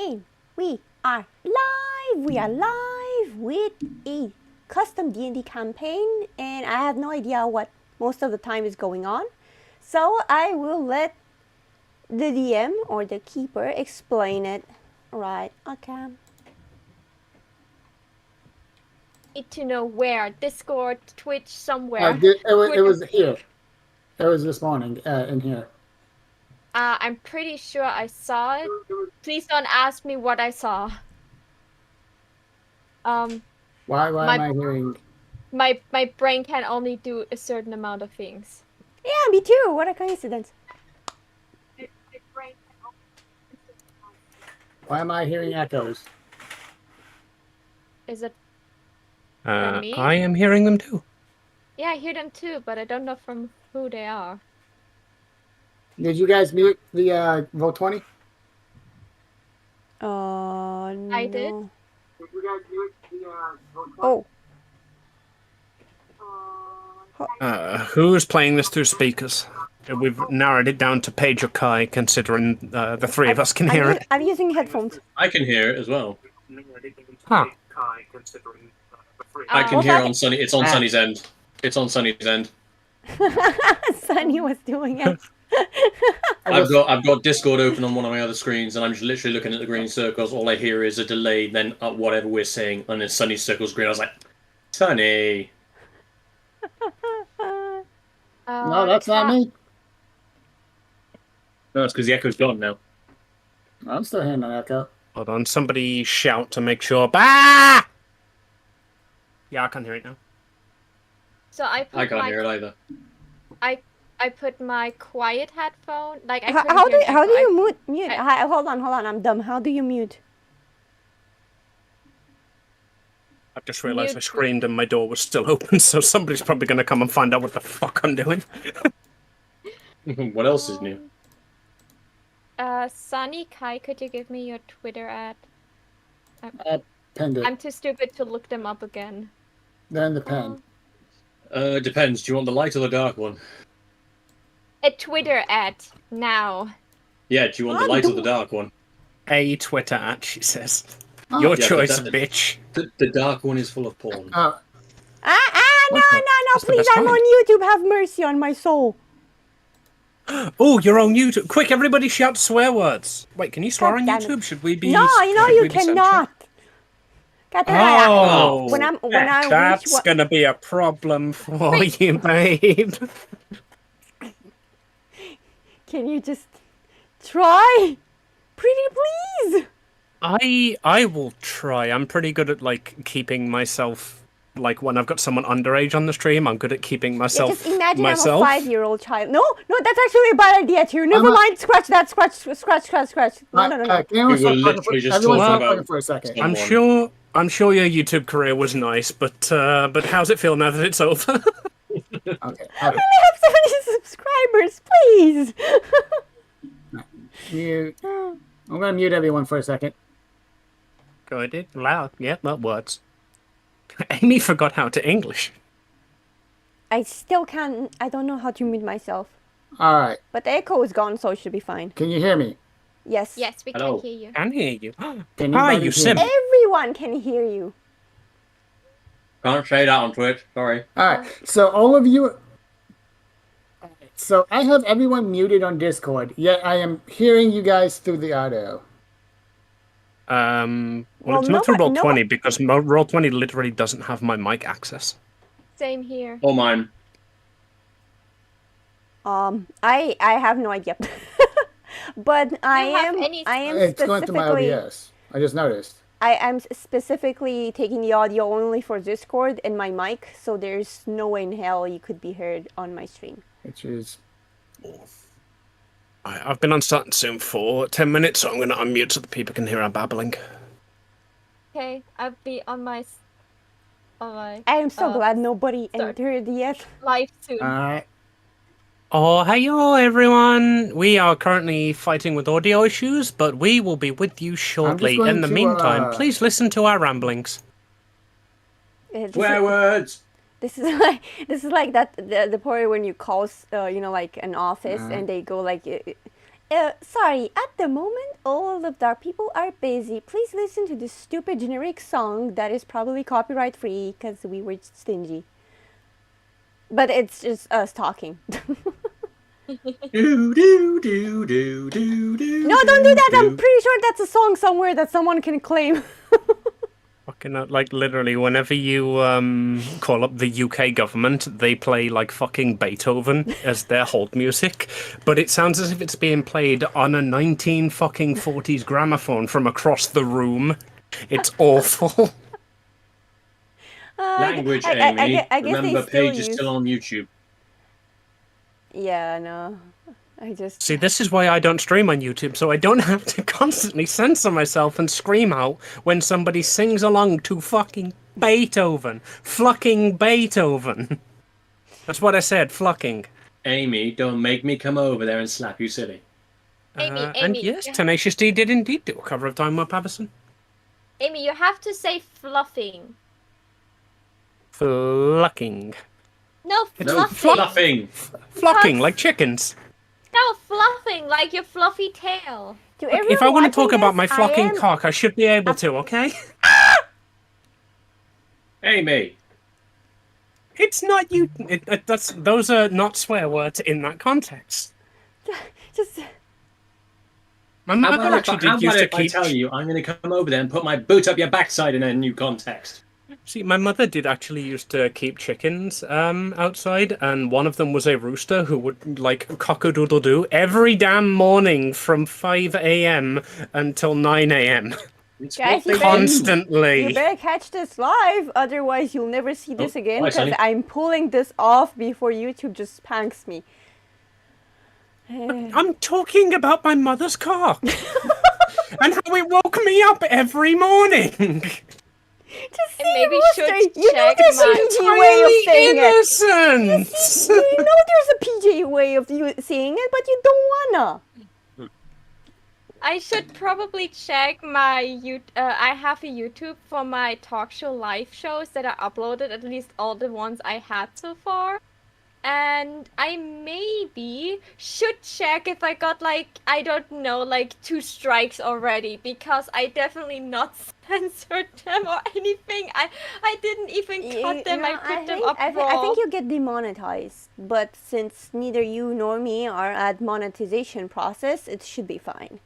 campaign. We are live. We are live with a custom D&D campaign, and I have no idea what most of the time is going on. So I will let the DM or the keeper explain it. Right, okay. Need to know where. Discord, Twitch, somewhere. It was here. It was this morning in here. I'm pretty sure I saw it. Please don't ask me what I saw. Why am I hearing? My brain can only do a certain amount of things. Yeah, me too. What a coincidence. Why am I hearing echoes? Is it from me? I am hearing them too. Yeah, I hear them too, but I don't know from who they are. Did you guys mute the Roll20? No. I did. Did you guys mute the Oh. Who is playing this through speakers? We've narrowed it down to Paige or Kai, considering the three of us can hear it. I'm using headphones. I can hear it as well. Huh. I can hear it on Sunny. It's on Sunny's end. It's on Sunny's end. Sunny was doing it. I've got Discord open on one of my other screens, and I'm just literally looking at the green circles. All I hear is a delay, then whatever we're saying, and then Sunny's circles green. I was like, Sunny. No, that's not me. No, it's because the echo's gone now. I'm still hearing an echo. Hold on, somebody shout to make sure. Bah! Yeah, I can hear it now. So I can't hear it either. I put my quiet headphone. Like I How do you mute? Hold on. I'm dumb. How do you mute? I've just realised I screamed and my door was still open, so somebody's probably going to come and find out what the fuck I'm doing. What else is new? Sunny, Kai, could you give me your Twitter ad? I pinned it. I'm too stupid to look them up again. Then the pen. Depends. Do you want the light or the dark one? A Twitter ad now. Yeah, do you want the light or the dark one? A Twitter ad, she says. Your choice, bitch. The dark one is full of porn. No, That's the please, best I'm kind. on YouTube. Have mercy on my soul. Oh, you're on YouTube. Quick, everybody shout swear words. Wait, can you swear God on damn it. YouTube? Should we be... No, you be censored? cannot. Oh, when I that's gonna be a problem for you, babe. Can you just try? Pretty please. I will try. I'm pretty good at keeping myself when I've got someone underage on the stream. I'm good at keeping myself. Just imagine myself. I'm a 5-year-old child. No, that's actually a bad idea too. Never mind. Scratch that. Scratch. No. We were literally just talking about for a second. someone. I'm sure your YouTube career was nice, but how's it feel now that it's over? Okay. I only have 70 subscribers, please. Mute. I'm gonna mute everyone for a second. Good. Loud. Yeah, that works. Amy forgot how to English. I still can't. I don't know how to mute myself. All right. But the echo is gone, so it should be fine. Can you hear me? Yes. Yes, we Hello. can hear you. Can hear you. Can Hi, anybody you hear sim. me? Everyone can hear you. Can't say that on Twitch. Sorry. All right. So all of you. So I have everyone muted on Discord, yet I am hearing you guys through the audio. Well, it's not through Roll20 because Roll20 literally doesn't have my mic access. Same here. Or mine. I have no idea. But I am It's going to my specifically OBS. I just noticed. I am specifically taking the audio only for Discord and my mic, so there's no way in hell you could be heard on my stream. Which is. I've been on starting soon for 10 minutes, so I'm going to unmute so that people can hear our babbling. Okay, I'll be on my. Alright. I am so glad nobody entered yet. Live soon. Alright. Oh, hello everyone! We are currently fighting with audio issues, but we will be with you shortly. In the meantime, please listen to our ramblings. Swear words! This is like that the part when you call like an office and they go like Sorry, at the moment, all of our people are busy. Please listen to this stupid generic song that is probably copyright free because we were stingy. But it's just us talking. Do, do, do, do, do, do, No, don't do that. do. I'm pretty sure that's a song somewhere that someone can claim. Fucking like literally, whenever you call up the UK government, they play like fucking Beethoven as their hold music, but it sounds as if it's being played on a 1940s gramophone from across the room. It's awful. Language, I Amy. guess they Remember, still Paige is use- still on YouTube. Yeah, no. I just... See, this is why I don't stream on YouTube, so I don't have to constantly censor myself and scream out when somebody sings along to fucking Beethoven. Flucking Beethoven. That's what I said, flucking. Amy, don't make me come over there and slap you silly. Amy, And Amy, yes, you- Tenacious D did indeed do a cover of Time Warp Abison. Amy, you have to say fluffing. Flucking. No, No, fluffing. fluffing. Flocking, like chickens. No, fluffing, like your fluffy tail. To If everyone I want to talk watching about my this, I flocking am- cock, I should be able to, okay? Amy. It's not you. Those are not swear words in that context. Just... My How mother about actually if, how did used about to if I keep. tell you I'm going to come over there and put my boot up your backside in a new context? See, my mother did actually used to keep chickens outside, and one of them was a rooster who would like cock-a-doodle-doo every damn morning from 5 a.m. until 9 a.m. It's Guys, what you they better- do. constantly. You better catch this live, otherwise you'll never see this Oh, again bye, because Sonny. I'm pulling this off before YouTube just spanks me. I'm talking about my mother's cock and how it woke me up every morning. Just say maybe it, should Rooster. You know check there's my a PG way of saying it. Innocent. You know there's a PG way of you saying it, but you don't wanna. I should probably check my I have a YouTube for my talk show live shows that I uploaded, at least all the ones I had so far. And I maybe should check if I got like, I don't know, like 2 strikes already, because I definitely not censored them or anything. I didn't even cut them, I put them up I raw. think you get demonetized, but since neither you nor me are at monetization process, it should be fine.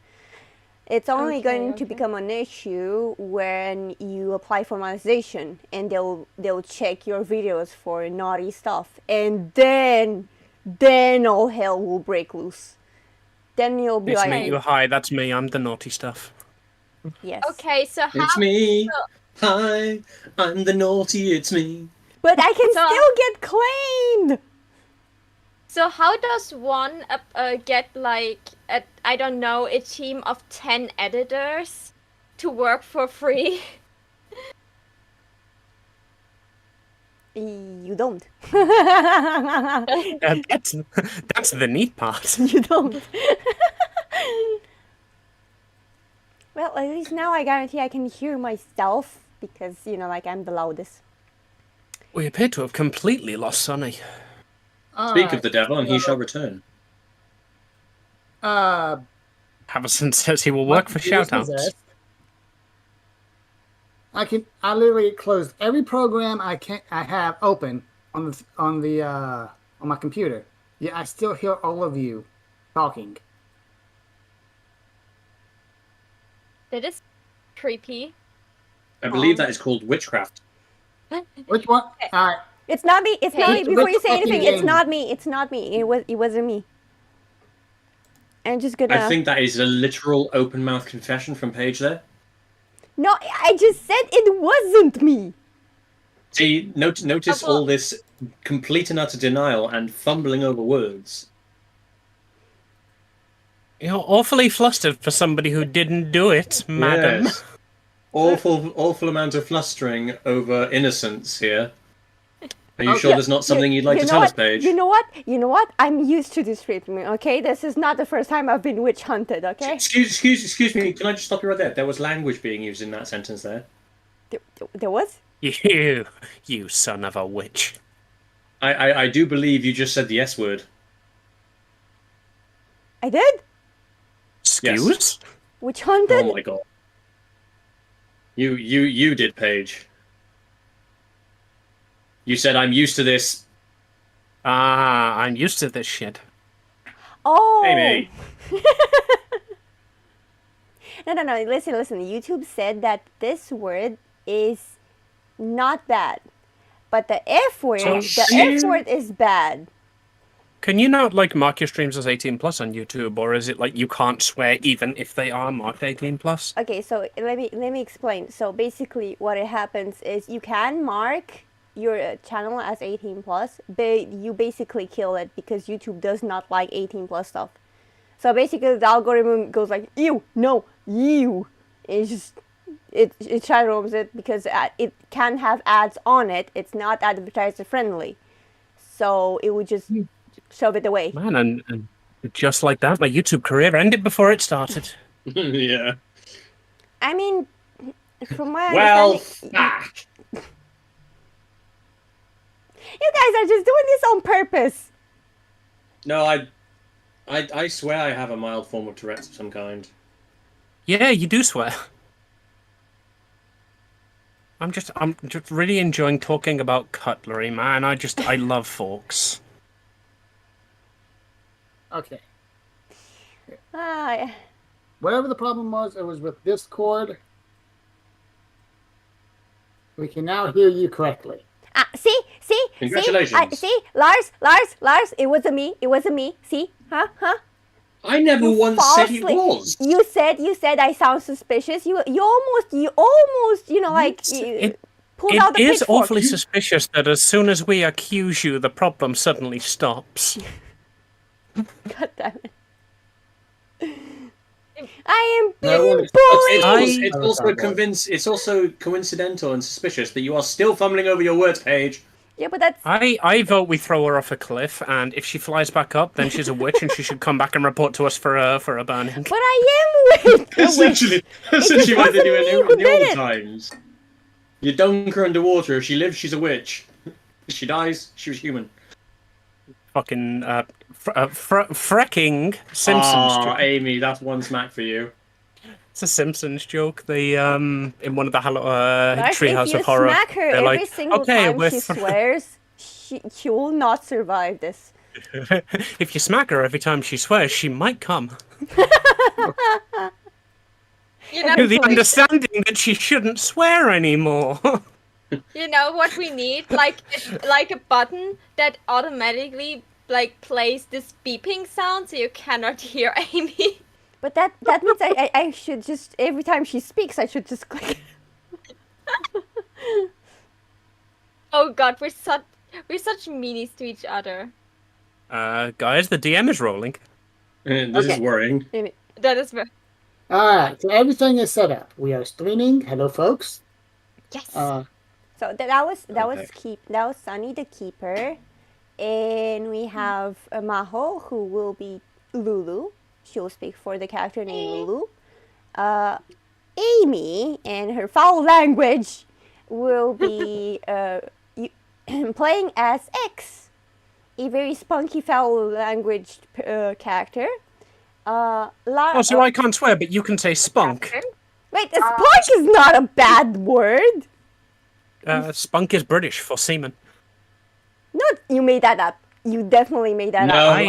It's only Okay, going to okay. become an issue when you apply for monetization, and they'll check your videos for naughty stuff, and then all hell will break loose. Then you'll be It's like, me. Hi, that's me. I'm the naughty stuff. yes. Okay, so how... It's me. Hi, I'm the naughty, it's me. But I can So- still get claimed. So how does one get like I don't know, a team of 10 editors to work for free? You don't. That's the neat part. You don't. Well, at least now I guarantee I can hear myself because, you know, like I'm the loudest. We appear to have completely lost Sonny. Speak of the devil, and he shall return. Havison says he will work for shoutouts. I literally closed every program I have open on my computer. Yeah, I still hear all of you talking. That is creepy. I believe that is called witchcraft. Which one? All right. It's not me. It's not me. Hey, Before you which say anything, fucking it's game? not me. It's not me. It wasn't me. I'm just gonna. I think that is a literal open mouth confession from Paige there. No, I just said it wasn't me. See, notice all this complete and utter denial and fumbling over words. You're awfully flustered for somebody who didn't do it, madam. Yes. Awful amount of flustering over innocence here. Are you sure there's not something you'd like to tell us, Paige? You know what? You know what? I'm used to this treatment. Okay, this is not the first time I've been witch hunted. Okay. Excuse me. Can I just stop you right there? There was language being used in that sentence there. There was. You son of a witch. I do believe you just said the S word. I did. Excuse? Which one Oh did? my god. You did, Paige. You said I'm used to this. Ah, I'm used to this shit. Oh. Amy. No. Listen. YouTube said that this word is not bad, but the F word, So- the F word is bad. Can you not like mark your streams as 18 plus on YouTube, or is it like you can't swear even if they are marked 18 plus? Okay, so let me explain. So basically, what it happens is you can mark your channel as 18 plus, but you basically kill it because YouTube does not like 18 plus stuff. So basically, the algorithm goes like, ew, no, you. It's just it shadows it because it can have ads on it. It's not advertiser friendly, so it would just shove it away. Man, and just like that, my YouTube career ended before it started. Yeah. I mean, from my Well, understanding, fuck. you guys are just doing this on purpose. No, I swear I have a mild form of Tourette's of some kind. Yeah, you do swear. I'm just really enjoying talking about cutlery, man. I love forks. Okay. Ah, Whatever the problem was, it was with Discord. We can now hear you correctly. see, Congratulations. see, Lars, it wasn't me. See, huh? I never You once said it falsely- was. You said I sound suspicious. You almost, It pulled out It the is pitchfork. awfully suspicious that as soon as we accuse you, the problem suddenly stops. God damn it. I am No, being it's- bullied. It's also coincidental and suspicious that you are still fumbling over your words, Paige. Yeah, but that's I vote we throw her off a cliff, and if she flies back up, then she's a witch, and she should come back and report to us for a burning. but I am with Essentially what they do wasn't me in who the did old it. times. You dunk her underwater. If she lives, she's a witch. If she dies, she was human. Fucking frecking Simpsons joke. Amy, that's one smack for you. It's a Simpsons joke. They in one of the Lars, Treehouse if you of Horror. smack her they're every like, single okay, time we're she swears, she will not survive this. if you smack her every time she swears, she might come. You know, To the understanding that she shouldn't swear anymore. you know what we need? Like a button that automatically like plays this beeping sound so you cannot hear Amy. But that means I should just, every time she speaks, I should just click. Oh god, we're such meanies to each other. Guys, the DM is rolling. This is Okay. worrying. That is very... All right, so everything is set up. We are streaming. Hello, folks. Yes. So that was Okay. that was Sunny the keeper, and we have Maho who will be Lulu. She'll speak for the character named Lulu. Amy and her foul language will be playing as X, a very spunky foul language character. Oh, so I can't swear, but you can say spunk. Wait, a spunk is not a bad word. Spunk is British for semen. No, you made that up. You definitely made that No, up. I-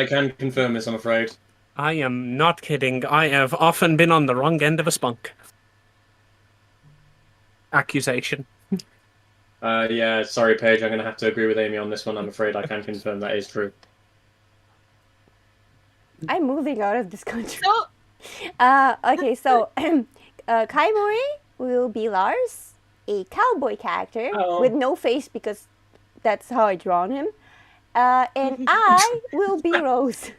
I can confirm this. I'm afraid. I am not kidding. I have often been on the wrong end of a spunk. Accusation. Yeah, sorry, Paige. I'm going to have to agree with Amy on this one. I'm afraid I can confirm that is true. I'm moving out of this country. So Okay, so Kai Mori will be Lars, a cowboy character Oh. with no face because that's how I drawn him. And I will be Rose.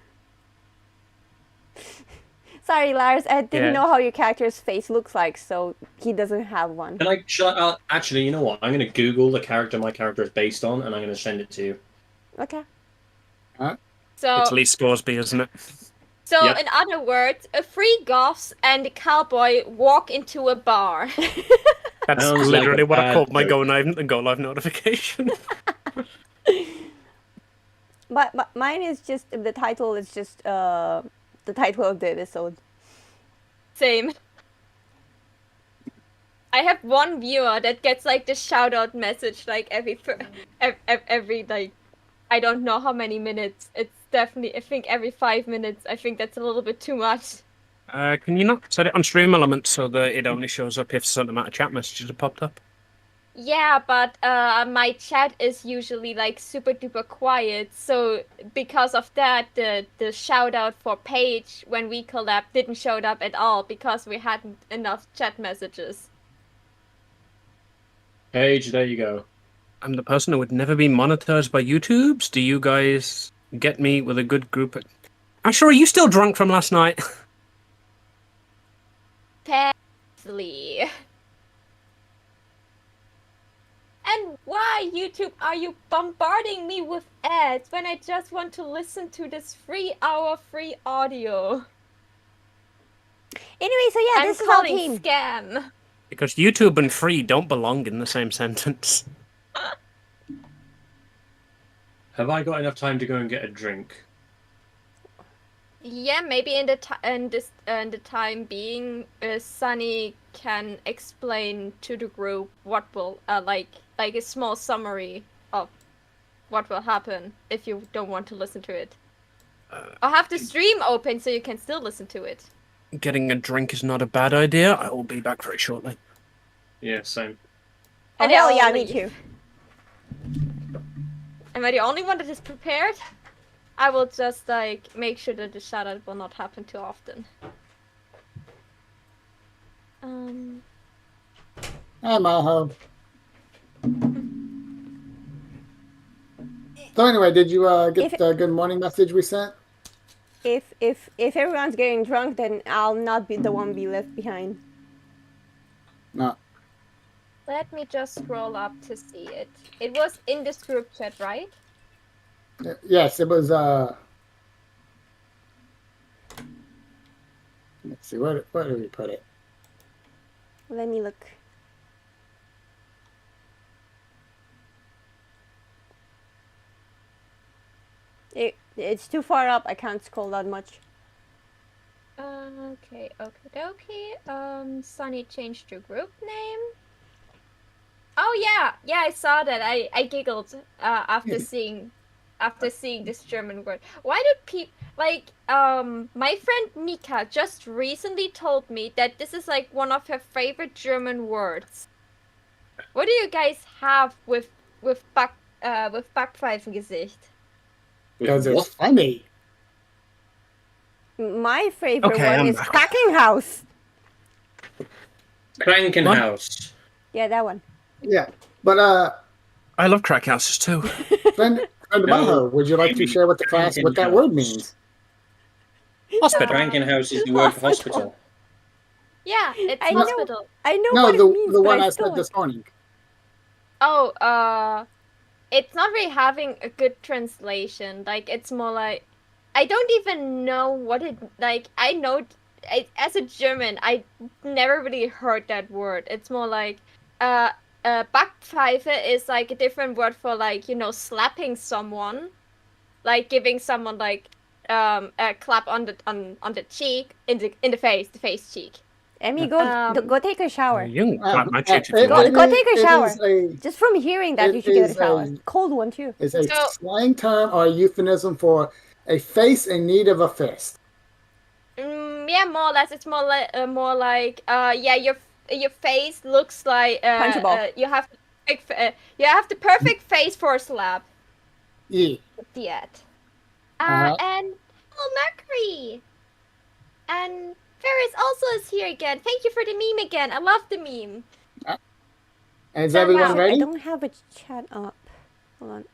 Sorry, Lars, I didn't Yeah. know how your character's face looks like, so he doesn't have one. Can I? Actually, you know what? I'm going to Google the character my character is based on, and I'm going to send it to you. Okay. so It's Lee Scoresby, isn't it? so Yep. in other words, a three goths and a cowboy walk into a bar. That's Sounds like literally a what I bad called my joke. go live notification. But mine is just, the title is just the title of the episode. Same. I have one viewer that gets like the shout out message like every like I don't know how many minutes. It's definitely I think every 5 minutes. I think that's a little bit too much. Can you not set it on Stream Elements so that it only shows up if a certain amount of chat messages have popped up? Yeah, but my chat is usually like super duper quiet, so because of that, the shout out for Paige when we collab didn't show up at all because we hadn't enough chat messages. Paige, there you go. I'm the person who would never be monetized by YouTubes. Do you guys get me with a good group? Asher, are you still drunk from last night? Painfully. And why, YouTube, are you bombarding me with ads when I just want to listen to this 3-hour free audio? Anyway, so yeah, I'm this is our calling team. scam. Because YouTube and free don't belong in the same sentence. Have I got enough time to go and get a drink? Yeah, maybe in the time being, Sunny can explain to the group what will like a small summary of what will happen if you don't want to listen to it. I'll have the stream open so you can still listen to it. Getting a drink is not a bad idea. I will be back very shortly. Yeah, same. Oh, And hell I'll yeah, me leave. too. Am I the only one that is prepared? I will just like make sure that the shoutout will not happen too often. Hi, Maho. So anyway, did you get the good morning message we sent? If everyone's getting drunk, then I'll not be the one be left behind. No. Let me just scroll up to see it. It was in this group chat, right? Yes, it was. Let's see, where did we put it? Let me look. It's too far up. I can't scroll that much. Okay. Sunny changed your group name. Oh yeah, I saw that. I giggled after seeing this German word. Why do people like my friend Nika just recently told me that this is like one of her favorite German words. What do you guys have with Backpfeifengesicht? Because it's funny. My favorite Okay, one I'm is back. Cracking House. Krankenhaus. Yeah, that one. Yeah, but I love crack houses too. friend No. Maho, would you like to share with the class what that word means? Hospital. Krankenhaus is the word for hospital. Yeah, it's I know. hospital. I know No, what it means, the but one I still said this morning. Oh, it's not really having a good translation. Like, it's more like I don't even know what it like. I know as a German, I never really heard that word. It's more like Backpfeife is like a different word for like slapping someone, like giving someone like a clap on the cheek in the face cheek. Emmy, go take a shower. You can clap my cheeks if it- you want. Go take a it shower. is a- Just from hearing that, It you should get a is shower. a- Cold one too. It's a So- slang term or a euphemism for a face in need of a fist. Yeah, more or less. It's more like yeah, your face looks like Punchable. you have the perfect face for a slap. Yeah. Yet. Uh-huh. And hello, Mercury. And Ferris also is here again. Thank you for the meme again. I love the meme. And is So everyone now- I ready? don't have a chat up. Hold on.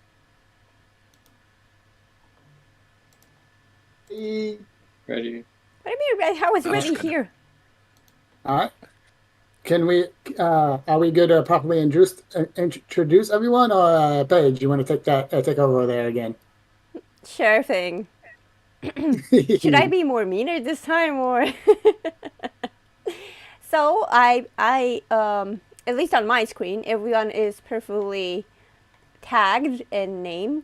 Ready? What do you mean? I was was ready gonna- here. All right. Can we? Are we good to properly introduce everyone, or Paige, you want to take over there again? Sure thing. Should I be more meaner this time, or? So I at least on my screen, everyone is perfectly tagged and named.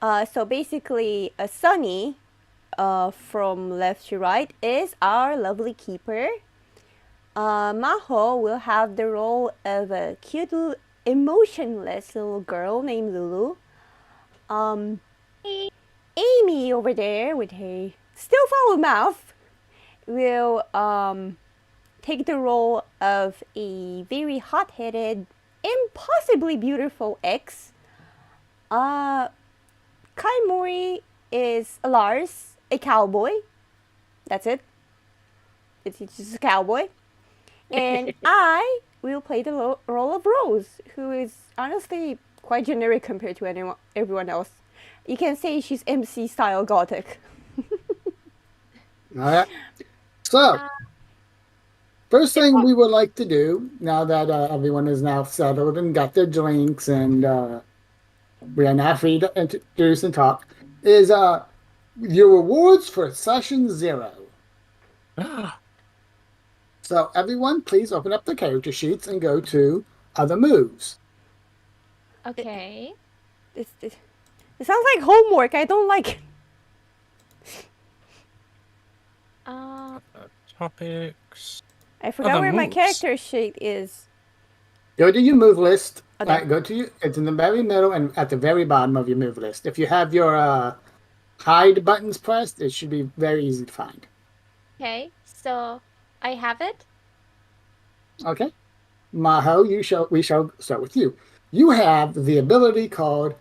So basically, Sunny, from left to right, is our lovely keeper. Maho will have the role of a cute, emotionless little girl named Lulu. Amy over there with her still foul mouth will take the role of a very hot-headed, impossibly beautiful ex. Kai Mori is Lars, a cowboy. That's it. It's just a cowboy. And I will play the role of Rose, who is honestly quite generic compared to everyone else. You can say she's MC style gothic. All right. So, first thing we would like to do, now that everyone is now settled and got their drinks and we are now free to introduce and talk, is your rewards for session 0. So, everyone, please open up the character sheets and go to other moves. Okay. It sounds like homework. I don't like it. Topics. I forgot Other where my moves. character sheet is. Go to your move list. Okay. Go to it's in the very middle and at the very bottom of your move list. If you have your hide buttons pressed, it should be very easy to find. Okay, so I have it. Okay. Maho, we shall start with you. You have the ability called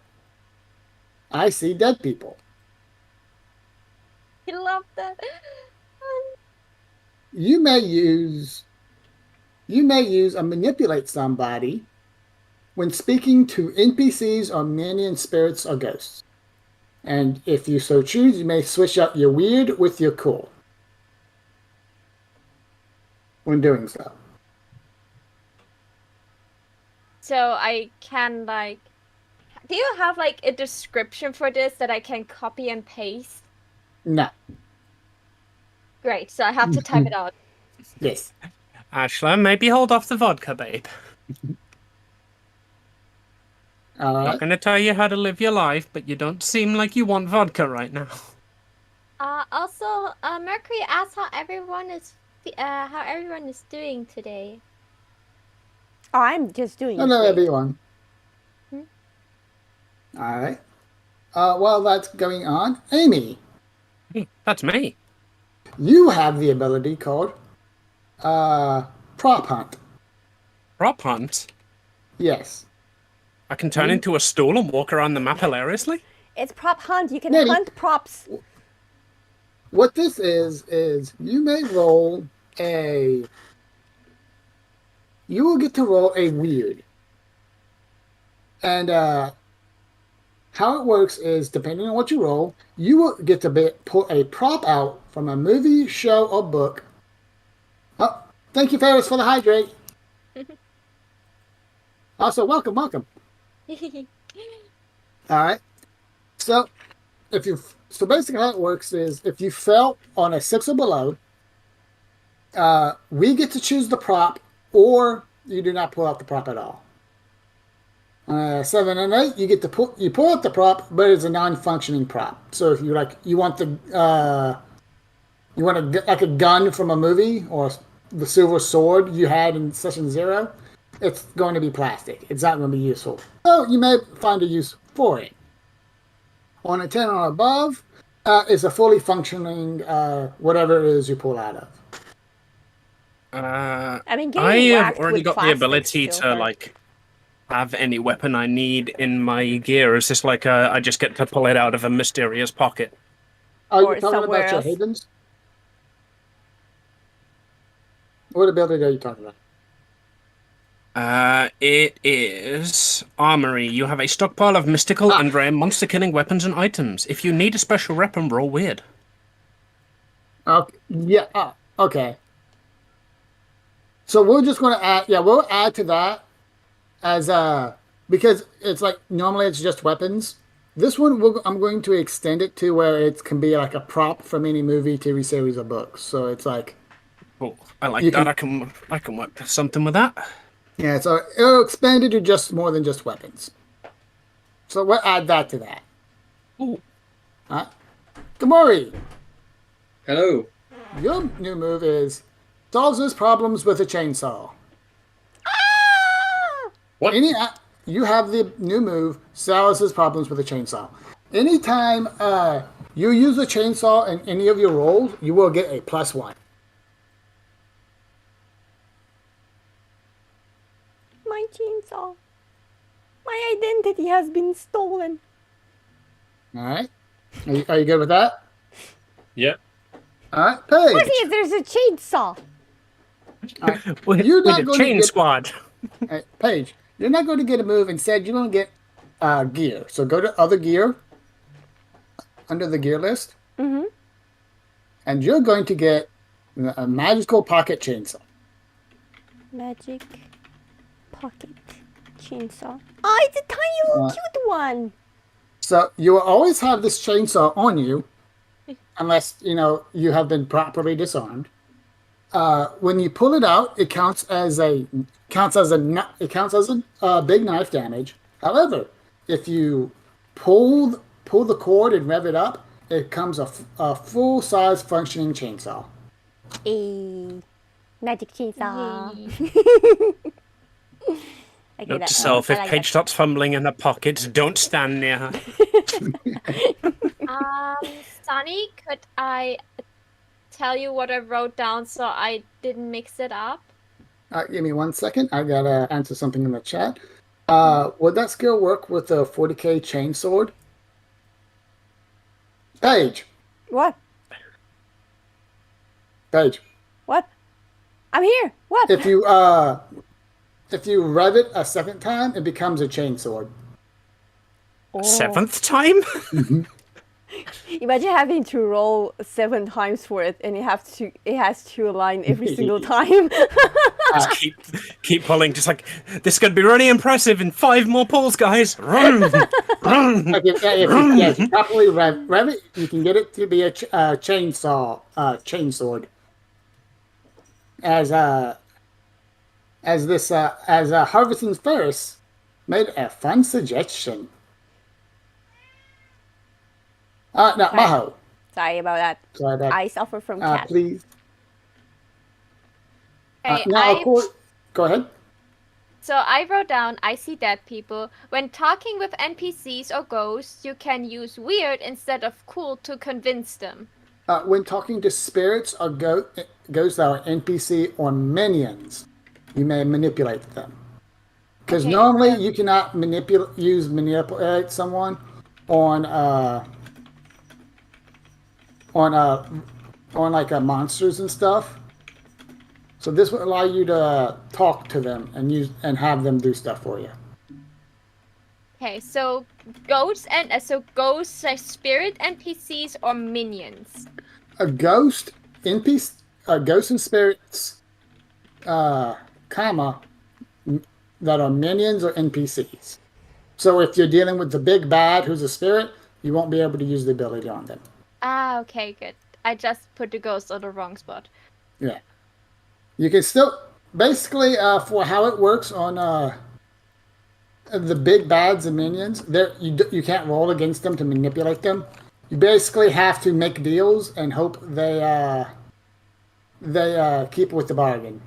I See Dead People. I love that. You may use or manipulate somebody when speaking to NPCs or minion spirits or ghosts. And if you so choose, you may switch up your weird with your cool when doing so. So I can like, do you have like a description for this that I can copy and paste? No. Great, so I have to type it out. Yes. Ashla, maybe hold off the vodka, babe. All Not right. going to tell you how to live your life, but you don't seem like you want vodka right now. Also, Mercury asked how everyone is doing today. Oh, I'm just doing Hello, great. everyone. Hmm? All right. While that's going on, Amy, That's me. you have the ability called Prop Hunt. Prop hunt. Yes. I can turn into a stool and walk around the map hilariously. It's prop hunt. You can Maybe. hunt props. What this is you may roll you will get to roll a weird. And how it works is, depending on what you roll, you will get to pull a prop out from a movie, show, or book. Oh, thank you, Ferris, for the hydrate. Also, welcome. All right. So, basically how it works is, if you fell on a 6 or below, we get to choose the prop, or you do not pull out the prop at all. 7 and 8, you get to pull out the prop, but it's a non-functioning prop. So if you want a gun from a movie, or the silver sword you had in session 0, it's going to be plastic. It's not going to be useful. So you may find a use for it. On a 10 or above, it's a fully functioning whatever it is you pull out of. I mean, I getting have whacked already with got the plastic ability still to hurts. like have any weapon I need in my gear. It's just like I just get to pull it out of a mysterious pocket. Are Or you talking somewhere about your else. Havens? What ability are you talking about? It is armory. You have a stockpile of mystical and rare monster-killing weapons and items. If you need a special weapon, roll weird. Okay. Yeah. Okay. So we're just going to add. Yeah, we'll add to that as because it's like normally it's just weapons. This one I'm going to extend it to where it can be like a prop from any movie, TV series, or books. So it's like, Oh, I like You that. can- I can work something with that. yeah. So it'll expand it to just more than just weapons. So we'll add that to that. Ooh. Gamori, Hello. your new move is solves his problems with a chainsaw. Ah! What? You have the new move, solves his problems with a chainsaw. Anytime you use a chainsaw in any of your rolls, you will get a +1. My chainsaw. My identity has been stolen. All right. Are you good with that? Yep. All right, Paige. Morpheus, there's a chainsaw. With, You're with not a going to chain get- squad. All right, Paige, you're not going to get a move. Instead, you're going to get gear. So go to other gear under the gear list. Mm-hmm. And you're going to get a magical pocket chainsaw. Magic pocket chainsaw. Oh, it's a tiny little cute one. So you will always have this chainsaw on you, unless you have been properly disarmed. When you pull it out, it counts as a big knife damage. However, if you pull the cord and rev it up, it becomes a full size functioning chainsaw. A magic chainsaw. Okay, Note that- to self: I if like Paige that. starts fumbling in her pockets, don't stand near her. Sunny, could I tell you what I wrote down so I didn't mix it up? Give me 1 second. I gotta answer something in the chat. Would that skill work with a 40k chainsword? Paige. What? Paige. What? I'm here. What? If you rev it a second time, it becomes a chainsword. Oh. 7th time? Imagine having to roll 7 times for it, and it has to align every single time. Just keep pulling. Just like, this is going to be really impressive in 5 more pulls, guys. Run! Run! If you properly rev it, you can get it to be a chainsword. As Harveston's Ferris made a fun suggestion. No, Maho. Sorry about that. Sorry about I suffer from cat. please. Okay, Now, of course, go ahead. So I wrote down, I see dead people. When talking with NPCs or ghosts, you can use weird instead of cool to convince them. When talking to spirits or ghosts that are NPC or minions, you may manipulate them. Because Okay, normally you cannot manipulate someone on like monsters and stuff. So this would allow you to talk to them and have them do stuff for you. Okay, so ghosts spirit NPCs or minions. A ghost NPC, ghosts and spirits, that are minions or NPCs. So if you're dealing with the big bad who's a spirit, you won't be able to use the ability on them. Ah, okay, good. I just put the ghost on the wrong spot. Yeah. You can still, basically, for how it works on the big bads and minions, you can't roll against them to manipulate them. You basically have to make deals and hope they keep with the bargain.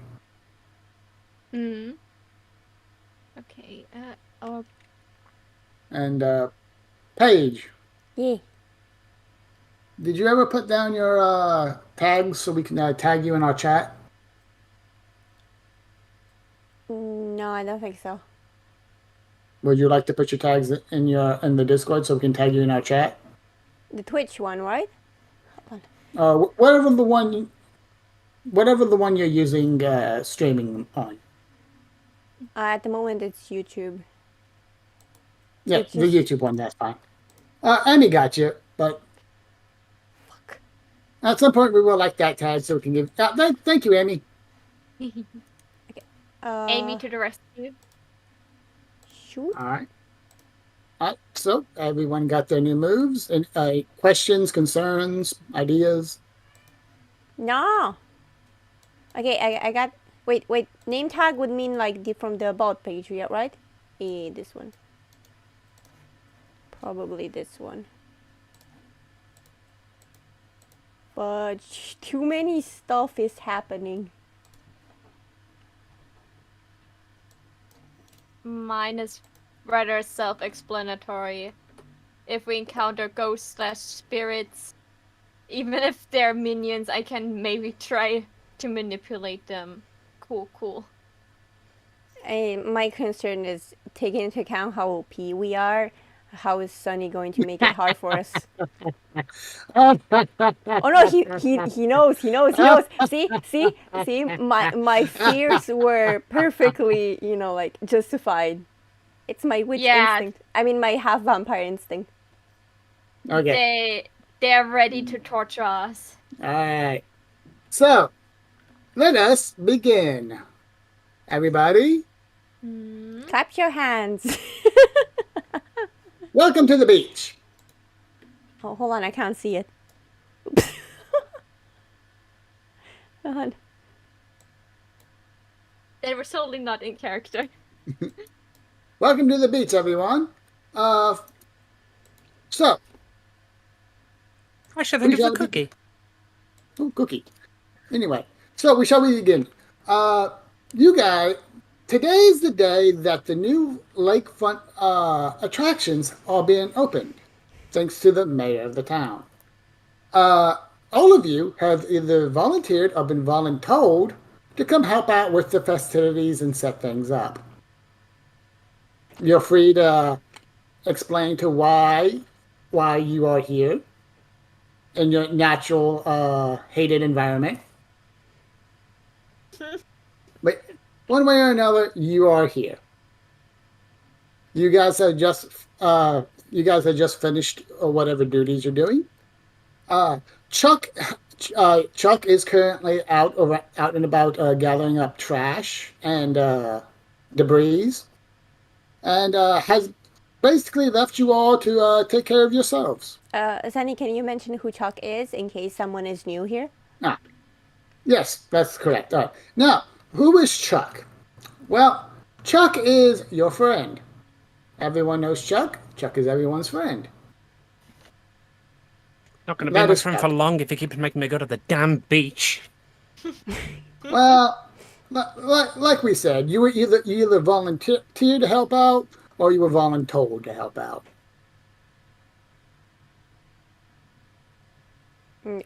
Hmm. Okay. Oh, And Paige, Yeah. did you ever put down your tags so we can tag you in our chat? No, I don't think so. Would you like to put your tags in the Discord so we can tag you in our chat? The Twitch one, right? Whatever the one you're using streaming on. At the moment, it's YouTube. Yeah, Which the is- YouTube one. That's fine. Amy got you, but Fuck. at some point we will like that tag so we can give. Thank you, Amy. Amy to the rescue. Shoot. All right. So everyone got their new moves and questions, concerns, ideas. No. Okay, I got. Wait. Name tag would mean like from the about page, yeah, right? This one. Probably this one. But too many stuff is happening. mine is rather self-explanatory. If we encounter ghosts/spirits, even if they're minions, I can maybe try to manipulate them. Cool. My concern is taking into account how OP we are. How is Sunny going to make it hard for us? Oh no, he knows. See, my fears were perfectly, like justified. It's my witch instinct. I mean, my half vampire instinct. Okay. They're ready to torture us. All right. So, let us begin. Everybody, Clap your hands. welcome to the beach. Oh, hold on, I can't see it. Oops. Hold on. They were totally not in character. Welcome to the beach, everyone. So, I should think of a cookie. Oh, cookie. Anyway, so we shall begin. You guys, today is the day that the new lakefront attractions are being opened, thanks to the mayor of the town. All of you have either volunteered or been voluntold to come help out with the festivities and set things up. You're free to explain to why you are here in your natural hated environment. But one way or another, you are here. You guys have just finished whatever duties you're doing. Chuck is currently out and about gathering up trash and debris, and has basically left you all to take care of yourselves. Sunny, can you mention who Chuck is in case someone is new here? Yes, that's correct. All right. Now, who is Chuck? Well, Chuck is your friend. Everyone knows Chuck. Chuck is everyone's friend. Not going to be my friend for long if you keep making me go to the damn beach. Well, like we said, you either volunteered to help out or you were voluntold to help out.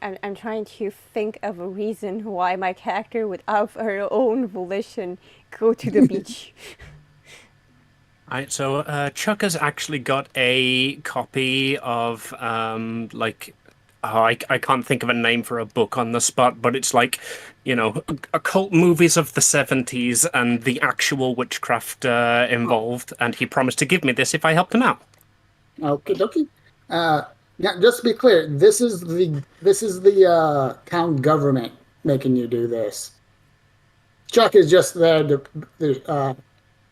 I'm trying to think of a reason why my character would, of her own volition, go to the beach. Right, so Chuck has actually got a copy of I can't think of a name for a book on the spot, but it's like, occult movies of the 70s and the actual witchcraft involved, and he promised to give me this if I helped him out. Okay, dokie. Now, just to be clear, this is the town government making you do this. Chuck is just there to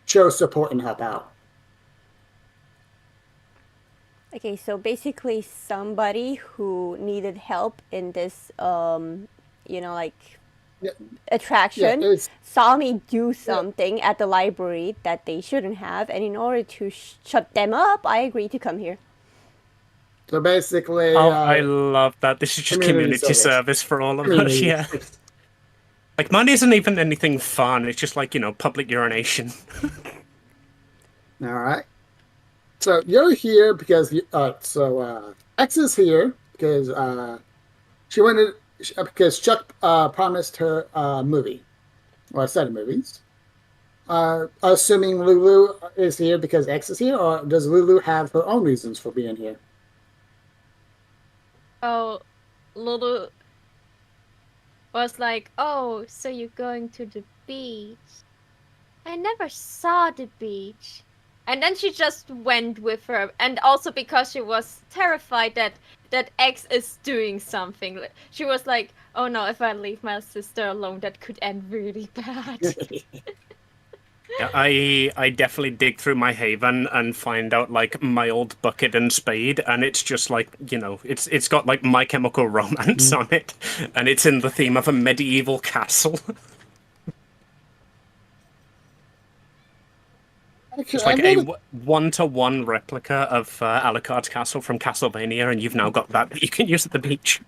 show support and help out. Okay, so basically somebody who needed help in this, attraction saw me do something at the library that they shouldn't have, and in order to shut them up, I agreed to come here. So basically... I love that. This is just community service for all of us, yeah. Like, mine isn't even anything fun. It's just like, public urination. All right. So you're here because X is here because because Chuck promised her a movie or a set of movies. Assuming Lulu is here because X is here, or does Lulu have her own reasons for being here? Oh, Lulu was like, "Oh, so you're going to the beach? I never saw the beach." And then she just went with her, and also because she was terrified that X is doing something. She was like, "Oh no, if I leave my sister alone, that could end really bad." Yeah, I definitely dig through my haven and find out like my old bucket and spade, and it's just like, it's got like My Chemical Romance on it, and it's in the theme of a medieval castle. It's like a one-to-one replica of Alucard's castle from Castlevania, and you've now got that you can use at the beach.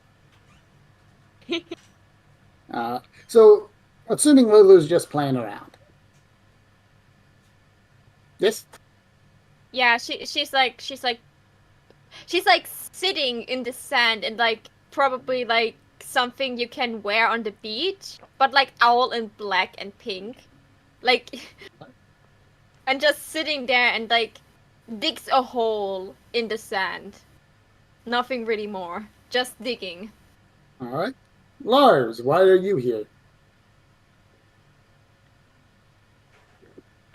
So, assuming Lulu's just playing around. Yes. Yeah, she's like sitting in the sand and like probably like something you can wear on the beach, but like all in black and pink. Like and just sitting there and like digs a hole in the sand. Nothing really more. Just digging. All right. Lars, why are you here?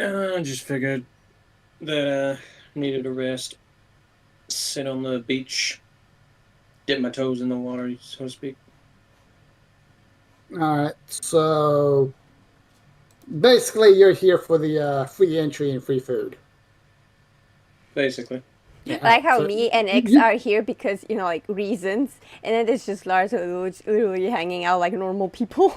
I just figured that needed a rest. Sit on the beach, dip my toes in the water, so to speak. All right. So basically, you're here for the free entry and free food. Basically. Yeah, Like how so me and X are here because, you know, like reasons. And then there's just Lars who's literally hanging out like normal people.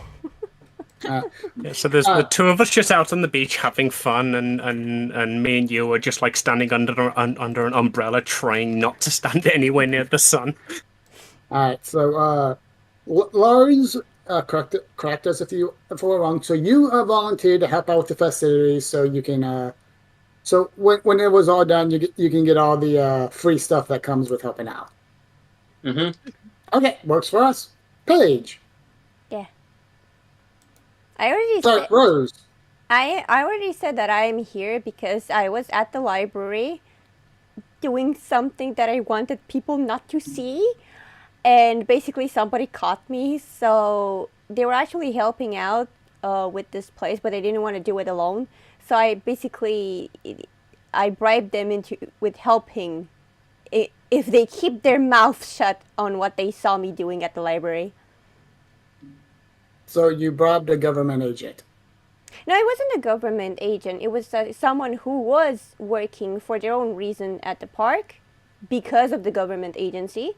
Uh, Yeah, so there's the two of us just out on the beach having fun, and me and you are just like standing under an umbrella, trying not to stand anywhere near the sun. all right. So Lars, correct us if we're wrong. So you volunteered to help out with the festivities, so you can. So when it was all done, you can get all the free stuff that comes with helping out. Mm-hmm. Okay, works for us. Paige. Yeah. I already Sorry, said Rose. I already said that I am here because I was at the library doing something that I wanted people not to see, and basically somebody caught me, so they were actually helping out with this place, but they didn't want to do it alone. So I bribed them into with helping if they keep their mouth shut on what they saw me doing at the library. So you bribed a government agent. No, it wasn't a government agent. It was someone who was working for their own reason at the park because of the government agency.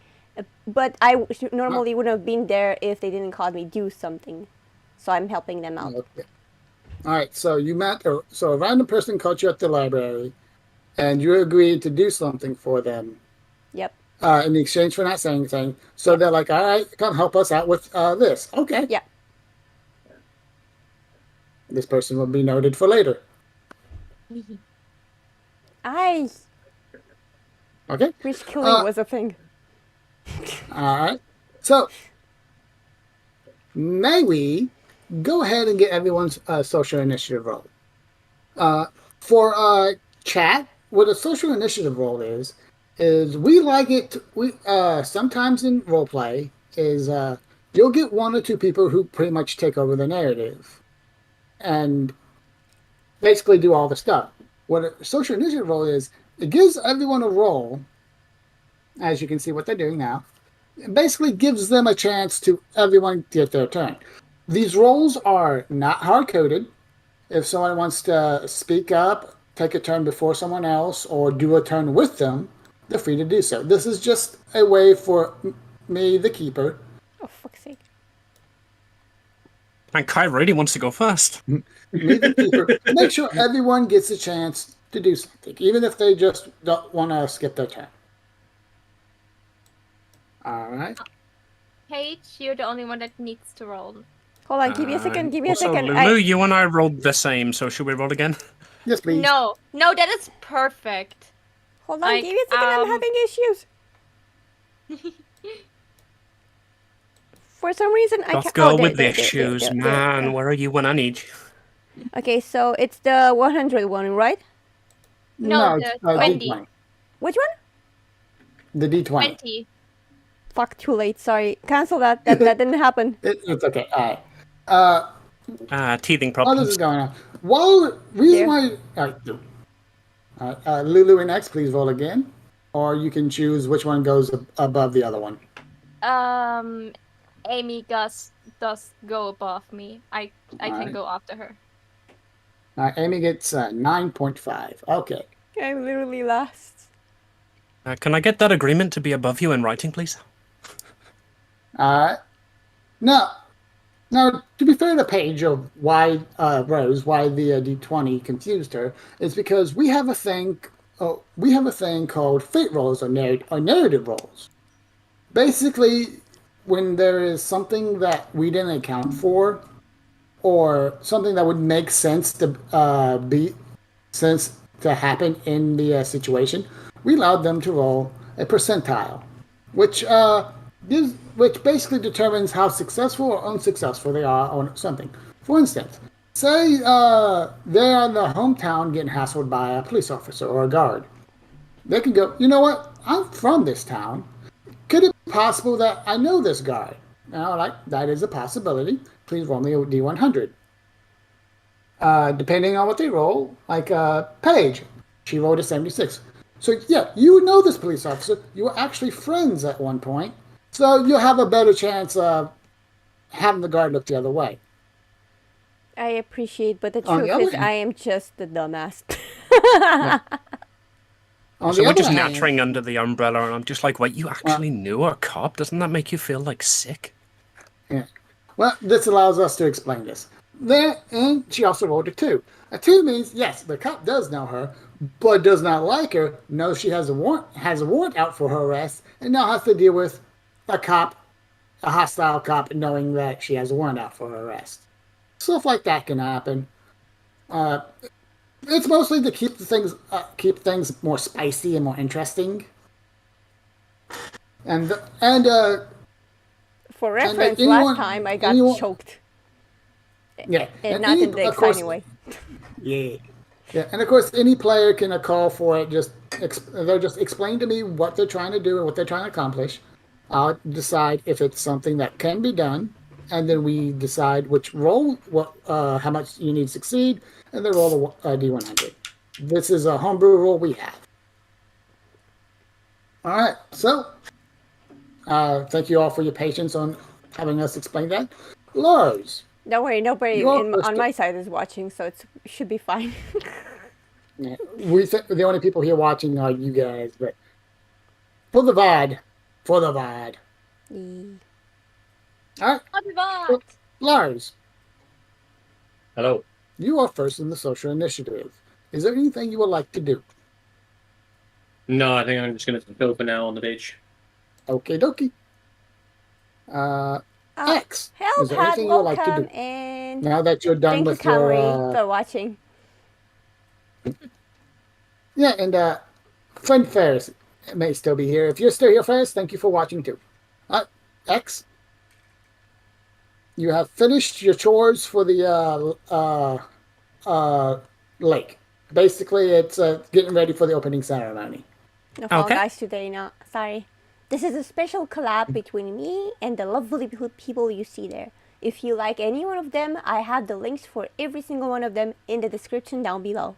But I normally wouldn't have been there if they didn't call me do something. So I'm helping them out. Okay. All right. So so a random person caught you at the library, and you agreed to do something for them. Yep. In exchange for not saying anything. So they're like, all right, come help us out with this. Okay. Yeah. This person will be noted for later. I Okay. wish killing was a thing. All right. So, may we go ahead and get everyone's social initiative roll? For chat, what a social initiative roll is we like it. We sometimes in roleplay is you'll get one or two people who pretty much take over the narrative and basically do all the stuff. What a social initiative role is, it gives everyone a role, as you can see what they're doing now. It basically gives them a chance to everyone get their turn. These roles are not hard-coded. If someone wants to speak up, take a turn before someone else, or do a turn with them, they're free to do so. This is just a way for me, the keeper. Oh, fuck's sake. And Kai really wants to go first. Me, the keeper. Make sure everyone gets a chance to do something, even if they just don't want to skip their turn. All right. Paige, you're the only one that needs to roll. Hold on, give me a second, give me a Also, second. Lulu, you and I rolled the same, so should we roll again? Yes, please. No, that is perfect. Hold on, like, give me a second, I'm having issues. For some reason, I Goth can't. girl there, with the there, there, issues, there, there, man. there. Where are you when I need you? Okay, so it's the 100 one, right? No, it's the 20. D20. Which one? The D20. 20. Fuck, too late. Sorry, cancel that. That didn't happen. It's okay. All right. Teething While this problems. is going on, reason why. All right, Lulu and X, please roll again, or you can choose which one goes above the other one. Amy does go above me. I can Alright. go after her. All right, Amy gets 9.5. Okay. I'm literally last. Can I get that agreement to be above you in writing, please? All right. Now, to be fair to Paige of why Rose, why the D20 confused her, is because we have a thing. We have a thing called fate rolls or narrative rolls. Basically, when there is something that we didn't account for, or something that would make sense to to happen in the situation, we allowed them to roll a percentile, which which basically determines how successful or unsuccessful they are on something. For instance, say they're in the hometown getting hassled by a police officer or a guard. They can go, you know what? I'm from this town. Could it be possible that I know this guy? Now, like, that is a possibility. Please roll me a D100. Depending on what they roll, like Paige, she rolled a 76. So, yeah, you know this police officer. You were actually friends at one point. So you'll have a better chance of having the guard look the other way. I appreciate, but the On the truth other is, hand- I am just the dumbass. On So the we're other just hand- nattering under the umbrella, and I'm just like, wait, you actually knew a cop? Doesn't that make you feel like sick? Yeah. Well, this allows us to explain this. There, and she also rolled a 2. A 2 means, yes, the cop does know her, but does not like her, knows she has a warrant out for her arrest, and now has to deal with a hostile cop, knowing that she has a warrant out for her arrest. Stuff like that can happen. It's mostly to keep things more spicy and more interesting. And For reference, anyone- last time I got anyone- choked. yeah, And not in the of course- exciting way. Yeah. Yeah, and of course, any player can call for it. They'll just explain to me what they're trying to do and what they're trying to accomplish. I'll decide if it's something that can be done, and then we decide which roll, how much you need to succeed, and then roll a D100. This is a homebrew rule we have. All right, so thank you all for your patience on having us explain that. Lars. Don't worry, nobody You are on my side is watching, so it should be fine. Yeah, the only people here watching are you guys, but for the VOD. All right, Lars, Hello. you are first in the social initiative. Is there anything you would like to do? No, I think I'm just going to go for now on the beach. Okie dokie. X, Help, is there Pat, anything you would like to welcome, do and now that you're done thank you, with your? Camry, for watching. Yeah, and friend Ferris may still be here. If you're still here, Ferris, thank you for watching too. X, you have finished your chores for the lake. Basically, it's getting ready for the opening ceremony. No Fall Okay. Guys today, no. Sorry. This is a special collab between me and the lovely people you see there. If you like any one of them, I have the links for every single one of them in the description down below.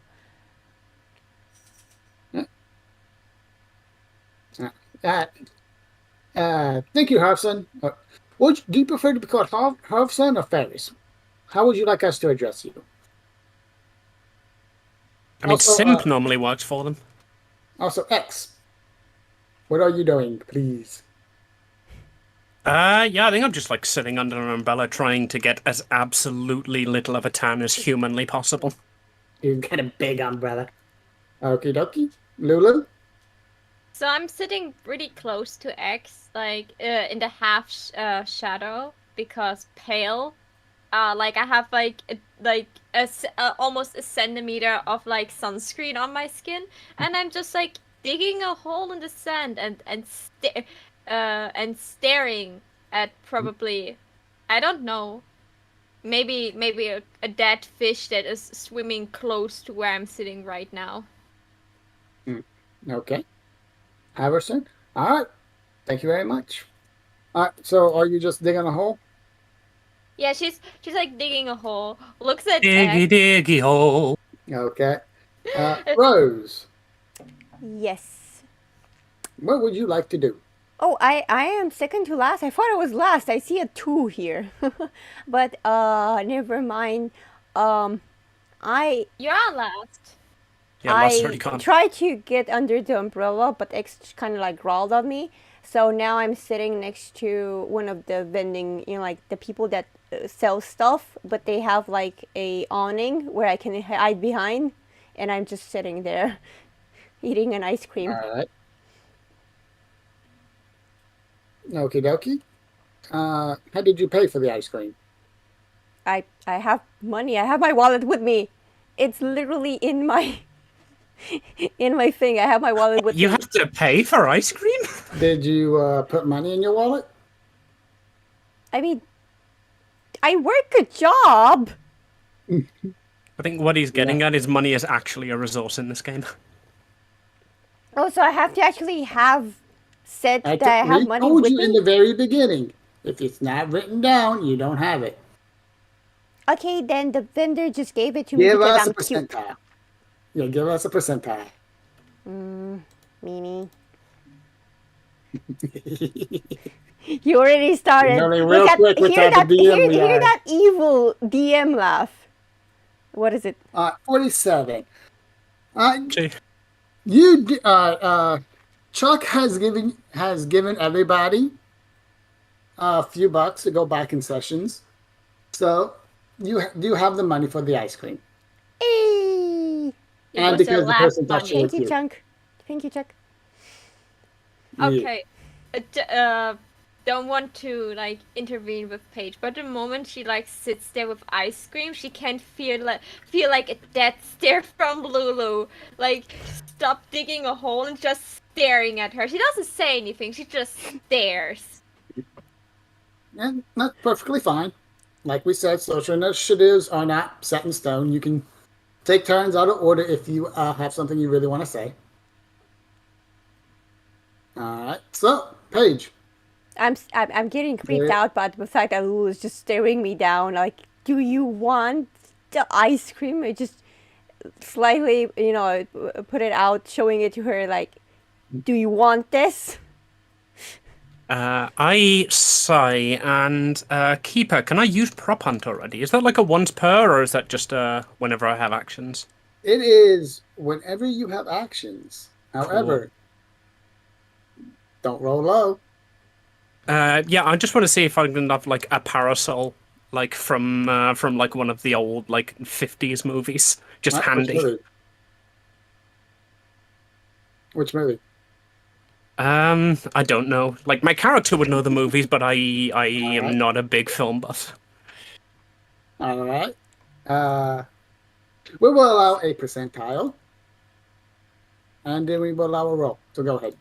Thank you, Harfson. Do you prefer to be called Harfson or Ferris? How would you like us to address you? I mean, Also, Simp normally works for them. Also, X. What are you doing, please? Yeah, I think I'm just like sitting under an umbrella trying to get as absolutely little of a tan as humanly possible. You got a big umbrella. Okie dokie. Lulu? So I'm sitting pretty close to X, like in the half shadow, because pale. Like I have almost a centimeter of like sunscreen on my skin, and I'm just like digging a hole in the sand and staring at probably, I don't know, maybe a dead fish that is swimming close to where I'm sitting right now. Okay. Iverson? All right. Thank you very much. All right. So, are you just digging a hole? Yeah, she's like digging a hole. Looks at Diggy X. diggy hole. Okay. Rose, Yes. what would you like to do? Oh, I am second to last. I thought I was last. I see a 2 here. But never mind. You're on last. Yeah, lost I 30 con. tried to get under the umbrella, but X kind of like growled at me. So now I'm sitting next to one of the vending, like the people that sell stuff, but they have like a awning where I can hide behind, and I'm just sitting there eating an ice cream. All right. Okie dokie. How did you pay for the ice cream? I have money. I have my wallet with me. It's literally in my in my thing. I have my wallet with You me. have to pay for ice cream? Did you put money in your wallet? I mean, I work a job. I think what he's getting at is money is actually a resource in this game. Oh, so I have to actually have said I that I have money told with you in me? the very beginning. If it's not written down, you don't have it. Okay, then the vendor just gave it to me Give because us a I'm cute. percentile. Yeah, give us a percentile. Mimi. You already started. Really real Look at, quick with hear that that, DM we hear had. that evil DM laugh. What is it? 47. Gee. Chuck has given everybody a few bucks to go buy concessions, so you do have the money for the ice cream, Hey! It and was a because the laugh person touched money. you Thank with you, you. Chunk. Thank you, Chuck. Okay. Don't want to like intervene with Paige, but the moment she like sits there with ice cream, she can't feel like a death stare from Lulu. Like stop digging a hole and just staring at her. She doesn't say anything. She just stares. And that's perfectly fine. Like we said, social initiatives are not set in stone. You can take turns out of order if you have something you really want to say. All right. So, Paige. I'm getting creeped Yeah. out by the fact that Lulu is just staring me down. Like, do you want the ice cream? Or just slightly, put it out, showing it to her. Like, do you want this? I sigh and Keeper, can I use Prop Hunt already? Is that like a once per, or is that just whenever I have actions? It is whenever you have actions. However, don't roll low. Yeah, I just want to see if I can have like a parasol, like from like one of the old like 50s movies, just handy. Which movie? I don't know. Like my character would know the movies, but I am Alright. not a big film buff. All right. We will allow a percentile, and then we will allow a roll. So go ahead.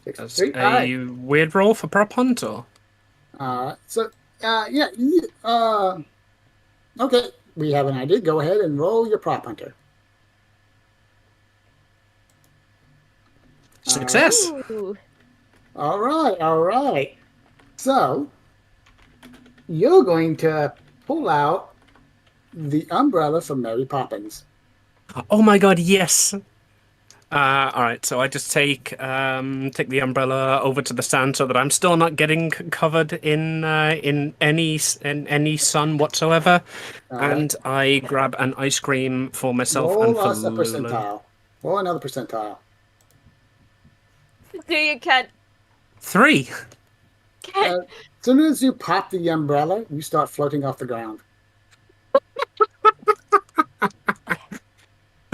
That's 63. a All right. weird roll for Prop Hunt, or So, yeah. Okay. We have an idea. Go ahead and roll your prop hunter. success. Ooh. All right. All right. So, you're going to pull out the umbrella from Mary Poppins. Oh my god, yes. All right, so I just take the umbrella over to the stand so that I'm still not getting covered in any sun whatsoever, and I grab an ice cream for myself and Roll for us a Lulu. percentile. Roll another percentile. Do you can 3. As soon as you pop the umbrella, you start floating off the ground.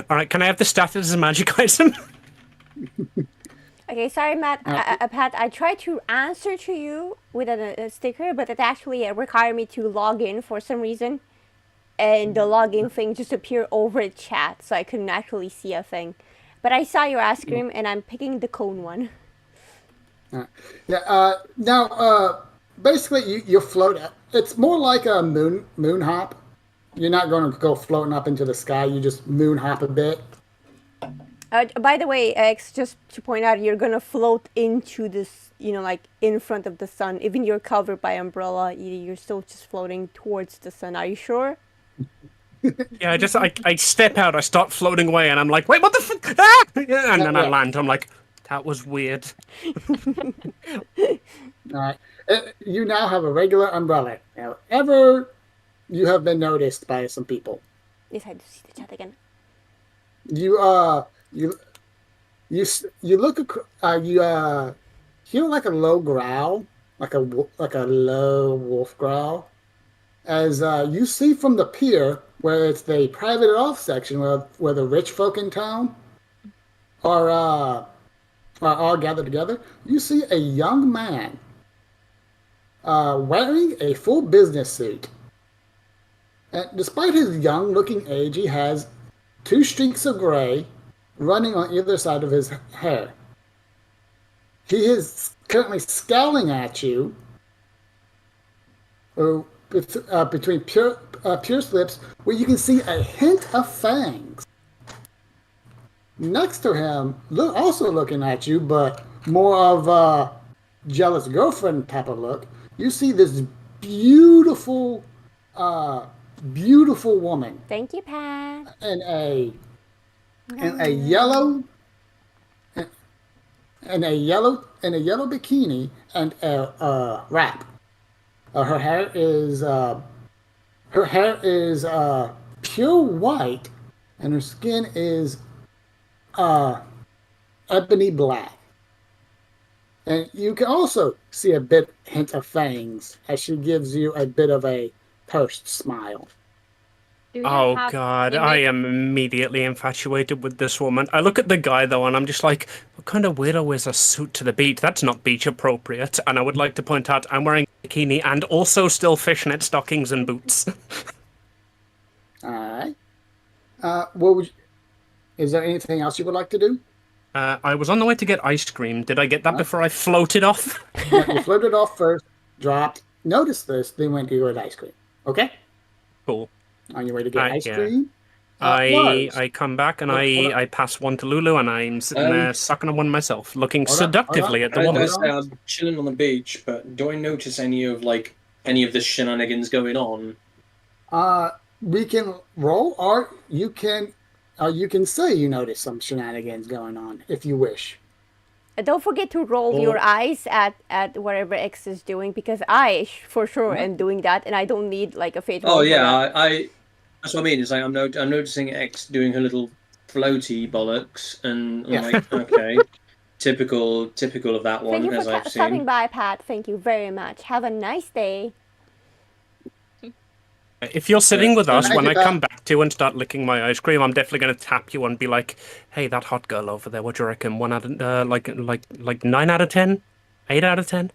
All right, can I have the status as a magic item? Okay, sorry, Matt. Pat, I tried to answer to you with a sticker, but it actually required me to log in for some reason. And the login thing just appeared over chat, so I couldn't actually see a thing. But I saw your ice cream, and I'm picking the cone one. Yeah. Now, basically, you float up. It's more like a moon hop. You're not going to go floating up into the sky. You just moon hop a bit. By the way, X, just to point out, you're gonna float into this, like in front of the sun. Even you're covered by umbrella, you're still just floating towards the sun. Are you sure? Yeah, I step out, I start floating away, and I'm like, wait, what the fuck? Ah! Yeah, and then I land. I'm like, that was weird. All right. You now have a regular umbrella. However, you have been noticed by some people. Yes, I do see the chat again. You look you hear like a low growl, like a low wolf growl, as you see from the pier where it's the private off section where the rich folk in town are all gathered together. You see a young man wearing a full business suit. And despite his young-looking age, he has 2 streaks of gray running on either side of his hair. He is currently scowling at you between pierced lips, where you can see a hint of fangs. Next to him, also looking at you, but more of a jealous girlfriend type of look, you see this beautiful woman Thank you, Pat. in a yellow bikini and a wrap. Her hair is pure white, and her skin is ebony black. And you can also see a hint of fangs as she gives you a bit of a pursed smile. Do you Oh have god, image- I am immediately infatuated with this woman. I look at the guy though and I'm just like, what kind of weirdo wears a suit to the beach? That's not beach appropriate. And I would like to point out I'm wearing a bikini and also still fishnet stockings and boots. Alright. Is there anything else you would like to do? I was on the way to get ice cream. Did I get that before I floated off? Yeah, you floated off first, dropped, noticed this, then went to get ice cream. Okay? Cool. On your way to get ice yeah. cream? I come back and Hold on. I pass one to Lulu and I'm sitting there sucking on one myself, looking Hold on, seductively hold at the on. woman. I'm chilling on the beach, but do I notice any of the shenanigans going on? We can roll, or you can say you notice some shenanigans going on if you wish. Don't forget to roll your eyes at whatever X is doing, because I for sure am doing that, and I don't need like a fate roll. Oh for yeah, that. I that's what I mean. It's like I'm noticing X doing her little floaty bollocks, and I'm like, okay, typical of that one, Thank you as for I've stopping seen. by, Pat. Thank you very much. Have a nice day. If you're sitting with us, Thank when you, I Pat. come back to you and start licking my ice cream, I'm definitely going to tap you and be like, "Hey, that hot girl over there. What do you reckon? 1 out of like 9 out of 10, 8 out of 10."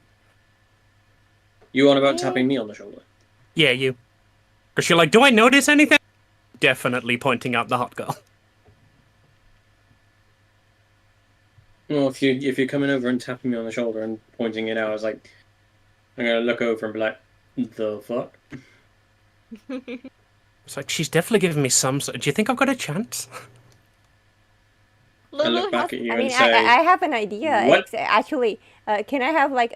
You on about tapping me on the shoulder? Yeah, you. Because you're like, "Do I notice anything?" Definitely pointing out the hot girl. Well, if you're coming over and tapping me on the shoulder and pointing it out, I was like, I'm gonna look over and be like, the fuck? It's like she's definitely giving me some. Do you think I've got a chance? I look back at you I and mean, say, I have an idea. What? X, actually, can I have like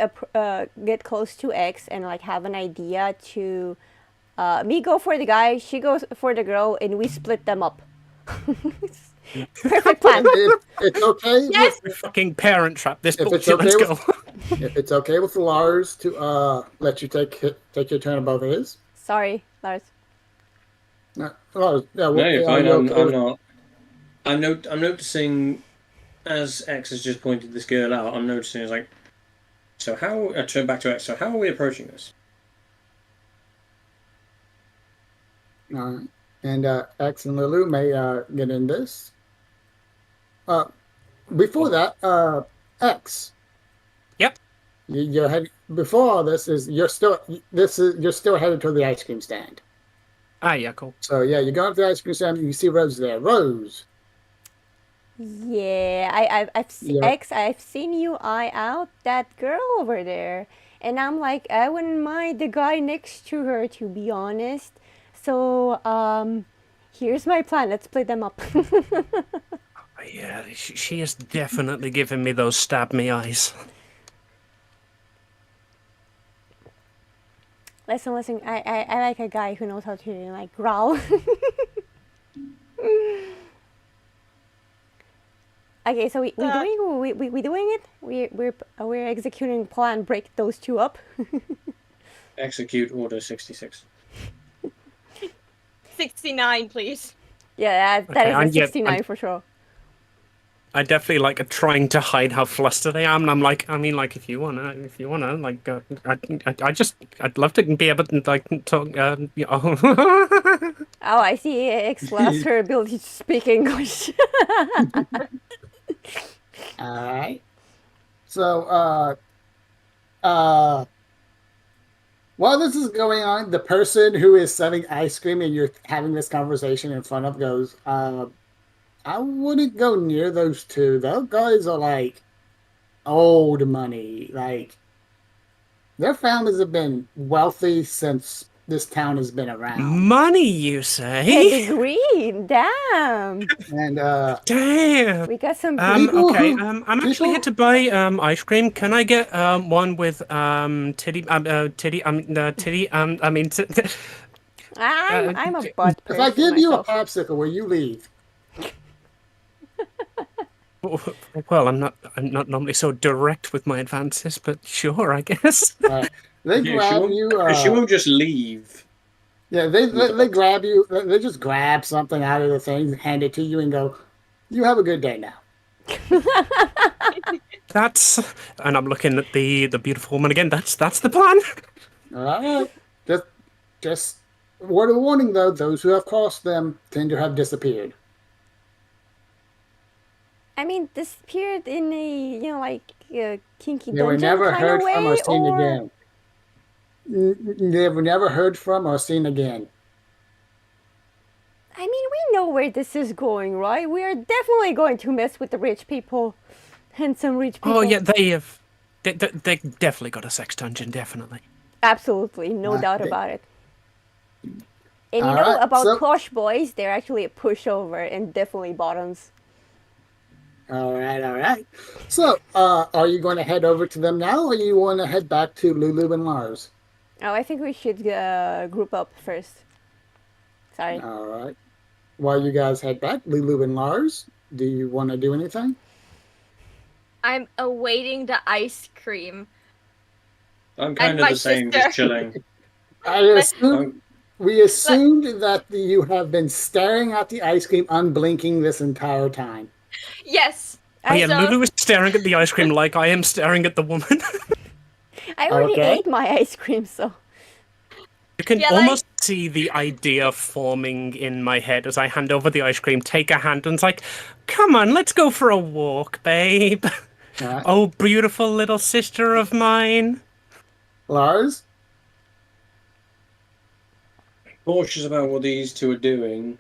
get close to X and like have an idea to me go for the guy, she goes for the girl, and we split them up. Perfect plan. If it's okay. Yes! Fucking parent trap this If it's bullshit. Let's okay go. If it's okay with Lars to let you take your turn above his. Sorry, Lars. Lars, yeah, no, you're fine. you I'm okay with- not. I'm noticing, as X has just pointed this girl out, I'm noticing it's like, so how? I turn back to X. So how are we approaching this? And X and Lulu may get in this. Before that, X. Yep. You're heading, before all this is you're still headed to the ice cream stand. Ah, yeah, cool. So yeah, you go up to the ice cream stand. You see Rose there. Rose. Yeah, Yeah. X, I've seen you eye out that girl over there, and I'm like, I wouldn't mind the guy next to her, to be honest. So here's my plan. Let's split them up. Yeah, she is definitely giving me those stab me eyes. Listen. I like a guy who knows how to like growl. Okay, so we doing it. We're executing plan. Break those two up. Execute Order 66. 69, please. Yeah, that Okay, is and a yet- 69 for sure. I definitely like trying to hide how flustered I am, and I'm like, I mean, like if you wanna, like, I'd love to be able to like talk. Oh, I see. X lost her ability to speak English. All right. So while this is going on, the person who is selling ice cream and you're having this conversation in front of goes, I wouldn't go near those two. Those guys are like old money. Like their families have been wealthy since this town has been around. Money, you say? Pedigree, damn. And Damn. We got some. People Okay. who- I'm actually here to buy ice cream. Can I get one with titty titty I mean I'm a butt if person I give you a myself. popsicle, will you leave? well, I'm not normally so direct with my advances, but sure, I guess. They Yeah, grab you. she won't just leave. Yeah, they grab you. They just grab something out of the thing, hand it to you, and go, "You have a good day now." That's and I'm looking at the beautiful woman again. That's the plan. All right. Just word of warning, though: those who have crossed them tend to have disappeared. I mean, disappeared in a like kinky They were dungeon never kind heard of way, from or seen or again. They were never heard from or seen again. I mean, we know where this is going, right? We are definitely going to mess with the rich people and some rich people. Oh yeah, they definitely got a sex dungeon, definitely. Absolutely, no doubt about it. And you All know right, about so- plush boys, they're actually a pushover and definitely bottoms. All right. So, are you going to head over to them now, or you want to head back to Lulu and Lars? Oh, I think we should group up first. Sorry. All right. While you guys head back, Lulu and Lars, do you want to do anything? I'm awaiting the ice cream. I'm kind And of my the same, sister. just chilling. We assumed that you have been staring at the ice cream unblinking this entire time. Yes. Oh yeah, So- Lulu is staring at the ice cream like I am staring at the woman. I already Okay. ate my ice cream, so. You can Yeah, like- almost see the idea forming in my head as I hand over the ice cream, take a hand, and it's like, come on, let's go for a walk, babe. All right. Oh, beautiful little sister of mine. Lars? Cautious about what these two are doing.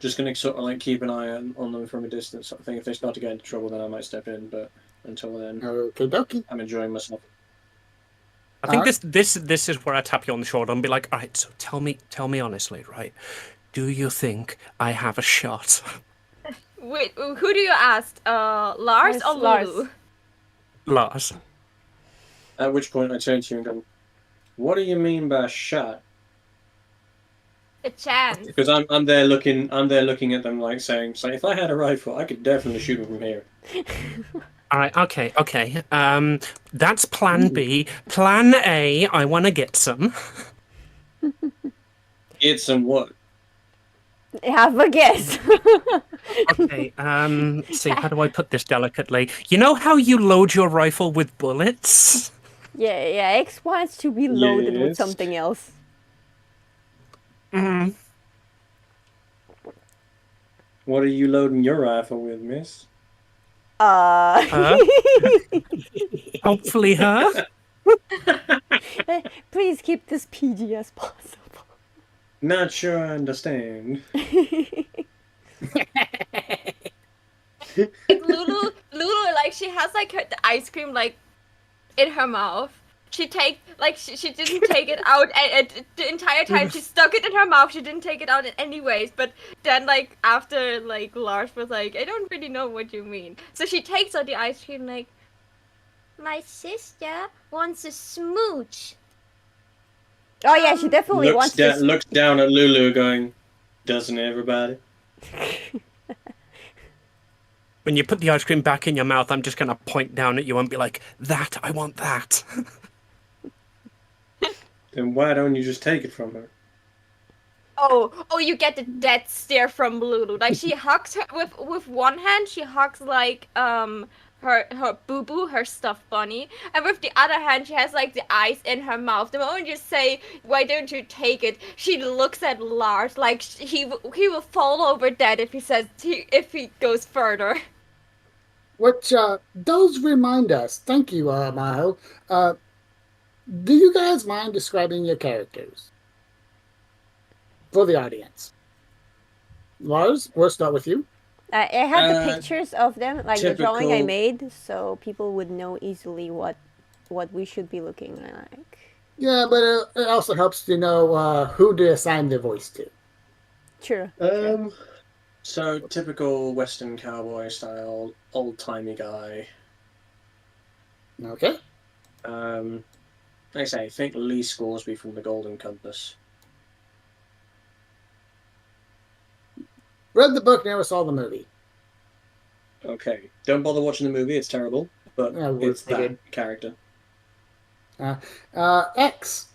Just gonna sort of like keep an eye on them from a distance. I think if they start to get into trouble, then I might step in. But until then, Okay, dokie. I'm enjoying myself. I think Alright. this is where I tap you on the shoulder and be like, all right, so tell me honestly, right? Do you think I have a shot? Wait, who do you ask? Lars or Lars. Lulu? Lars. At which point I turn to you and go, "What do you mean by shot?" A chance. Because I'm there looking at them like saying, "So if I had a rifle, I could definitely shoot them from here." All right, okay. That's plan B. Plan A, I want to get some. Get some what? Have a guess. Okay, see, how do I put this delicately? You know how you load your rifle with bullets? yeah, X wants to be loaded with Yes. something else. Mm. What are you loading your rifle with, miss? Huh? Hopefully her. Please keep this PG as possible. Not sure I understand. Like Lulu, like she has like the ice cream like in her mouth. She didn't take it out, and the entire time she stuck it in her mouth. She didn't take it out in anyways. But then like after like Lars was like, I don't really know what you mean. So she takes out the ice cream like, my sister wants a smooch. Oh yeah, she definitely wants to. Looks down at Lulu, going, "Doesn't everybody?" When you put the ice cream back in your mouth, I'm just gonna point down at you and be like, "That, I want that." Then why don't you just take it from her? Oh, you get the dead stare from Lulu. Like she hugs her with one hand, she hugs like her boo boo, her stuffed bunny, and with the other hand, she has like the ice in her mouth. The moment you say, "Why don't you take it?" she looks at Lars like he will fall over dead if he goes further. Which does remind us, thank you, Maho. Do you guys mind describing your characters? For the audience. Lars, we'll start with you. I have the pictures of them, like the drawing I typical- made, so people would know easily what we should be looking like. Yeah, but it also helps to know who to assign the voice to. True. So typical Western cowboy style, old timey guy. Okay. Like I say, think Lee Scoresby from The Golden Compass. Read the book, never saw the movie. Okay, don't bother watching the movie; it's terrible. But Yeah, well, it's that figured. character. X.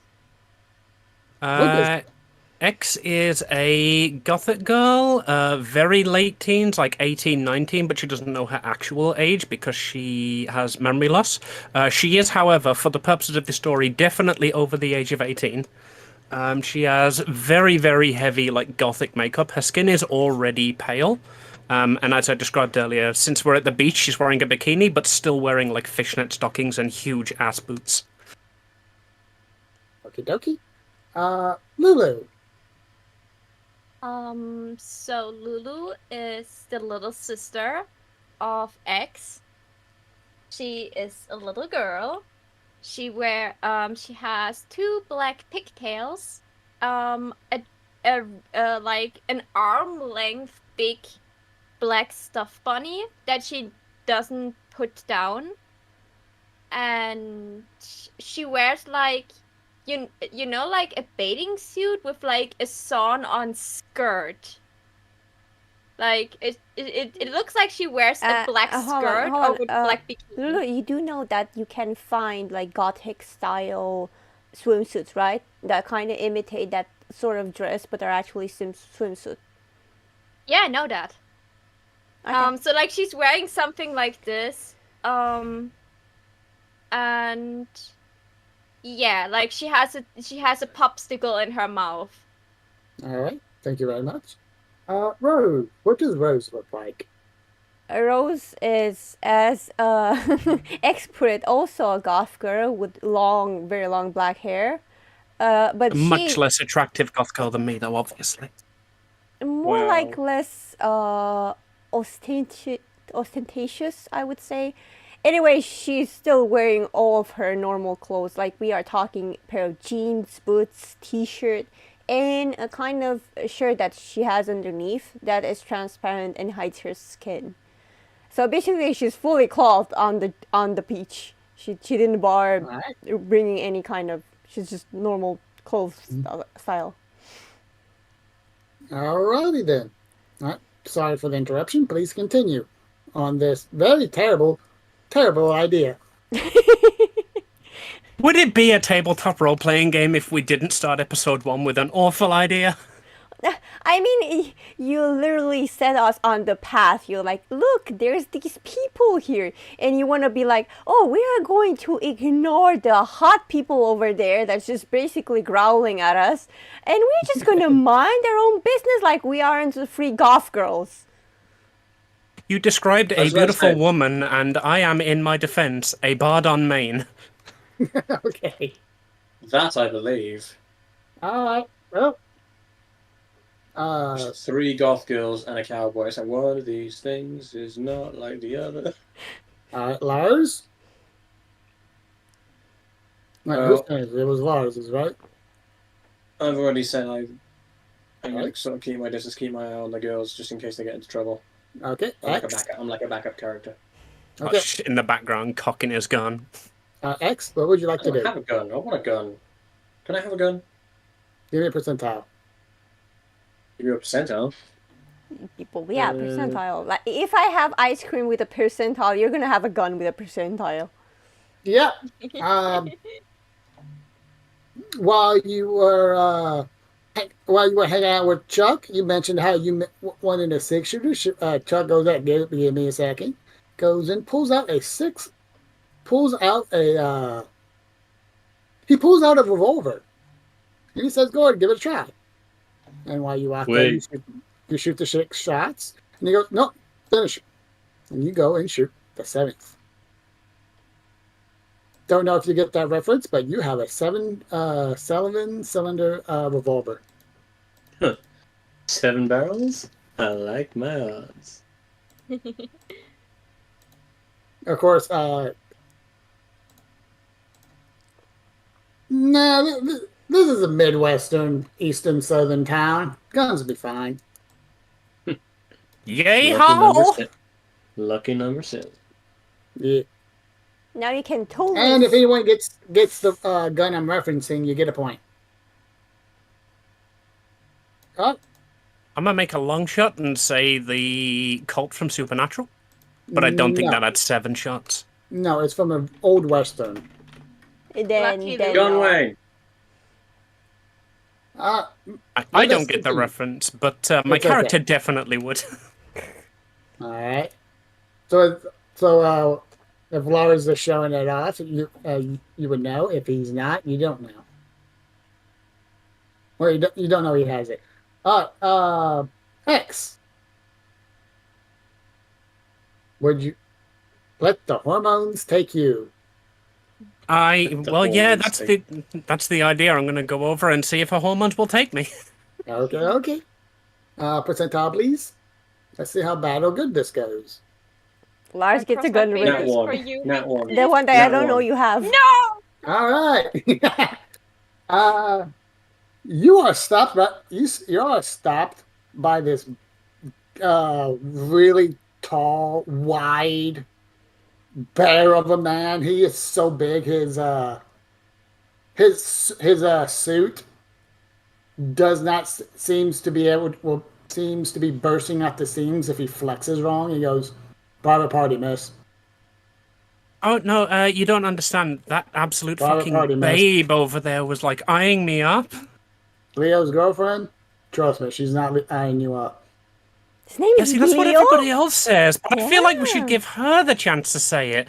X is a gothic girl, very late teens, like 18, 19, but she doesn't know her actual age because she has memory loss. She is, however, for the purposes of the story, definitely over the age of 18. She has very, very heavy, like, gothic makeup. Her skin is already pale. And as I described earlier, since we're at the beach, she's wearing a bikini, but still wearing, like, fishnet stockings and huge ass boots. Okie dokie. Lulu. So Lulu is the little sister of X. She is a little girl. She has 2 black pigtails, like an arm length big black stuffed bunny that she doesn't put down, and she wears like you know, like a bathing suit with like a sewn-on skirt. Like it looks like she wears a black skirt hold on. over black bikini. Lulu, you do know that you can find like gothic style swimsuits, right? That kind of imitate that sort of dress, but they're actually swimsuit. Yeah, I know that. Okay. So like she's wearing something like this, and yeah, like she has a popsicle in her mouth. All right. Thank you very much. Rose. What does Rose look like? Rose is, as expert, also a goth girl with long, very long black hair. But Much she less attractive goth girl than me, though, obviously. more Well- like less ostentatious, I would say. Anyway, she's still wearing all of her normal clothes. Like we are talking pair of jeans, boots, t-shirt, and a kind of shirt that she has underneath that is transparent and hides her skin. So basically, she's fully clothed on the beach. She didn't bother All right. bringing any kind of. She's just normal clothes style. All righty then. All right. Sorry for the interruption. Please continue on this very terrible idea. Would it be a tabletop role-playing game if we didn't start episode 1 with an awful idea? I mean, you literally set us on the path. You're like, look, there's these people here. And you want to be like, oh, we are going to ignore the hot people over there that's just basically growling at us. And we're just going to mind our own business like we aren't the free goth girls. You described I a was about to beautiful say- woman, and I am, in my defense, a bard on Maine. Okay. That I believe. All right. Well. 3 goth girls and a cowboy. So one of these things is not like the other. Lars. Wait, Oh. whose turn is it? It was Lars's, right? I've already said I'm going Alright. to sort of keep my distance, keep my eye on the girls, just in case they get into trouble. Okay. X. I'm like a backup character. Okay. In the background, cocking his gun. X. What would you like I to don't do? have a gun. I want a gun. Can I have a gun? Give me a percentile. Give you a percentile. People, yeah, percentile. Like, if I have ice cream with a percentile, you're going to have a gun with a percentile. Yeah. While you were hanging out with Chuck, you mentioned how you wanted a 6-shooter. Chuck goes out, give me a second. Goes and pulls out a revolver. And he says, go ahead, give it a try. And while you walk there, you shoot the 6 shots. And he goes, no, finish it. And you go and shoot the 7th. Don't know if you get that reference, but you have a 7-cylinder revolver. 7 barrels? I like my odds. Of course, this is a Midwestern, Eastern, Southern town. Guns will be fine. Yay Lucky number ho! 6. Lucky number 6. Yeah. Now you can totally. And if anyone gets the gun I'm referencing, you get a point. Oh, I'm gonna make a long shot and say the cult from Supernatural, but I don't think no. that had 7 shots. No, it's from an old Western. then, Lucky then John no. Wayne. Uh, I don't let's get the continue. reference, but my It's okay. character definitely would. All right. So if Lars is showing it off, you would know. If he's not, you don't know. Or you don't know he has it. X. Would you let the hormones take you? Yeah, hormones that's the idea. I'm gonna go over and see if her hormones will take me. Okay. Percentile, please. Let's see how bad or good this goes. Lars gets a gun Cross my with Nat fingers it. for one. you. Nat one. The one that I Nat don't know one. you have. No! All right. You are stopped. You are stopped by this really tall, wide bear of a man. He is so big. His suit does not seems to be bursting at the seams if he flexes wrong. He goes, "Private party, miss." Oh no, you don't understand. That absolute Private fucking party, miss. babe over there was like eyeing me up. Leo's girlfriend. Trust me, she's not eyeing you up. His name Yeah, is see, that's what Leo. everybody else says, but I feel like we Yeah. should give her the chance to say it.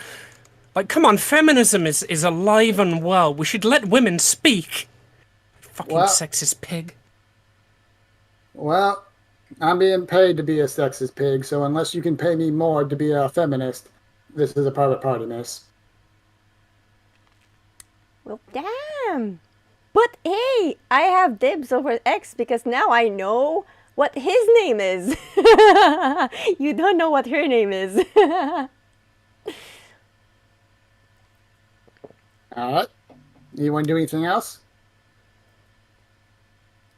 Like, come on, feminism is alive and well. We should let women speak. Fucking Well- sexist pig. Well, I'm being paid to be a sexist pig, so unless you can pay me more to be a feminist, this is a private party, miss. Well, damn. But hey, I have dibs over X because now I know what his name is. You don't know what her name is. All right. You want to do anything else?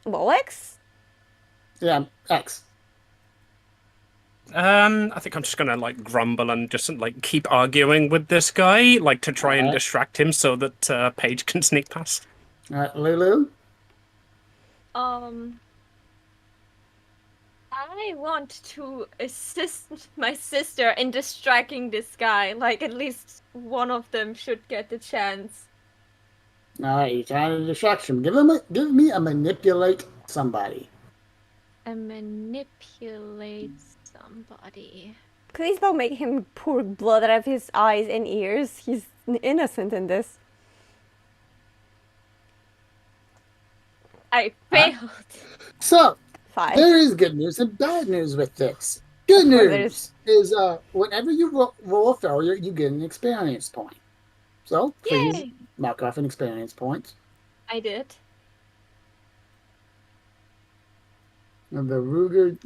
Well, X? Yeah, X. I think I'm just gonna like grumble and just like keep arguing with this guy, like to try and Alright. distract him so that Paige can sneak past. All right, Lulu. I want to assist my sister in distracting this guy. Like, at least one of them should get the chance. All right, you're trying to distract him. Give me a manipulate somebody. And manipulate somebody. Please don't make him pour blood out of his eyes and ears. He's innocent in this. I failed. So 5. there is good news and bad news with this. Good Well, news is whenever you roll a failure, you get an experience point. So please Yay! mark off an experience point. I did. And the Ruger.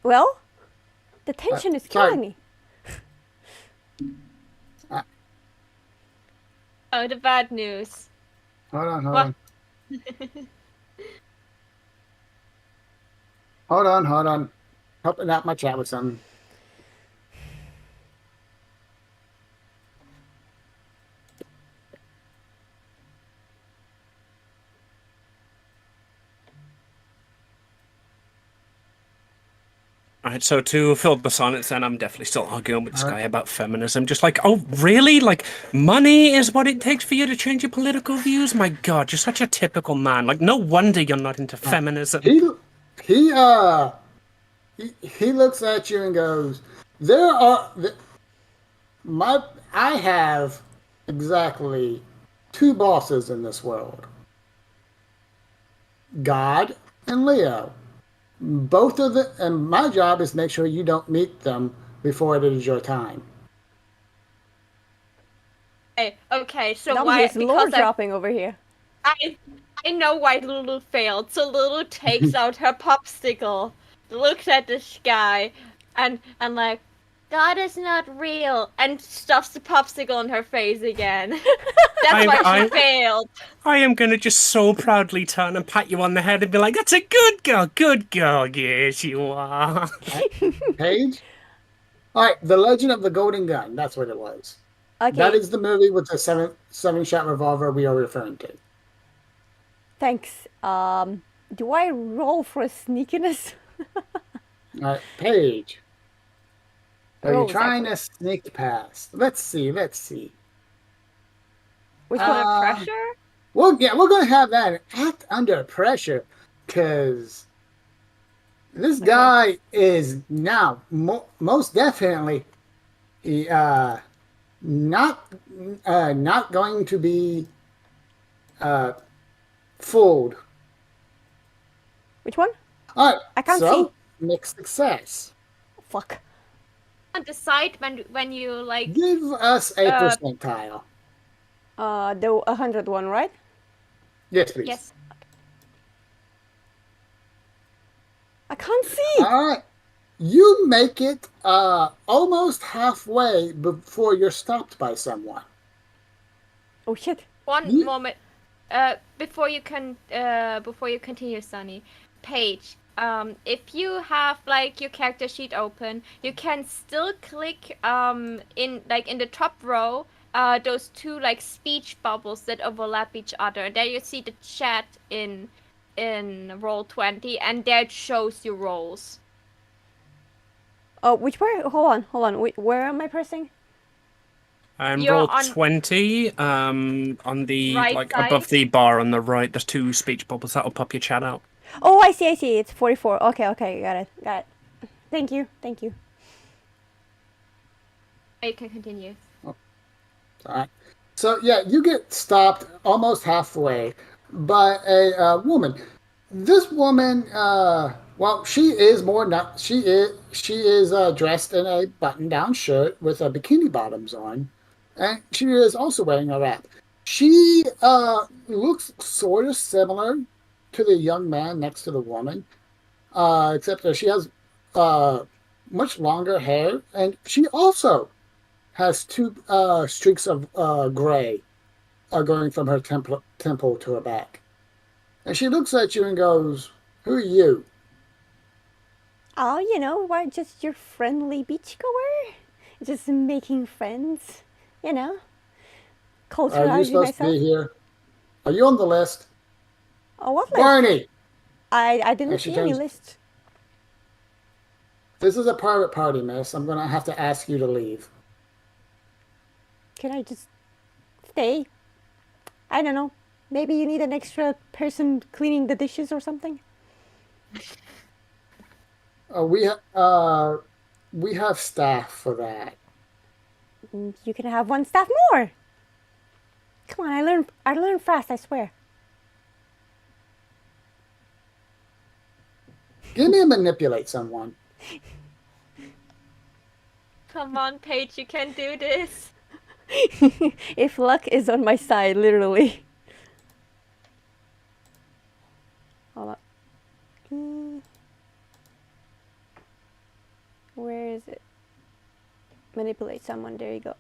Well, the tension is sorry. killing me. Oh, the bad news. Hold on. What? Hold on. Helping out my chat with something. Alright, so to fill the silence then, I'm definitely still arguing with this guy about feminism. Just like, oh, really? Like, money is what it takes for you to change your political views? My god, you're such a typical man. Like, no wonder you're not into feminism. He looks at you and goes, I have exactly 2 bosses in this world. God and Leo. Both of them, and my job is to make sure you don't meet them before it is your time. Hey, okay, so Now why? he's lore Because dropping over here. I I know why Lulu failed. So Lulu takes out her popsicle, looks at the sky, and like, God is not real, and stuffs the popsicle in her face again. That's why she failed. I am going to just so proudly turn and pat you on the head and be like, that's a good girl, yes you are. Paige? Alright, The Legend of the Golden Gun. That's what it was. Okay. That is the movie with the seven-shot revolver we are referring to. Thanks. Do I roll for sneakiness? Alright, Paige. Are Roll you trying exactly. to sneak past? Let's see. Which Under one? pressure? Well, yeah, we're going to have that act under pressure because this guy is now most definitely not going to be fooled. Which one? All right, I can't so, see. mixed success. Fuck. On the side when you like. Give us a percentile. The 100 one, right? Yes, please. Yes. I can't see. All right. You make it almost halfway before you're stopped by someone. Oh shit. One moment. Before you continue, Sunny, Paige. If you have like your character sheet open, you can still click in the top row those two like speech bubbles that overlap each other. And there you see the chat in Roll20, and there it shows you roles. Oh, which where? Hold on. Where am I pressing? You're Roll on 20 on the right like side. above the bar on the right. There's two speech bubbles that'll pop your chat out. Oh, I see. It's 44. Okay. Got it. Thank you. You can continue. All right. So yeah, you get stopped almost halfway by a woman. This woman, well, she is dressed in a button-down shirt with bikini bottoms on, and she is also wearing a wrap. She looks sort of similar to the young man next to the woman, except that she has much longer hair, and she also has two streaks of gray going from her temple to her back. And she looks at you and goes, "Who are you?" Oh, why just your friendly beachgoer? Just making friends, Are you culturalizing supposed to myself. be here? Are you on the list? Oh, what list? Barney! I didn't And she see any turns- list. This is a private party, miss. I'm going to have to ask you to leave. Can I just stay? I don't know. Maybe you need an extra person cleaning the dishes or something? We have staff for that. You can have one staff more. Come on, I learn fast, I swear. Give me a manipulate someone. Come on, Paige, you can do this. If luck is on my side, literally. Hold on. Where is it? Manipulate someone. There you go.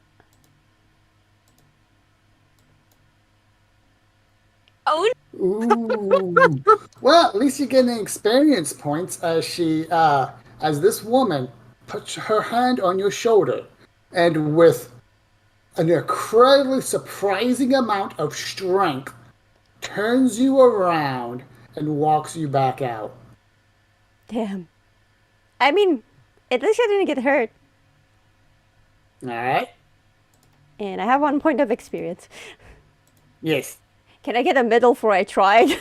Oh, Ooh. Well, at least you're getting experience points as this woman puts her hand on your shoulder and with an incredibly surprising amount of strength turns you around and walks you back out. Damn. I mean, at least I didn't get hurt. All right? And I have 1 point of experience. Yes. Can I get a medal for I tried?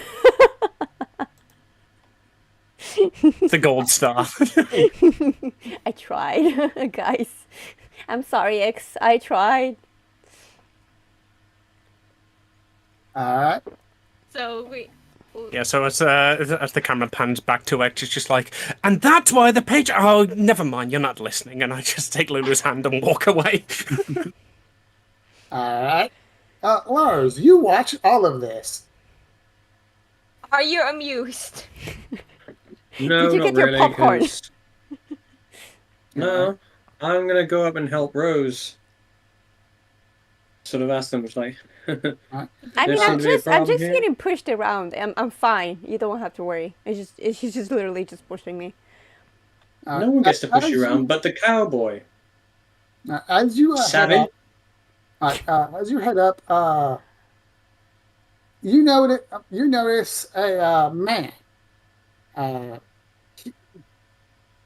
The gold star. I tried, guys. I'm sorry, X. I tried. All right. so we. Yeah, so as the camera pans back to X, it's just like, and that's why the page. Oh, never mind, you're not listening, and I just take Lulu's hand and walk away. All right. Lars, you watch all of this. Are you amused? No, Did you not get your really, popcorn? 'cause- No, I'm gonna go up and help Rose. Sort of ask them, like, I There mean, seemed to be a I'm problem just here. getting pushed around. I'm fine. You don't have to worry. She's just literally just pushing me. no one gets to push as you around, but the cowboy. As you head Savvy. up, as you head up, you notice a man.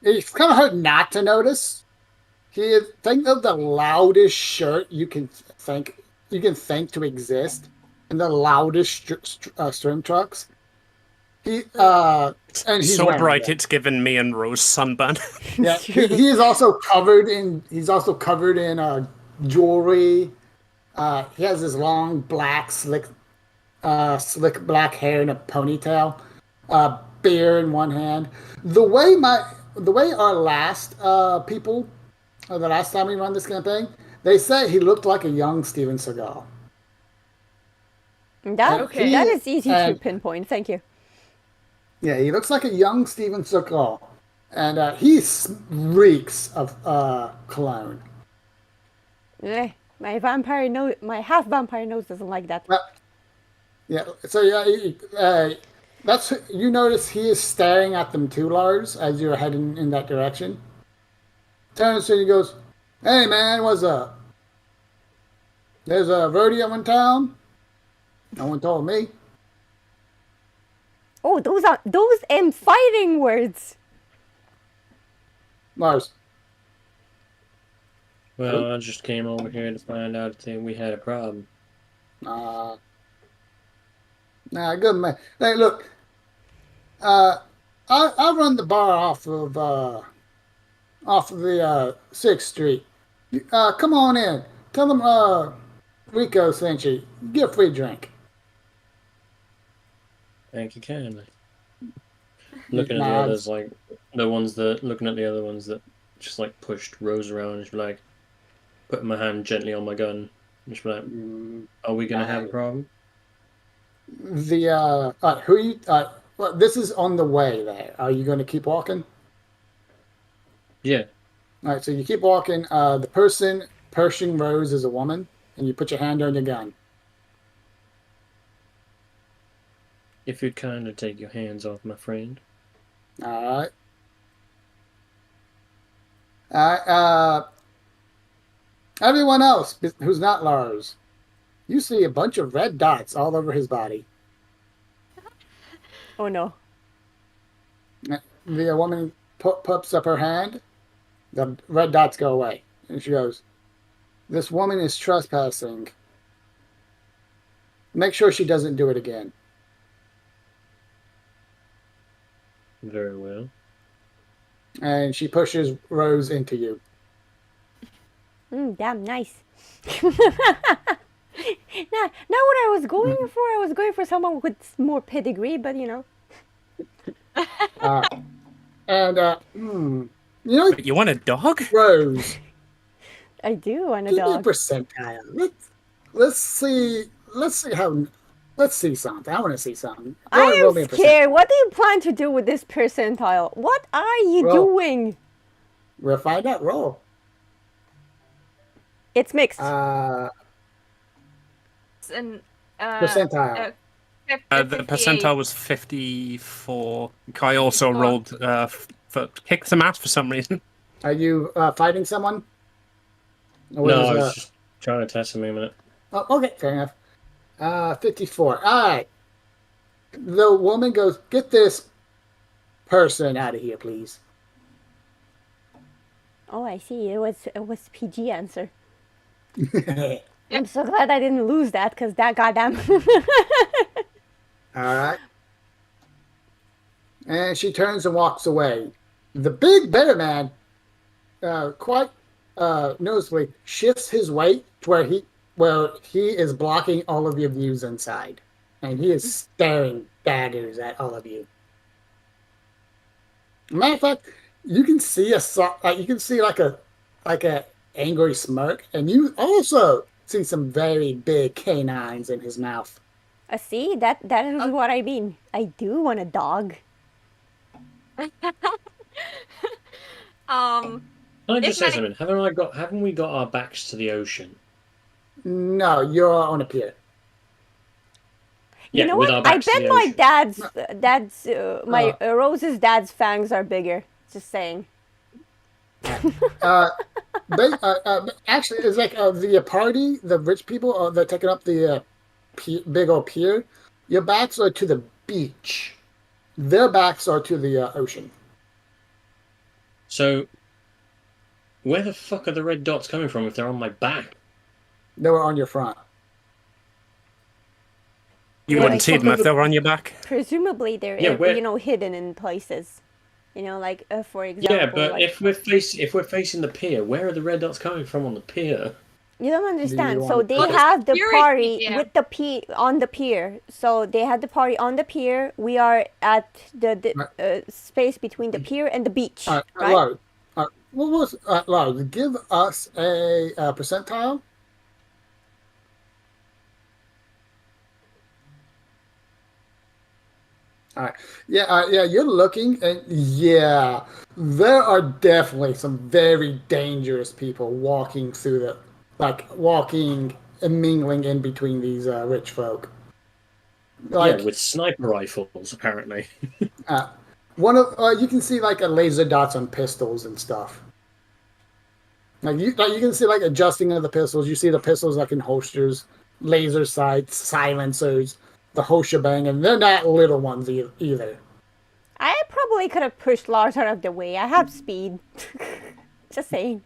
It's kind of hard not to notice. He is, think of the loudest shirt you can think to exist, and the loudest string trucks. And he's So wearing bright, it. it's given me and Rose sunburn. Yeah, he is also covered in. He's also covered in jewelry. He has this long black slick black hair in a ponytail. Beer in one hand. The way our last people, the last time we run this campaign, they said he looked like a young Steven Seagal. Okay. That is easy to And- pinpoint. Thank you. Yeah, he looks like a young Steven Seagal, and he reeks of cologne. My half vampire nose doesn't like that. Yeah, so that's you notice he is staring at them too, Lars, as you're heading in that direction. Turns and he goes, "Hey man, what's up? There's a rodeo in town. No one told me." Oh, those fighting words. Lars, Well, I just came over here to find out if we had a problem. nah, good man. Hey, look, I run the bar off of the 6th Street. Come on in. Tell them Rico sent you. Get a free drink. Thank you kindly. Looking at the Nods. others, like looking at the other ones that just like pushed Rose around, and just be like putting my hand gently on my gun, and just be like, "Are we gonna have a problem?" Well, this is on the way there. Are you going to keep walking? Yeah. All right, so you keep walking. The person pushing Rose is a woman, and you put your hand on your gun. If you'd kind of take your hands off my friend. All right. Everyone else who's not Lars, you see a bunch of red dots all over his body. Oh no. The woman puts up her hand. The red dots go away, and she goes, "This woman is trespassing. Make sure she doesn't do it again." Very well. And she pushes Rose into you. Damn nice. Not what I was going for. I was going for someone with more pedigree, but you know. You know, You want a dog? Rose, I do want a give me a dog. percentile. Let's see something. I want to see something. Go I ahead and roll am me a scared. What do you plan to do with this percentile? What are you Roll. doing? We'll find out. Roll. It's mixed. Uh, And percentile. The percentile was 54. Kai also rolled kicked some ass for some reason. Are you fighting someone? Or No, is, I was just trying to test him a minute. Oh, okay, fair enough. 54. All right. The woman goes, "Get this person out of here, please." Oh, I see. It was PG answer. I'm so glad I didn't lose that because that goddamn. All right. And she turns and walks away. The big bear man, quite noticeably, shifts his weight to where he is blocking all of your views inside, and he is staring daggers at all of you. Matter of fact, you can see like a angry smirk, and you also see some very big canines in his mouth. See, that is what I mean. I do want a dog. Can I just If say my- something? Haven't we got our backs to the ocean? No, you're on a pier. You know with what? our I backs to bet the my ocean. Rose's dad's fangs are bigger. Just saying. But actually, it's like the party, the rich people, they're taking up the big old pier. Your backs are to the beach. Their backs are to the ocean. So, where the fuck are the red dots coming from if they're on my back? They were on your front. You Yeah, wouldn't like see them if they were on your back. Presumably they're Yeah, where- hidden in places. Like for example. Yeah, but like, if we're facing the pier, where are the red dots coming from on the pier? you don't understand. you So want- they Like have the security, party yeah. with the on the pier. So they had the party on the pier. We are at the space between the pier and the beach, right? Lars, what was Lars? Give us a percentile. All right. Yeah. You're looking, and yeah, there are definitely some very dangerous people walking through walking and mingling in between these rich folk. Yeah, with sniper rifles, apparently. One of you can see like a laser dots on pistols and stuff. Like you can see like adjusting of the pistols. You see the pistols like in holsters, laser sights, silencers, the whole shebang, and they're not little ones either. I probably could have pushed Lars out of the way. I have speed. Just saying.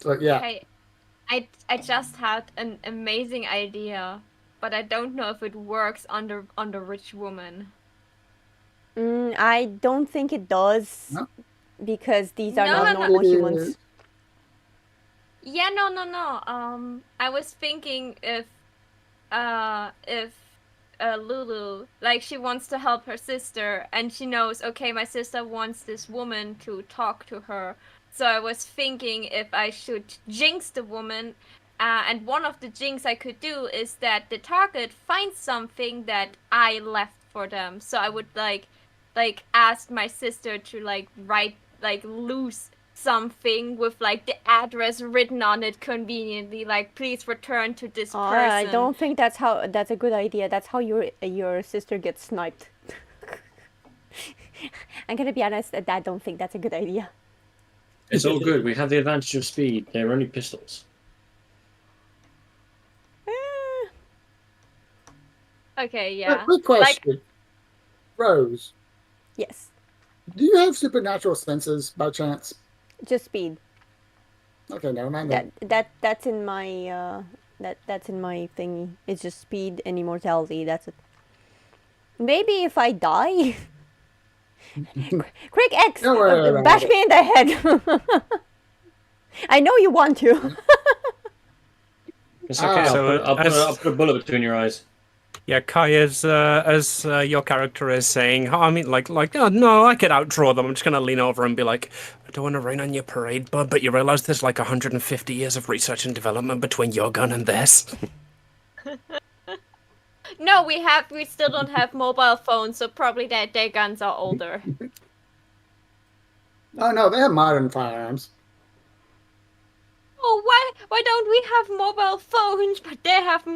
So yeah, Okay, I just had an amazing idea, but I don't know if it works on the rich woman. I don't think it does No? because these are No, not no, no. normal humans. Yeah, no. I was thinking if Lulu, like, she wants to help her sister, and she knows, okay, my sister wants this woman to talk to her. So I was thinking if I should jinx the woman, and one of the jinx I could do is that the target finds something that I left for them. So I would like ask my sister to write loose something with the address written on it conveniently, please return to this person. I don't think that's a good idea. That's how your sister gets sniped. I'm gonna be honest, I don't think that's a good idea. It's all good. We have the advantage of speed. They're only pistols. Okay, yeah. quick question, Rose. Yes, Do you have supernatural senses by chance? just speed. Okay, never mind that. That's in my that's in my thingy. It's just speed and immortality. That's it. Maybe if I die. Quick X, Don't worry about bash it. me in the head. I know you want to. It's okay. So, I'll put a bullet between your eyes. Yeah, Kai, as your character is saying, I mean, oh, no, I could outdraw them. I'm just gonna lean over and be like, I don't want to rain on your parade, bud, but you realize there's 150 years of research and development between your gun and this. No, we still don't have mobile phones, so probably their guns are older. Oh no, they have modern firearms. Oh, why don't we have mobile phones, but they have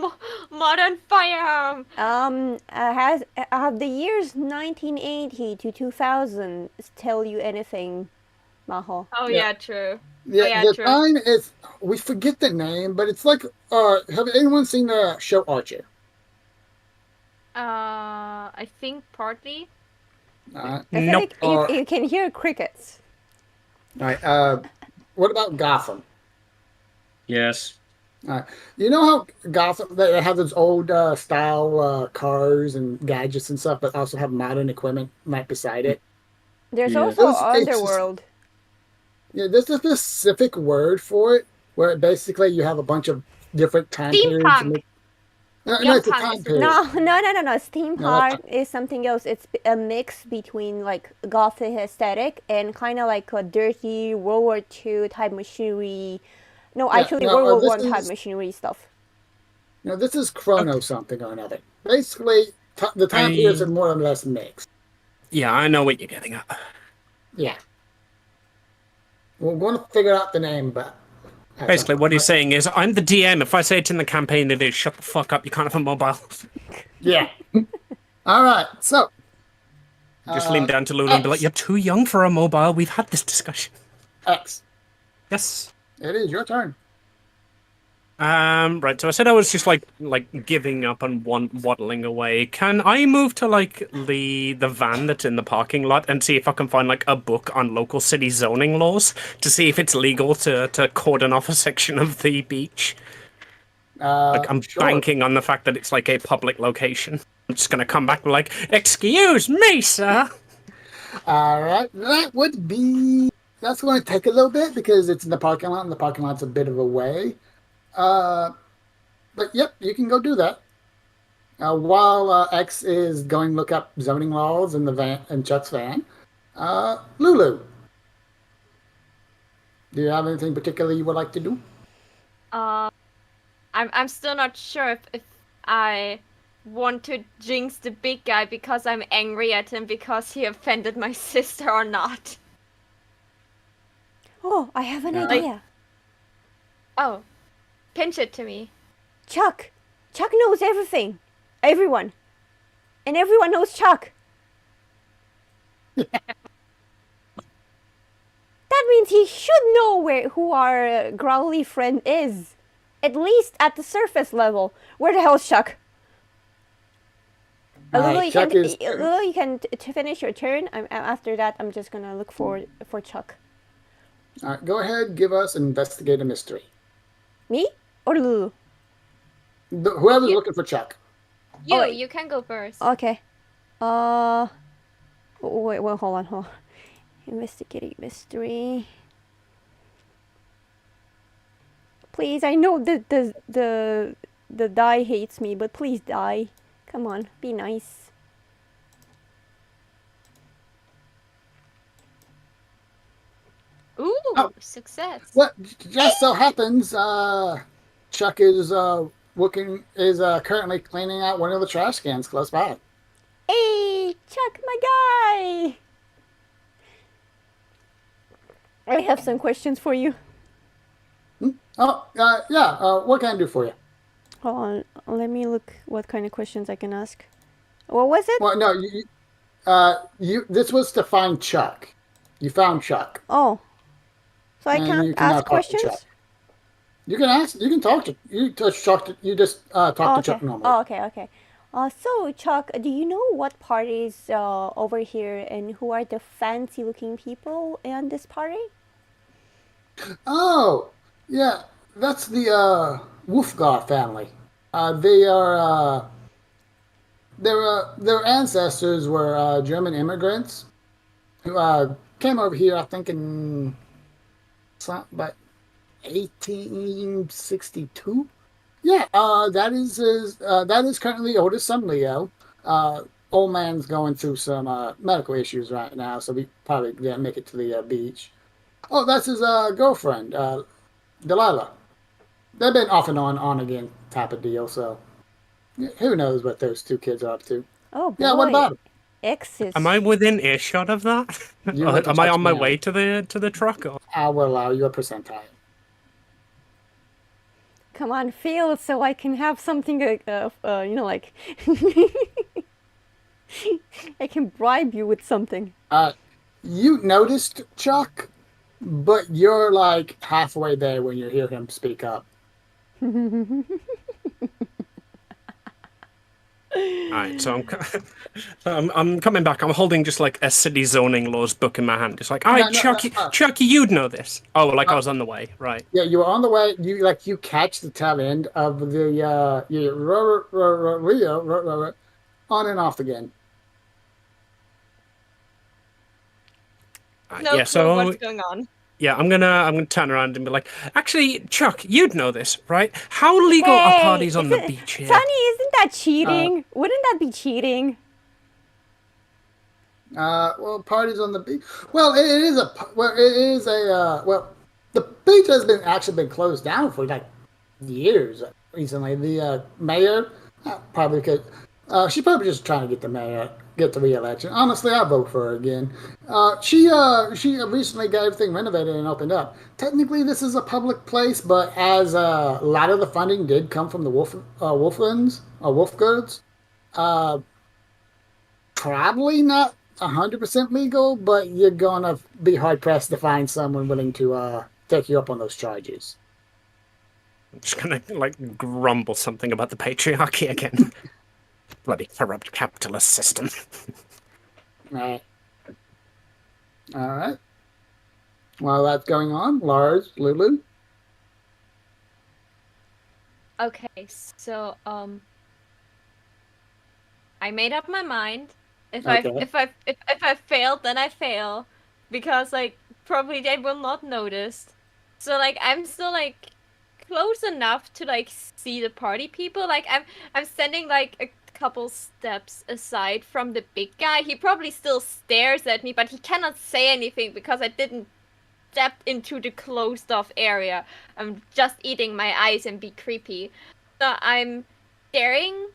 modern firearms? Have the years 1980 to 2000 tell you anything, Maho? Oh Yeah. yeah, true. Yeah, yeah, the true. sign is, we forget the name, but it's like, have anyone seen the show Archer? I think partly. Alright. I feel Nope. like you can hear crickets. Alright, what about Gotham? Yes. You know how Gotham, they have those old style cars and gadgets and stuff, but also have modern equipment right beside it? There's Yeah. also It's just- Underworld. Yeah, there's a specific word for it, where basically you have a bunch of different time periods. Steampunk. No, it's a Steampunk time is- period. No. Steampunk No, is something else. It's a mix between gothic aesthetic and kind of like a dirty World War II type machinery. No, Yeah, actually no, World War this One type is- machinery stuff. This is Chrono something or another. Basically, the time periods are more or less mixed. Yeah, I know what you're getting at. Yeah. We're going to figure out the name, but... Basically, what he's saying is, I'm the DM. If I say it in the campaign, it is, shut the fuck up, you can't have a mobile. Yeah. All right, so... Just lean down to Lulu and be like, you're too young for a mobile. We've had this discussion. X. Yes. It is your turn. Right, so I said I was just like giving up and waddling away. Can I move to like the van that's in the parking lot and see if I can find like a book on local city zoning laws to see if it's legal to cordon off a section of the beach? I'm Sure. banking on the fact that it's like a public location. I'm just gonna come back and be like, excuse me, sir. All right, that's going to take a little bit because it's in the parking lot, and the parking lot's a bit of a way. But yep, you can go do that. While X is going to look up zoning laws in the van, in Chuck's van, Lulu, do you have anything particular you would like to do? I'm still not sure if I want to jinx the big guy because I'm angry at him because he offended my sister or not. Oh, I have an idea. Oh, pinch it to me. Chuck. Chuck knows everything. Everyone. And everyone knows Chuck. That means he should know who our growly friend is. At least at the surface level. Where the hell is Chuck? Lulu, you can finish your turn. After that, I'm just gonna look for Chuck. All right, go ahead, give us investigate a mystery. Me or Lulu? Whoever's looking for Chuck. You can go first. Okay. Wait, hold on. Investigating mystery. Please, I know that the die hates me, but please die. Come on, be nice. Ooh, success. Well, just so happens, Chuck is currently cleaning out one of the trash cans close by. Hey, Chuck, my guy! I have some questions for you. What can I do for you? Hold on, let me look what kind of questions I can ask. What was it? Well, no, this was to find Chuck. You found Chuck. Oh. So I And can't you can now ask talk to questions? Chuck. You can ask. You can talk to. You touch Chuck. You just talk to Chuck normally. Oh, okay. So Chuck, do you know what party is over here, and who are the fancy-looking people in this party? Oh, yeah, that's the Wolfgar family. They are. Their ancestors were German immigrants who came over here, I think, in about 1862. Yeah, that is currently the oldest son, Leo. Old man's going through some medical issues right now, so we probably didn't make it to the beach. Oh, that's his girlfriend, Delilah. They've been off and on again type of deal, so who knows what those two kids are up to. Oh, boy. Yeah, what about them? Exes. Am I within earshot of that? Am I on my way to the truck? Or? I will allow you a percentile. Come on, fail so I can have something, like... I can bribe you with something. You noticed Chuck, but you're like halfway there when you hear him speak up. Alright, so I'm coming back. I'm holding just like a city zoning laws book in my hand. It's like, alright, Chucky, you'd know this. Oh, like I was on the way, right? Yeah, you were on the way. You catch the tail end of the on and off again. No clue what's going on. Yeah, I'm gonna turn around and be like, actually, Chuck, you'd know this, right? How legal are parties on the beach here? Sonny, isn't that cheating? Wouldn't that be cheating? Well, parties on the beach. Well, the beach has actually been closed down for like years. recently. The mayor, probably because she's probably just trying to get the re-election. Honestly, I vote for her again. She recently got everything renovated and opened up. Technically, this is a public place, but as a lot of the funding did come from the Wolfgoods, probably not 100% legal, but you're gonna be hard pressed to find someone willing to take you up on those charges. I'm just gonna like grumble something about the patriarchy again. Bloody corrupt capitalist system. Right. All right. While that's going on, Lars, Lulu. Okay, so I made up my mind. If I failed, then I fail, because like probably they will not notice. So like I'm still like close enough to like see the party people. Like I'm standing like a couple steps aside from the big guy. He probably still stares at me, but he cannot say anything because I didn't step into the closed off area. I'm just eating my eyes and be creepy. So I'm staring,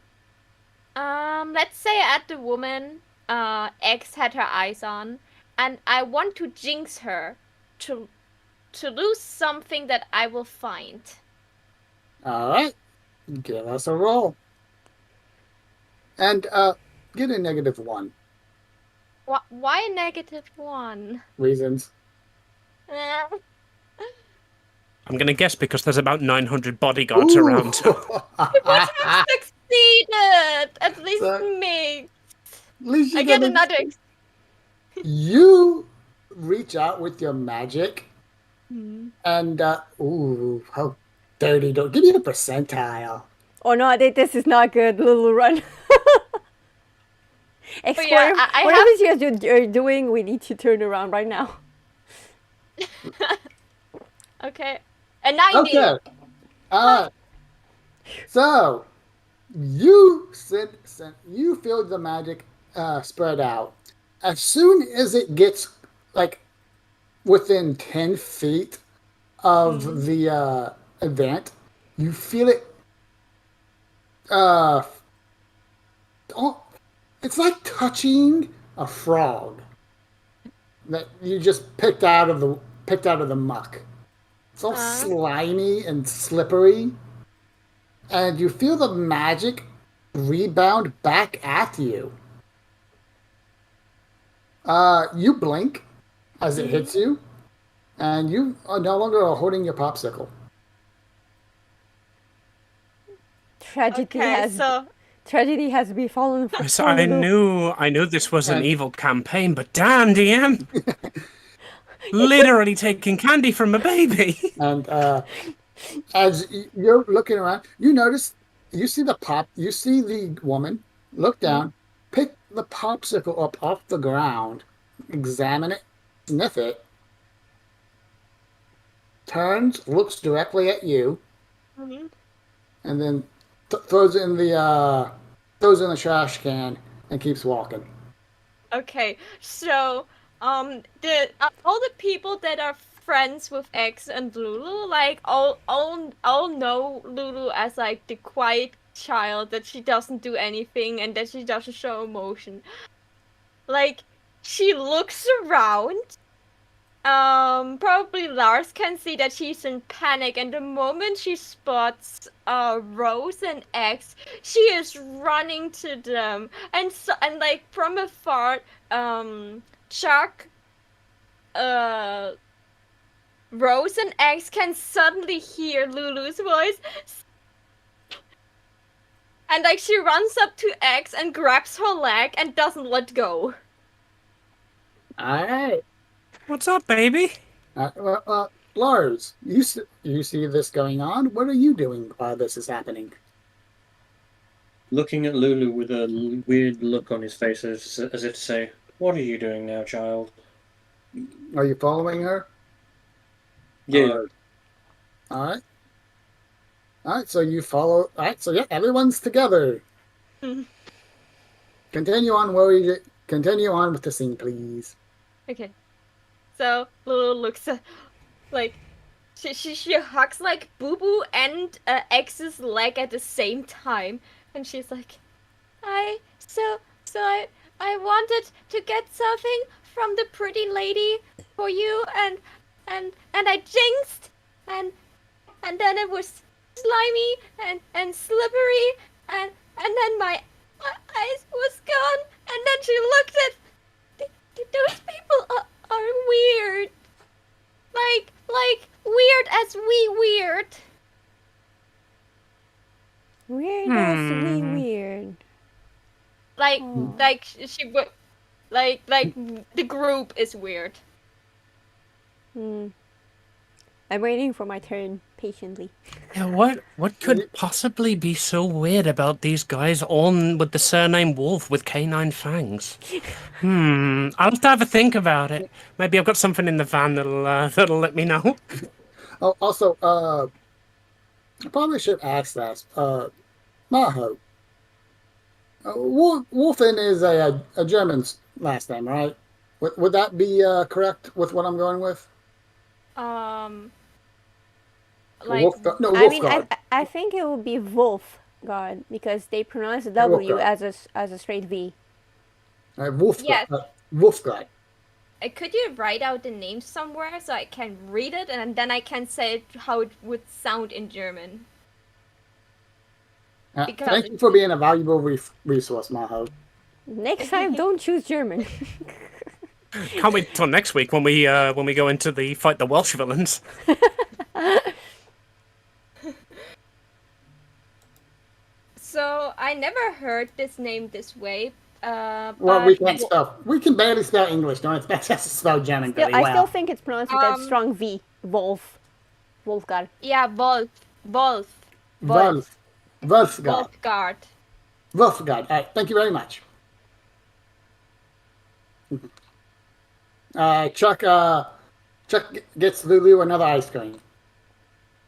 let's say at the woman X had her eyes on, and I want to jinx her to lose something that I will find. All right. Give us a roll. And get a -1. Why -1? Reasons. I'm gonna guess because there's about 900 bodyguards around. I've succeeded! At least So- me. At least you I get got another. You reach out with your magic, and ooh, how dirty! Don't give me a percentile. Oh no, this is not good, Lulu. Run. But yeah, I whatever you're doing, we need to turn around right now. Okay. A 90. Okay. So you you feel the magic spread out. As soon as it gets like within 10 feet of the event, you feel it. It's like touching a frog that you just picked out of the muck. It's all slimy and slippery, and you feel the magic rebound back at you. You blink as it hits you, and you are no longer holding your popsicle. Tragedy has befallen. So I knew this was an evil campaign, but damn, DM, literally taking candy from a baby. And as you're looking around, you see the woman look down, pick the popsicle up off the ground, examine it, sniff it, turns, looks directly at you, and then throws it in the trash can and keeps walking. Okay, so all the people that are friends with X and Lulu, like all know Lulu as like the quiet child, that she doesn't do anything and that she doesn't show emotion. Like, she looks around. Probably Lars can see that she's in panic, and the moment she spots Rose and X, she is running to them, and like from afar, Chuck, Rose and X can suddenly hear Lulu's voice, and like she runs up to X and grabs her leg and doesn't let go. All right. What's up, baby? Lars, you see this going on? What are you doing while this is happening? Looking at Lulu with a weird look on his face, as if to say, "What are you doing now, child?" Are you following her? Yeah. All right. So you follow. All right. So yeah, everyone's together. Continue on with the scene, please. Okay. So Lulu looks at, like, she hugs like Boo Boo and X's leg at the same time, and she's like, I wanted to get something from the pretty lady for you, and I jinxed, and then it was slimy and slippery, and then my eyes was gone, and then she looked at those people are weird, like weird as we weird. Weird as we weird. Like she would, like the group is weird. I'm waiting for my turn patiently. Yeah, what could possibly be so weird about these guys on with the surname Wolf with canine fangs? I'll have to have a think about it. Maybe I've got something in the van that'll let me know. Oh, also, I probably should ask that. Maho. Wolfen is a German last name, right? Would that be correct with what I'm going with? Like No, I mean, Wolfgard. I think it would be Wolfgard because they pronounce the W Wolfgard. as a straight V. Yes. Wolfgard. Could you write out the name somewhere so I can read it, and then I can say it, how it would sound in German? Because Thank you for being a valuable resource, Maho. Next time, don't choose German. Can't wait till next week when we go into the fight the Welsh villains. So I never heard this name this way. Well, but we can't spell. We can barely spell English. Don't expect us to spell German very well. I still think it's pronounced with that strong V. Wolf. Wolfgard. Yeah, Wolfgard. Wolfgard. Wolfgard. All right. Thank you very much. Chuck gets Lulu another ice cream.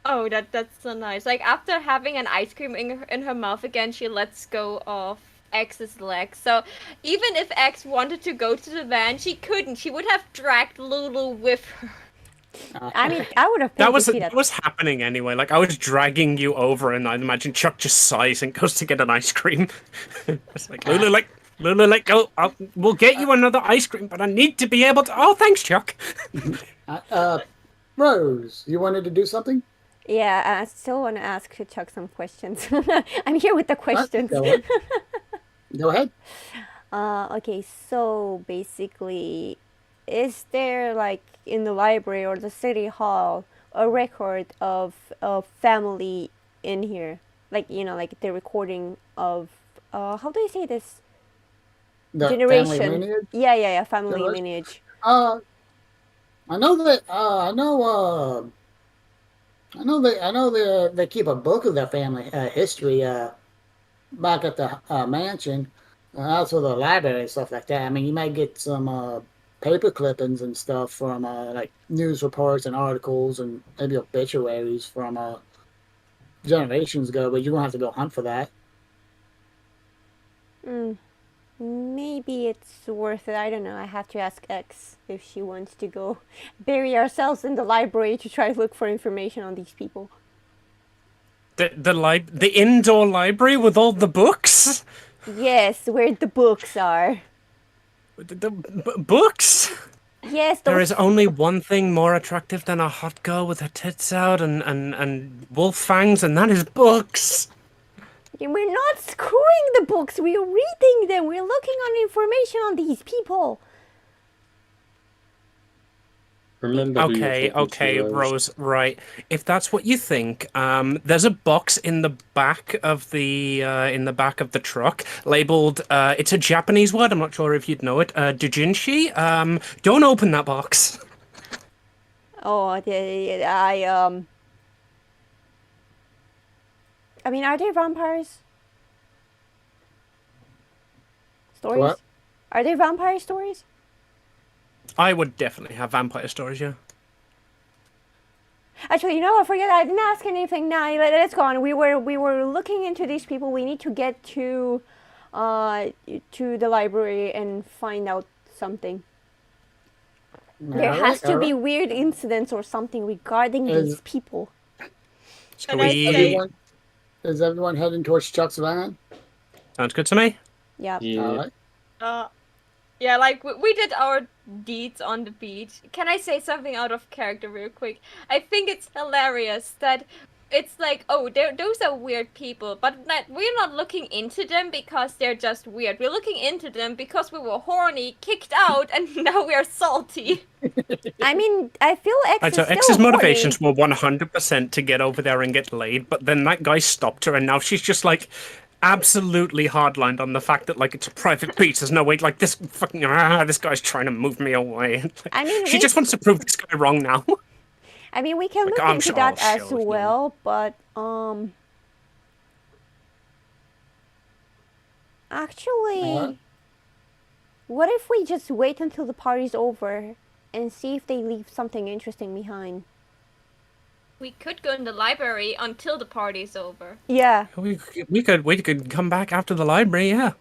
Oh, that's so nice. Like after having an ice cream in her mouth again, she lets go of X's leg. So even if X wanted to go to the van, she couldn't. She would have dragged Lulu with her. I mean, I would have. That was happening anyway. Like I was dragging you over, and I'd imagine Chuck just sighs and goes to get an ice cream. It's like Lulu, let go. We'll get you another ice cream, but I need to be able to. Oh, thanks, Chuck. Rose, you wanted to do something? Yeah, I still want to ask Chuck some questions. I'm here with the questions. Go ahead. Okay, so basically, is there like in the library or the city hall a record of family in here? Like, like the recording of how do you say this? The Generation. family lineage? Yeah, family lineage. I know that. I know they keep a book of their family history back at the mansion, also the library and stuff like that. I mean, you might get some paper clippings and stuff from like news reports and articles and maybe obituaries from generations ago, but you don't have to go hunt for that. Maybe it's worth it. I don't know. I have to ask X if she wants to go bury ourselves in the library to try to look for information on these people. The indoor library with all the books? Yes, where the books are. The books? Yes, There is only one thing more attractive than a hot girl with her tits out and wolf fangs, and that is books. We're not screwing the books. We're reading them. We're looking on information on these people. Remember who you're talking Okay, to, Rose. Right. If that's what you think, there's a box in the back of the truck labeled. It's a Japanese word. I'm not sure if you'd know it. Doujinshi. Don't open that box. Oh, I mean, are there vampires? Stories? What? Are there vampire stories? I would definitely have vampire stories, yeah. Actually, I forget. I didn't ask anything. Now let's go on. We were looking into these people. We need to get to the library and find out something. There has to be weird incidents or something regarding these people. Shall And I we? say- Is everyone heading towards Chuck's van? Sounds good to me. Yep. Yeah. All right. Yeah, like we did our deeds on the beach. Can I say something out of character real quick? I think it's hilarious that it's like, oh, those are weird people, but we're not looking into them because they're just weird. We're looking into them because we were horny, kicked out, and now we are salty. I mean, I feel X Right, is so still X's horny. motivations were 100% to get over there and get laid, but then that guy stopped her, and now she's just like absolutely hardlined on the fact that like it's a private beach. There's no way, like this fucking this guy's trying to move me away. Like, I mean, she just wants to prove this guy wrong now. I mean, we can Like, look I'm into sure that I'll as show you. well, but actually, what if we just wait until the party's over and see if they leave something interesting behind? We could go in the library until the party's over. Yeah, we could come back after the library, yeah.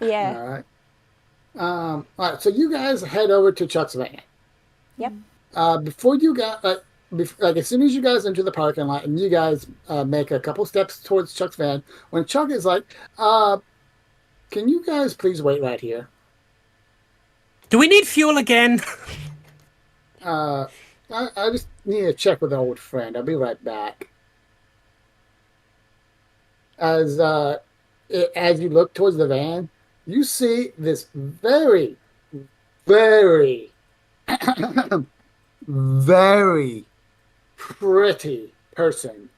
yeah. All right. All right. So you guys head over to Chuck's van. Yep. Before you got like as soon as you guys enter the parking lot and you guys make a couple steps towards Chuck's van, when Chuck is like, "Can you guys please wait right here?" Do we need fuel again? I just need to check with an old friend. I'll be right back. As you look towards the van, you see this very, very, very pretty person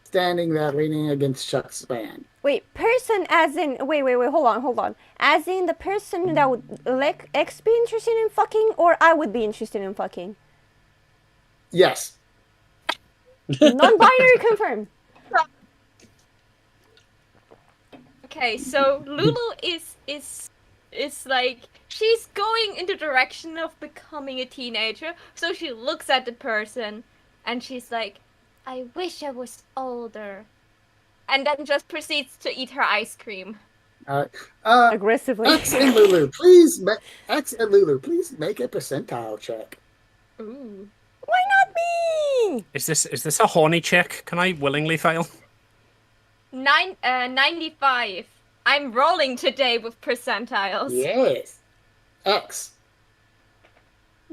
standing there leaning against Chuck's van. Wait, person as in wait, hold on. As in the person that would X be interested in fucking, or I would be interested in fucking. Yes. Non-binary confirmed. Okay, so Lulu is like she's going in the direction of becoming a teenager. So she looks at the person and she's like, "I wish I was older," and then just proceeds to eat her ice cream. Aggressively. X and Lulu, please make a percentile check. Ooh. Why not me? Is this a horny check? Can I willingly fail? 95. I'm rolling today with percentiles. Yes. X.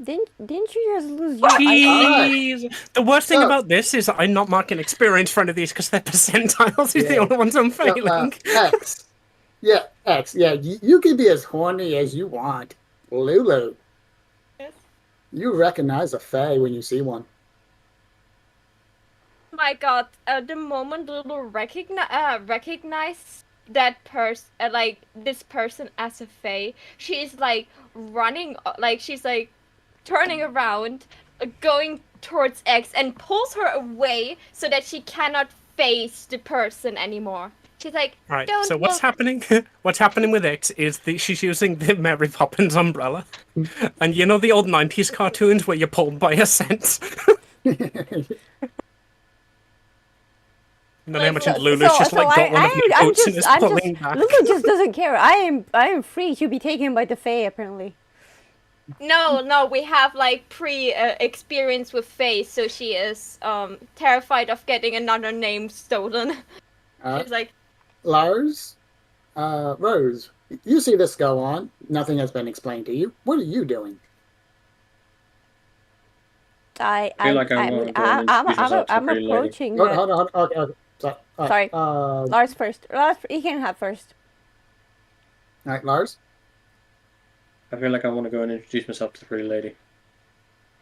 Didn't you just lose your Jeez. The worst thing So- about this is that I'm not marking experience in front of these because they're percentiles. Is the Yeah. only ones I'm So, failing. X. Yeah, X. Yeah, you can be as horny as you want. Lulu. Yes. You recognize a fae when you see one. My God! The moment Lulu recognize that person, like this person as a fae, she is like running, like she's like turning around, going towards X, and pulls her away so that she cannot face the person anymore. She's like, Right. "Don't So what's look." happening? What's happening with X is she's using the Mary Poppins umbrella, and you know the old '90s cartoons where you're pulled by a sense. And then how much Lulu's just like got one of your coats and is pulling back. Lulu just doesn't care. I am free to be taken by the Fae apparently. No, we have like experience with fae, so she is terrified of getting another name stolen. She's like, Lars, Rose, you see this go on. Nothing has been explained to you. What are you doing? feel like I wanna go and introduce myself to the I'm pretty lady. approaching. Hold but- on. Okay. Sorry. All Lars first. Lars, you can have first. right, Lars. I feel like I want to go and introduce myself to the pretty lady.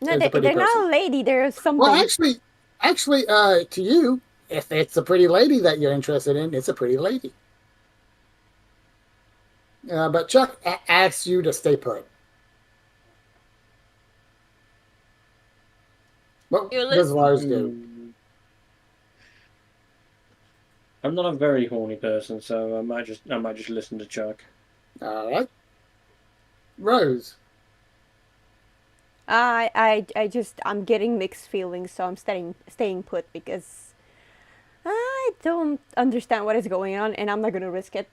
No, There's a pretty they're not person. a lady. They're something. Well, actually, to you, if it's a pretty lady that you're interested in, it's a pretty lady. But Chuck asks you to stay put. What You does listen- Lars do? Hmm. I'm not a very horny person, so I might just listen to Chuck. All right, Rose. I'm getting mixed feelings, so I'm staying put because I don't understand what is going on, and I'm not gonna risk it.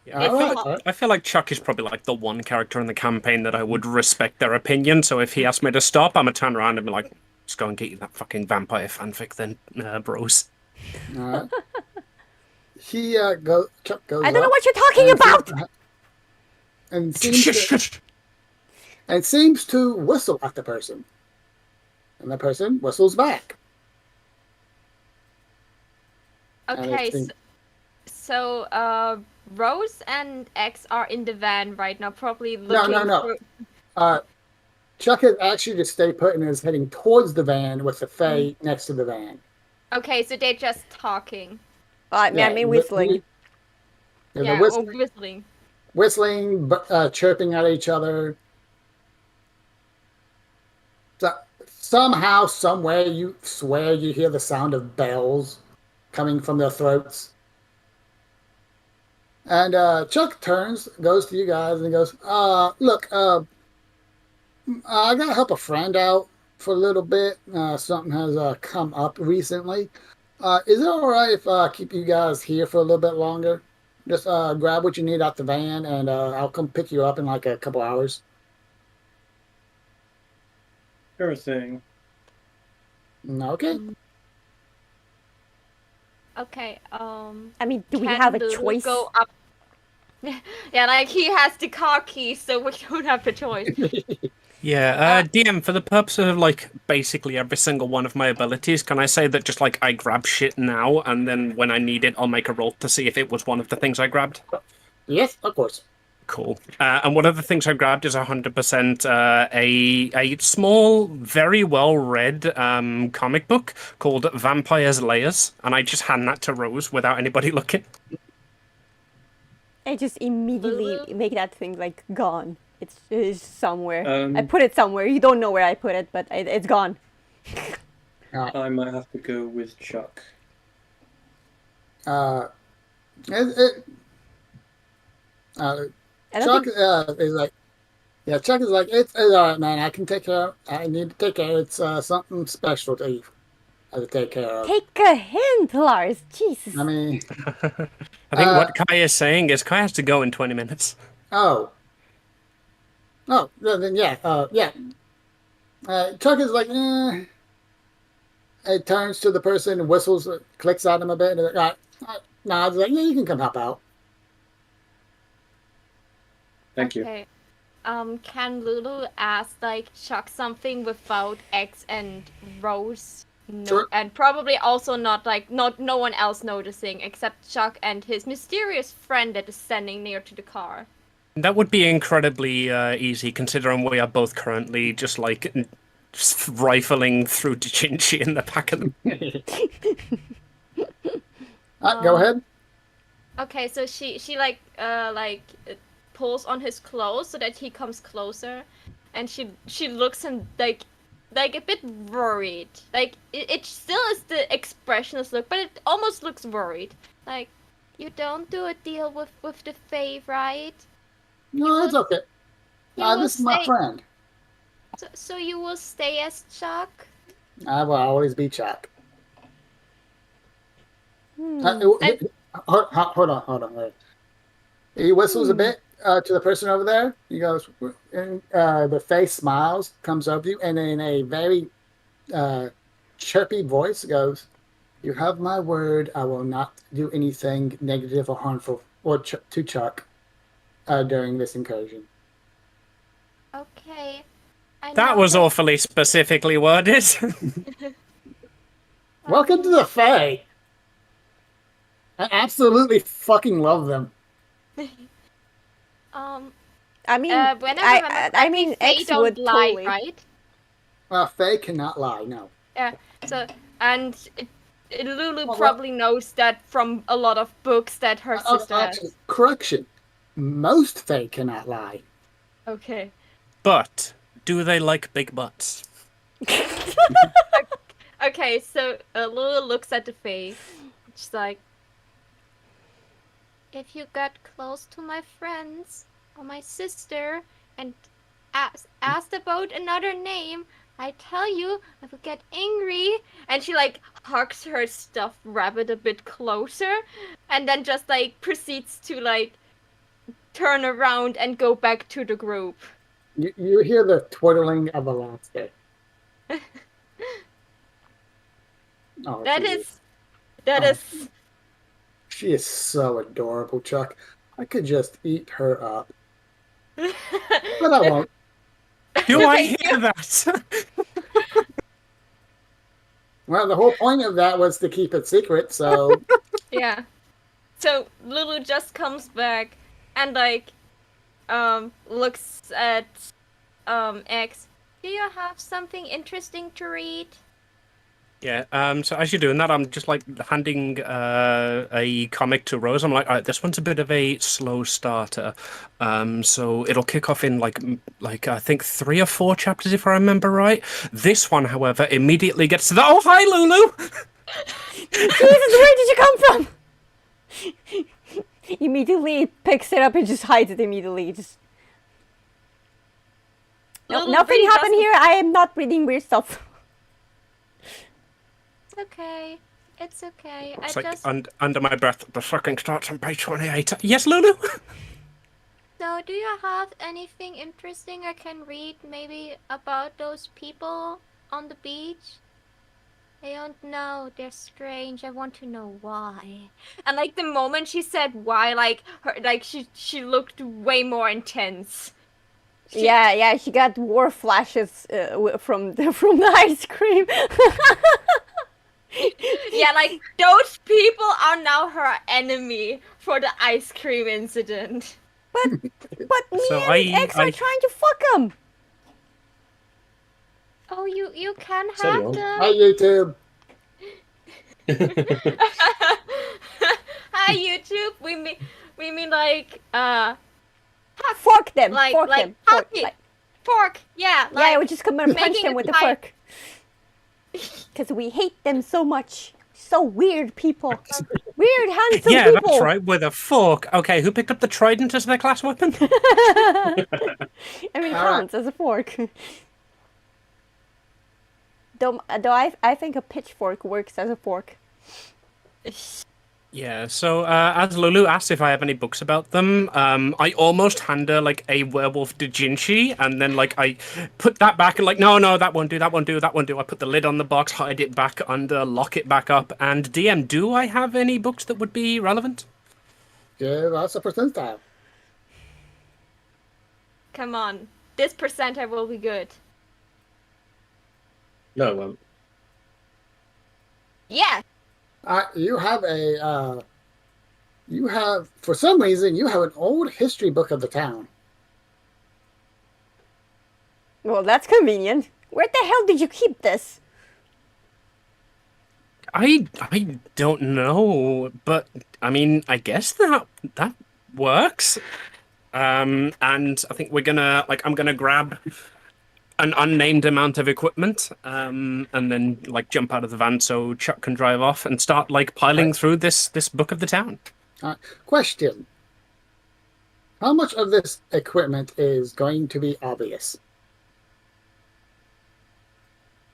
Yeah, Alright. I feel like Chuck is probably like the one character in the campaign that I would respect their opinion. So if he asked me to stop, I'm gonna turn around and be like, "Just go and get you that fucking vampire fanfic, then, bros." Alright. Chuck goes I don't know up what you're talking and about. and seems to whistle at the person. And the person whistles back. Okay, seems- so Rose and X are in the van right now, probably looking No. for... Chuck has actually just stayed put and is heading towards the van with the Fae next to the van. Okay, so they're just talking. I Yeah, mean, whistling. They're Yeah, whistling, or whistling. whistling, chirping at each other. So, somehow, somewhere, you swear you hear the sound of bells coming from their throats. And Chuck goes to you guys, and goes, look, I gotta help a friend out for a little bit. Something has come up recently. Is it alright if I keep you guys here for a little bit longer? Just grab what you need out the van, and I'll come pick you up in like a couple hours. Sure thing. Okay. Okay, I mean, do we can have a Lulu choice? go up? Yeah, like he has the car key, so we don't have the choice. Yeah, DM, for the purpose of like basically every single one of my abilities, can I say that just like I grab shit now, and then when I need it, I'll make a roll to see if it was one of the things I grabbed? Yes, of course. Cool. And one of the things I grabbed is 100% a small, very well-read comic book called Vampire's Layers, and I just hand that to Rose without anybody looking. I just immediately make that thing like gone. It's somewhere. I Um, put it somewhere. You don't know where I put it, but it's gone. I might have to go with Chuck. Uh, I don't Chuck think- is like, yeah, Chuck is like, it's all right, man. I can take care. I need to take care. It's something special to you. I have to take care of. Take a hint, Lars. Jesus. I mean, I think what Kai is saying is Kai has to go in 20 minutes. oh, then yeah, yeah. Chuck is like, It turns to the person, whistles, clicks at him a bit, and nods like, yeah, you can come help out. Thank you. Okay. Can Lulu ask like Chuck something without X and Rose? No, Sure. and probably also not no one else noticing except Chuck and his mysterious friend that is standing near to the car. That would be incredibly easy, considering we are both currently just like just rifling through Dichinchi in the back of the... Go ahead. Okay, so she pulls on his clothes so that he comes closer, and she looks him like a bit worried. Like it still is the expressionless look, but it almost looks worried. Like, you don't do a deal with the Fae, right? No, it's okay. You will This is my stay- friend. So you will stay as Chuck? I will always be Chuck. Hmm. Hold on. He whistles a bit to the person over there. He goes, and the face smiles, comes over to you, and in a very chirpy voice goes, "You have my word. I will not do anything negative or harmful to Chuck during this incursion." Okay. I That know was awfully specifically worded. Welcome to the Fae. I absolutely fucking love them. I mean, whenever I mean, Fae X don't would lie, totally. right? Fae cannot lie. No. Yeah. So and Lulu Well, probably knows that from a lot of books that her sister Actually, has. correction. Most Fae cannot lie. Okay. But do they like big butts? Okay, so Lulu looks at the Fae. She's like, if you got close to my friends or my sister and asked about another name, I tell you, I will get angry. And she like hugs her stuffed rabbit a bit closer, and then just like proceeds to like turn around and go back to the group. You hear the twiddling of a landscape. Oh, That she is. That Oh. is. She is so adorable, Chuck. I could just eat her up, but I won't. Do I Thank hear that? Well, the whole point of that was to keep it secret, so Yeah. So Lulu just comes back and like looks at X. Do you have something interesting to read? Yeah, so as you're doing that, I'm just like handing a comic to Rose. I'm like, all right, this one's a bit of a slow starter. So it'll kick off in like I think 3 or 4 chapters if I remember right. This one, however, immediately gets to the oh hi Lulu! Jesus, where did you come from? Immediately picks it up and just hides it immediately. Just no, Lulu nothing really happened doesn't- here. I am not reading weird stuff. It's okay. It's okay. It's I like just under my breath, the fucking starts on page 28. Yes, Lulu? So do you have anything interesting I can read maybe about those people on the beach? I don't know. They're strange. I want to know why. And like the moment she said why, like she looked way more intense. She- Yeah, she got war flashes from the ice cream. Yeah, like those people are now her enemy for the ice cream incident. But me So and X are I- trying to fuck him. Oh, you can So have you them. hi YouTube. Hi YouTube. We mean like Fuck them. Like- Fork like them. Fork, hug it. fork. Yeah, yeah, like we're just gonna punch making them a with the pie. fork. Because we hate them so much. So weird people. Weird, handsome Yeah, people. that's right, with a fork. Okay, who picked up the trident as their class weapon? I mean, it All right. counts as a fork. Though I think a pitchfork works as a fork. Yeah, so as Lulu asked if I have any books about them, I almost hand her like a werewolf doujinshi, and then like I put that back and like, no, that won't do, that won't do, that won't do. I put the lid on the box, hide it back under, lock it back up, and DM, do I have any books that would be relevant? Yeah, that's a percentile. Come on, this percentile will be good. No, it won't. Yeah. You have for some reason, you have an old history book of the town. Well, that's convenient. Where the hell did you keep this? I don't know, but I mean, I guess that works. And I think we're gonna I'm gonna grab an unnamed amount of equipment, and then like jump out of the van so Chuck can drive off and start like piling through this book of the town. Question: how much of this equipment is going to be obvious?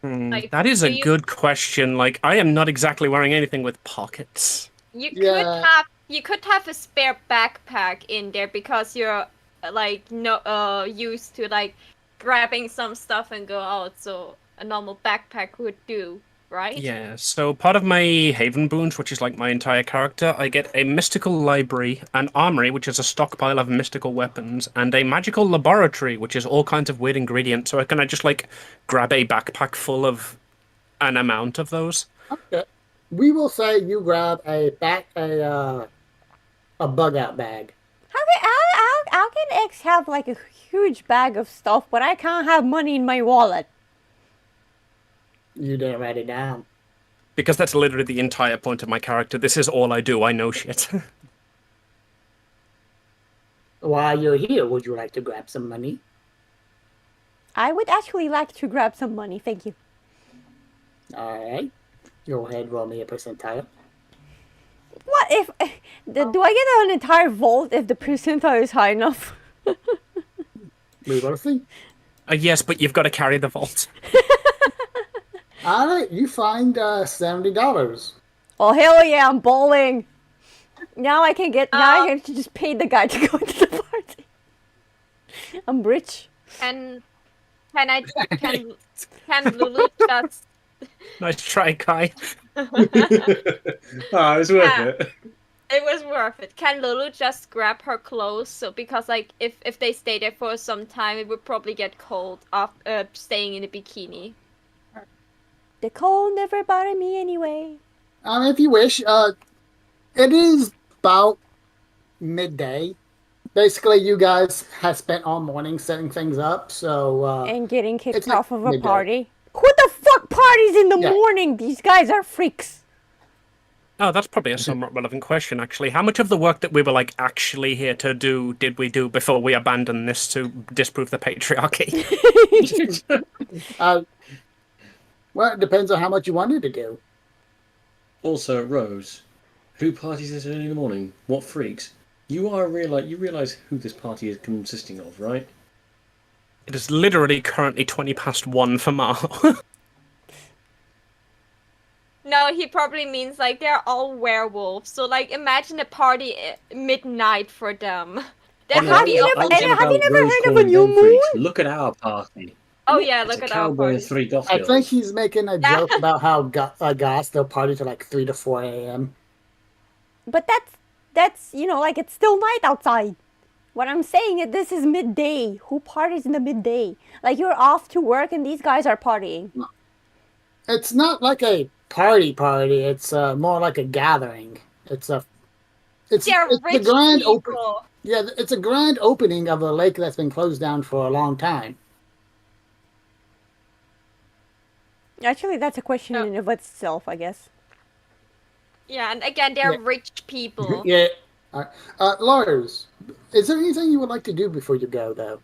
Like, That is do a you- good question. Like, I am not exactly wearing anything with pockets. You Yeah. could have a spare backpack in there because you're like no used to like grabbing some stuff and go out, so a normal backpack would do, right? Yeah, so part of my Haven boons, which is like my entire character, I get a mystical library, an armory, which is a stockpile of mystical weapons, and a magical laboratory, which is all kinds of weird ingredients. So I can just like grab a backpack full of an amount of those. Okay. We will say you grab a bug out bag. How can X have like a huge bag of stuff, but I can't have money in my wallet? You didn't write it down. Because that's literally the entire point of my character. This is all I do. I know shit. While you're here, would you like to grab some money? I would actually like to grab some money, thank you. All right. Go ahead, roll me a percentile. What if... Do I get an entire vault if the percentile is high enough? We will see. Yes, but you've got to carry the vault. All right, you find $70. Oh, hell yeah, I'm bowling. Now I can get... Now I have to just pay the guy to go to the party. I'm rich. Can can Lulu just Nice try, Kai. It's worth Yeah. it. It was worth it. Can Lulu just grab her clothes? So because like if they stay there for some time, it would probably get cold after staying in a bikini. The cold never bothered me anyway. If you wish, it is about midday. Basically, you guys have spent all morning setting things up, so And getting kicked it's like off of a midday. party. Who the fuck parties in the Yeah. morning? These guys are freaks. Oh, that's probably a somewhat relevant question, actually. How much of the work that we were like actually here to do did we do before we abandoned this to disprove the patriarchy? Well, it depends on how much you wanted to do. Also, Rose, who parties this early in the morning? What freaks? You realize who this party is consisting of, right? It is literally currently 1:20 for Marl. No, he probably means like they're all werewolves. So like imagine a party at midnight for them. That have would be you up never- to and them. have you never Rose heard of calling a new them freaks. moon? Look at our party. Oh yeah, It's look a at our cowboy and party. 3 goth I girls. think he's making a joke about how Goss, they'll party to like 3 to 4 a.m. But that's like it's still night outside. What I'm saying is this is midday. Who parties in the midday? Like you're off to work and these guys are partying. It's not like a party. It's more like a gathering. It's They're the rich grand open. people. Yeah, it's a grand opening of a lake that's been closed down for a long time. Actually, that's a question Oh. in of itself, I guess. Yeah, and again, they're Yeah. rich people. Yeah. Lars, is there anything you would like to do before you go, though?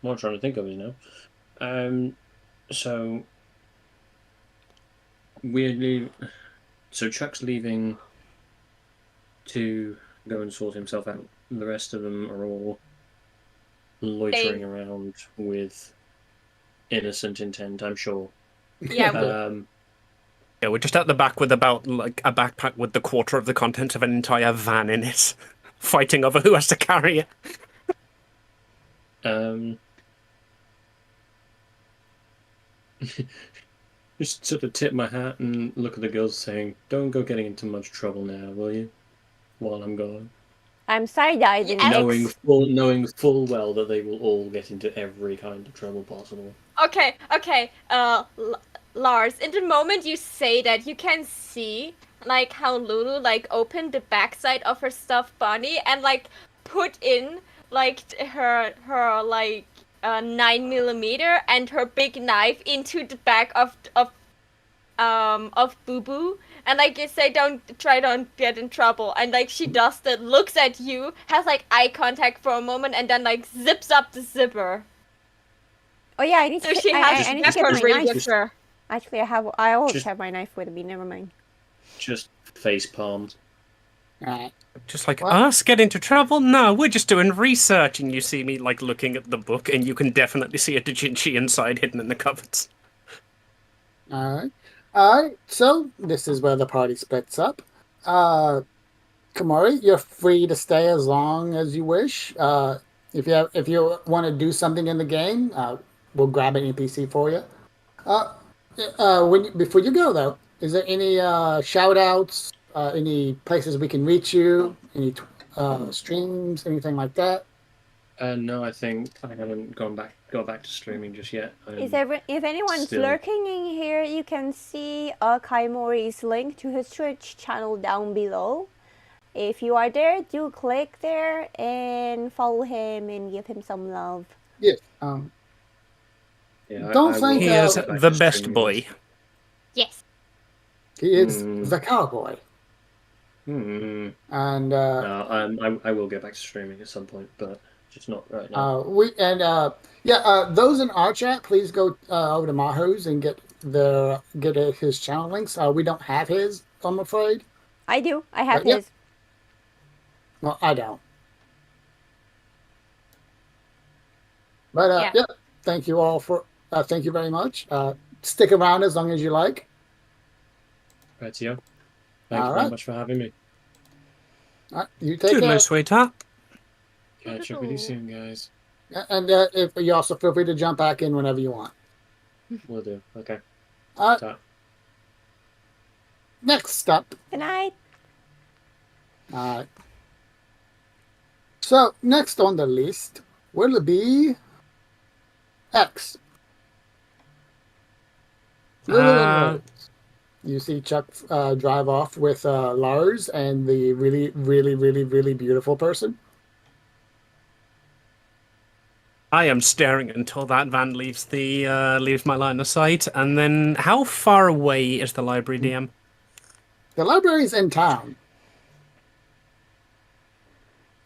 What I'm trying to think of is now. So so Chuck's leaving to go and sort himself out. The rest of them are all loitering around with innocent intent, I'm sure. Yeah, we- Yeah, we're just at the back with about like a backpack with the quarter of the contents of an entire van in it, fighting over who has to carry it. Just sort of tip my hat and look at the girls saying, "Don't go getting into much trouble now, will you? While I'm gone." I'm side-eyed in Alex- Knowing full well that they will all get into every kind of trouble possible. Okay. Lars, in the moment you say that, you can see like how Lulu like opened the backside of her stuffed bunny and like put in like her 9mm and her big knife into the back of Boo Boo, and like you say, don't get in trouble, and like she does that, looks at you, has like eye contact for a moment, and then like zips up the zipper. Oh yeah, I need So to. she I has need to get weapons my ready knife. with her. Actually, I always Just- have my knife with me. Never mind. Just face palmed. Right. Just like What? us get into trouble? No, we're just doing research, and you see me like looking at the book, and you can definitely see a Dojinshi inside hidden in the cupboards. All right. So this is where the party splits up. Komori, you're free to stay as long as you wish. If you want to do something in the game, we'll grab an NPC for you. Before you go though, is there any shout outs, any places we can reach you, any streams, anything like that? No, I think I haven't got back to streaming just yet. If anyone's still- lurking in here, you can see Kaimori's link to his Twitch channel down below. If you are there, do click there and follow him and give him some love. Yeah. Yeah, Don't will think He get is back to the best streaming. boy. Yes. He is Hmm. the cowboy, Hmm. and No, I will get back to streaming at some point, but just not right now. those in our chat, please go over to Maho's and get his channel links. We don't have his, I'm afraid. I do. I have Yep. his. Well, I don't. But Yeah. thank you all thank you very much. Stick around as long as you like. Right, Tio. Thank All you right. very much for having me. You take Toodaloo, care. sweetheart. Catch up with you soon, guys. And if you also feel free to jump back in whenever you want. Will do. Okay. Uh, Ta. Next up. Good night. So next on the list will be X. You see Chuck drive off with Lars and the really, really, really, really beautiful person. I am staring until that van leaves my line of sight, and then how far away is the library, DM? The library's in town.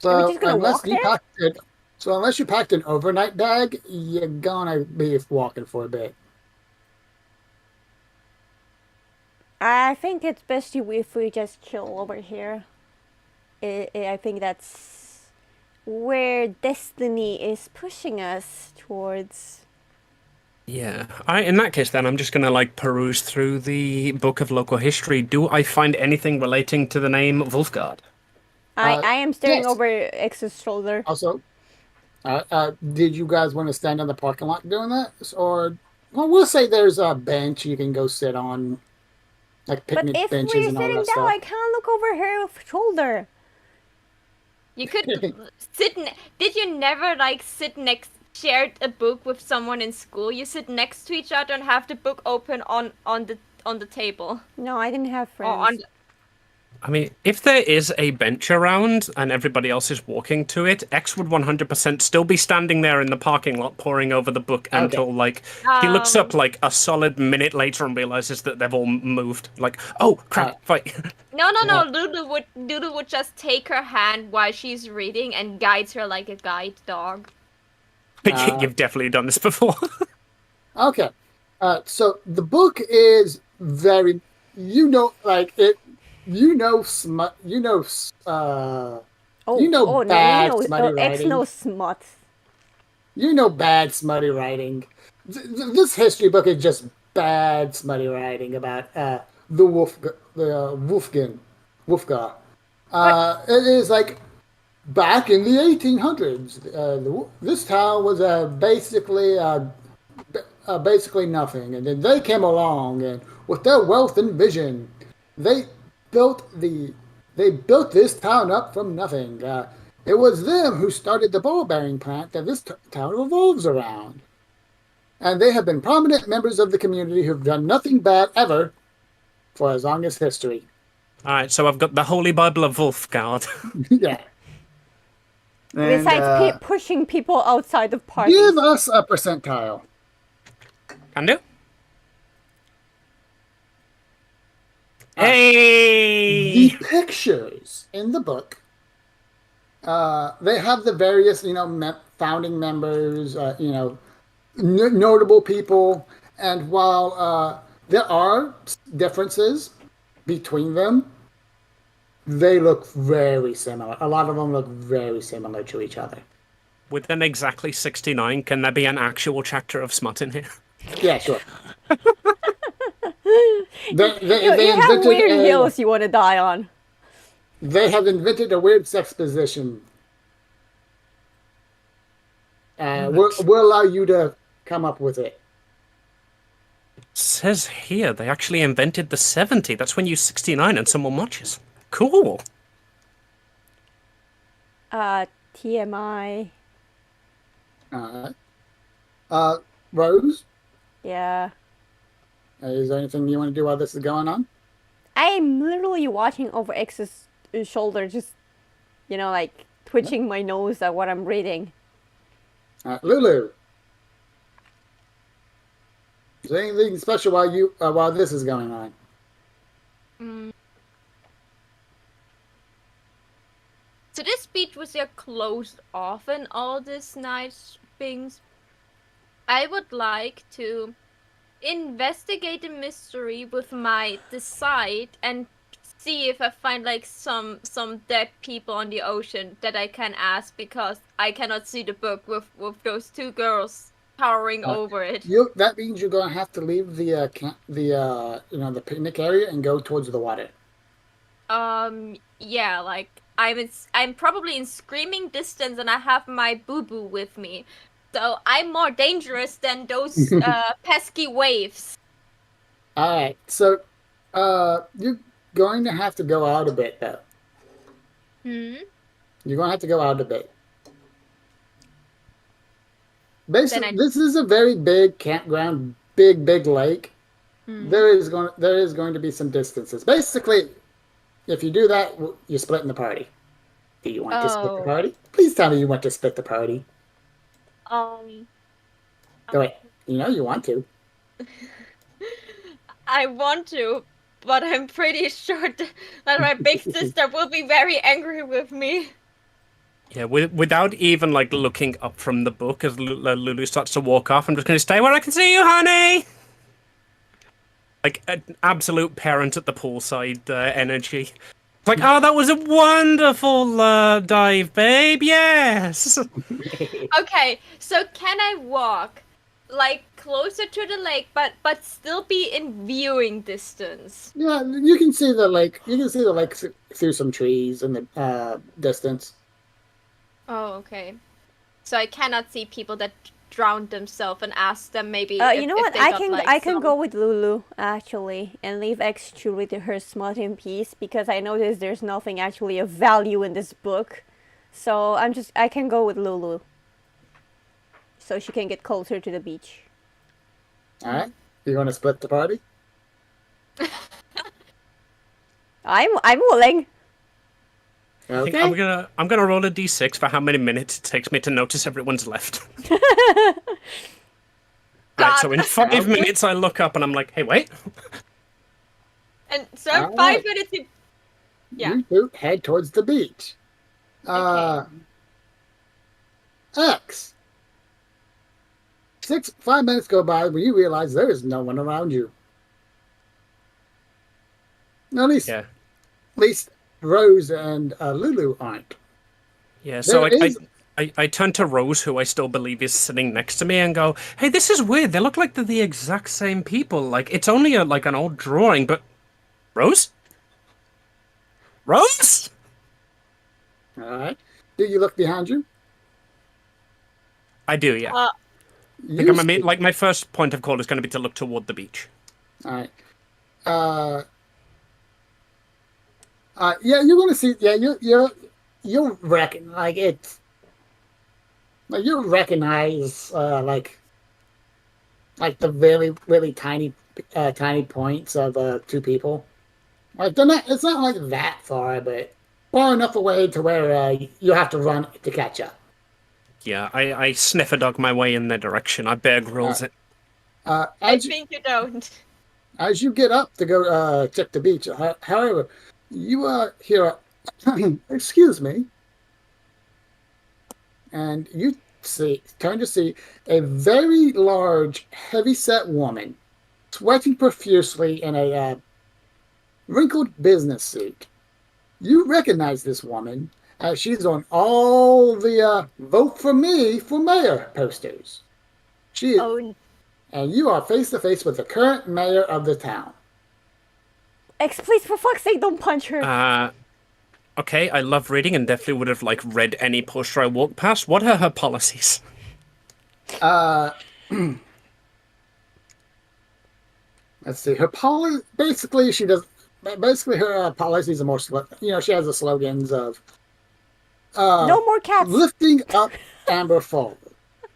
Are we So just gonna unless walk you there? unless you packed an overnight bag, you're gonna be walking for a bit. I think it's best if we just chill over here. I think that's where destiny is pushing us towards. Yeah. In that case, then I'm just gonna like peruse through the book of local history. Do I find anything relating to the name Wolfgard? I am staring yes. over X's shoulder. Also, did you guys want to stand in the parking lot doing that, or well, we'll say there's a bench you can go sit on, like But picnic if benches we're and all sitting that down, stuff. I can't look over her shoulder. You could sit. Did you never like shared a book with someone in school? You sit next to each other and have the book open on the table. No, I didn't have Or friends. I mean, if there is a bench around and everybody else is walking to it, X would 100% still be standing there in the parking lot poring over the book Okay. until, like, he looks up, like, a solid minute later and realizes that they've all moved. Like, oh, crap, fight. No. Lulu would just take her hand while she's reading and guides her like a guide dog. You've definitely done this before. Okay, so the book is very, like it, smut, bad smutty X writing. knows smut. Bad smutty writing. This history book is just bad smutty writing about Wolfgar. It is like back in the 1800s. This town was basically nothing, and then they came along, and with their wealth and vision, they built this town up from nothing. It was them who started the ball bearing plant that this town revolves around. And they have been prominent members of the community who've done nothing bad ever for as long as history. Alright, so I've got the Holy Bible of Wolfgard. Yeah. And, Besides pushing people outside of parties. give us a percentile. Can do. Hey! The pictures in the book, they have the various, founding members, notable people, and while there are differences between them, they look very similar. A lot of them look very similar to each other. Within exactly 69, can there be an actual chapter of smut in here? Yeah, sure. You have weird hills you want to die on. They have invented a weird sex position. We'll allow you to come up with it. Says here they actually invented the 70. That's when you're 69 and someone watches. Cool. TMI. Rose, Yeah. is there anything you want to do while this is going on? I'm literally watching over X's shoulder, just, like twitching my nose at what I'm reading. Lulu, is there anything special while this is going on? So this speech was closed off and all these nice things. I would like to investigate the mystery with my decide and see if I find like some dead people on the ocean that I can ask, because I cannot see the book with those two girls towering over it. That means you're going to have to leave the picnic area and go towards the water. Yeah, like I'm probably in screaming distance, and I have my boo boo with me, so I'm more dangerous than those pesky waves. All right. So, you're going to have to go out a bit, though. Hmm. You're going to have to go out a bit. Basically, I- this is a very big campground, big lake. There is going to be some distances. Basically, if you do that, you're splitting the party. Do you want to split the Oh. party? Please tell me you want to split the party. Um. Go ahead. You know you want to. I want to, but I'm pretty sure that my big sister will be very angry with me. Yeah, without even like looking up from the book as Lulu starts to walk off, I'm just going to stay where I can see you, honey. Like an absolute parent at the poolside energy. It's like, oh, that was a wonderful dive, babe. Yes. Okay, so can I walk like closer to the lake, but still be in viewing distance? Yeah, you can see the lake. You can see the lake through some trees in the distance. Oh, okay. So I cannot see people that drowned themselves and ask them maybe. You know if what? they I got, can like, I can some- go with Lulu actually, and leave X truly to her smut in peace because I noticed there's nothing actually of value in this book. So I can go with Lulu, so she can get closer to the beach. All right. You want to split the party? I'm willing. I think Okay. I'm gonna roll a d6 for how many minutes it takes me to notice everyone's left. Right, so in 5 minutes I look up and I'm like, hey, wait. And so All 5 right. minutes. Yeah. You two head towards the beach. X. 5 minutes go by when you realize there is no one around you. At least, Yeah. at least Rose and Lulu aren't. Yeah, so There is- I turn to Rose, who I still believe is sitting next to me, and go, hey, this is weird. They look like they're the exact same people. Like, it's only like an old drawing, but... Rose? Rose? All right. Do you look behind you? I do, yeah. Uh, I think like my first point of call is going to be to look toward the beach. All right. Yeah, you're gonna see. Yeah, you'll reckon like it's like you'll recognize like the really tiny points of two people. Like they're not. It's not like that far, but far enough away to where you have to run to catch up. Yeah, I sniff a dog my way in their direction. I Bear Grylls it. I As think you don't. as you get up to go check the beach, however, you hear excuse me, and you turn to see a very large, heavy-set woman sweating profusely in a wrinkled business suit. You recognize this woman as she's on all the "Vote for Me for Mayor" posters. She is, Oh, and you are face to face with the current mayor of the town. X, please, for fuck's sake, don't punch her. Okay, I love reading and definitely would have like read any poster I walked past. What are her policies? Let's see. Her basically she does. Basically, her policies are more. She has the slogans of No more cats. lifting up Amber Falls,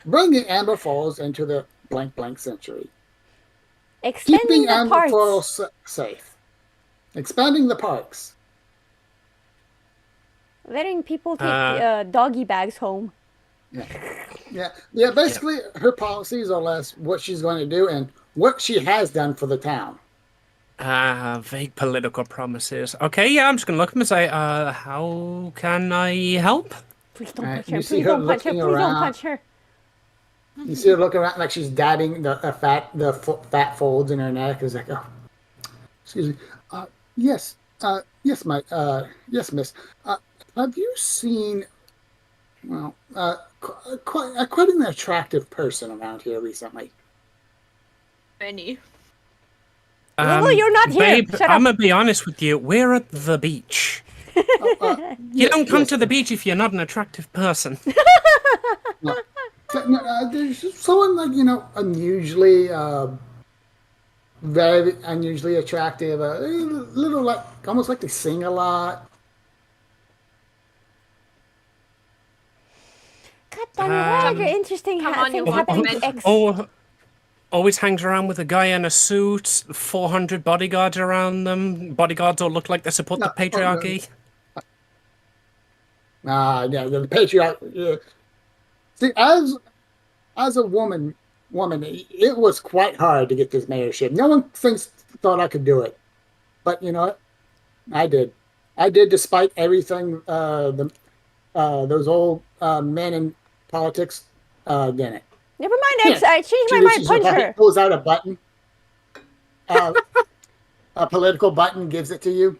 bringing Amber Falls into the blank century, Extending keeping the Amber parts. Falls safe, expanding the parks. Letting people take doggy bags home. Yeah. Basically, her policies are less what she's going to do and what she has done for the town. Vague political promises. Okay, yeah, I'm just gonna look at them and say, how can I help? Please don't Alright, punch her. you see Please her don't punch her. looking Please don't around. punch her. You see her looking around like she's dabbing the fat folds in her neck. Is like, oh, excuse me. Yes, yes, yes, miss. Have you seen? Well, quite an attractive person around here recently. many. Lulu, you're not here. Babe, Shut up. I'm gonna be honest with you. We're at the beach. You don't come to the beach if you're not an attractive person. There's someone like unusually, very unusually attractive. A little like almost like they sing a lot. God damn it, why are there interesting come on, you things want to happening to mention- X? Oh, always hangs around with a guy in a suit, 400 bodyguards around them. Bodyguards all look like they support the No, patriarchy. Yeah, the patriarch. Yeah. See, as a woman, it was quite hard to get this mayorship. No one thought I could do it, but you know what? I did. I did, despite everything. Those old men in politics didn't. Never mind, X. Yeah. I changed my She mind. reaches her Punch pocket, her. pulls out a button. A political button, gives it to you.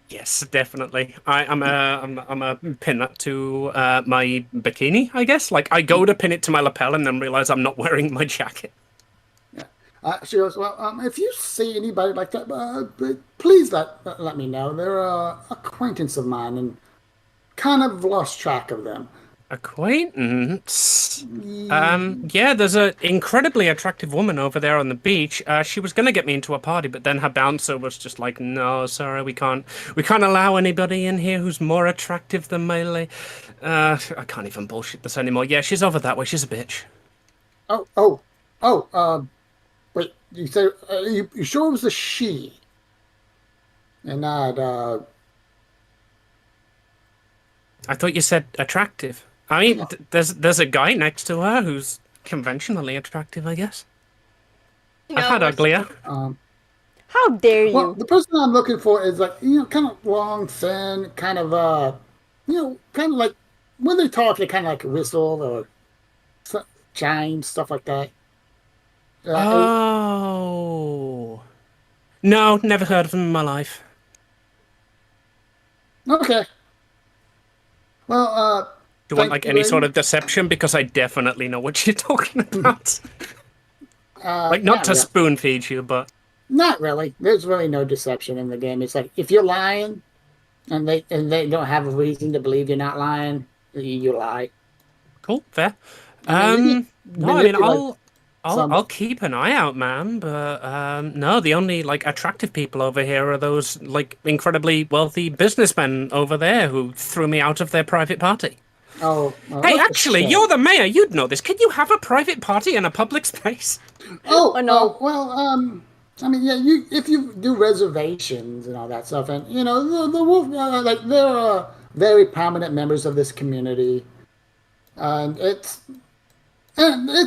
Yes, definitely. I'm a pin that to my bikini, I guess. Like I go to pin it to my lapel and then realize I'm not wearing my jacket. She goes, well, if you see anybody like that, please let me know. They're an acquaintance of mine and kind of lost track of them. Acquaintance? Yeah, there's an incredibly attractive woman over there on the beach. She was gonna get me into a party, but then her bouncer was just like, no, sorry, we can't allow anybody in here who's more attractive than Melee. I can't even bullshit this anymore. Yeah, she's over that way. She's a bitch. Wait, you said, you sure it was a she? And not, I thought you said attractive. I mean, there's a guy next to her who's conventionally attractive, I guess. I've had uglier. How dare you? well, the person I'm looking for is like, kind of long, thin, kind of, kind of like, when they talk, they kind of like whistle or chime, stuff like that. Oh. No, never heard of them in my life. Okay. Well, Do you want thank like you any very sort of deception? Because I definitely know what you're talking about. Like not to really. spoon feed you, but Not really. There's really no deception in the game. It's like if you're lying, and they don't have a reason to believe you're not lying, you lie. cool, fair. I mean, you No, I mean manipulate some- I'll keep an eye out, man. But no, the only like attractive people over here are those like incredibly wealthy businessmen over there who threw me out of their private party. Oh, well, Hey, that's a actually, shame. you're the mayor. You'd know this. Can you have a private party in a public space? Oh no. Well, I mean, yeah. If you do reservations and all that stuff, and the wolf, like they're very prominent members of this community, and it's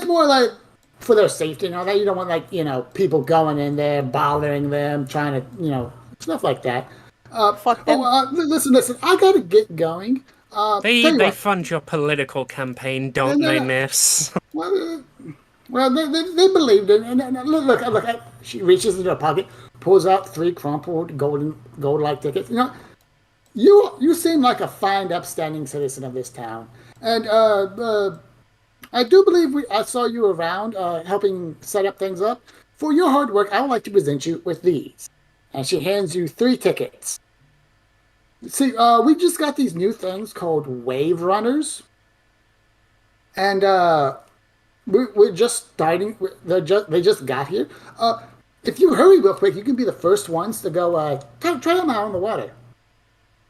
more like for their safety and all that. You don't want like people going in there bothering them, trying to stuff like that. Fuck them. Listen. I gotta get going. Tell They you what. fund your political campaign, don't No, they, no. miss? Well, they believed it. And look, she reaches into her pocket, pulls out 3 crumpled gold-like tickets. You seem like a fine, upstanding citizen of this town, and I do believe I saw you around helping set up things up. For your hard work, I would like to present you with these. And she hands you 3 tickets. See, we just got these new things called Wave Runners. And we're just starting. They just got here. If you hurry real quick, you can be the first ones to go try them out on the water.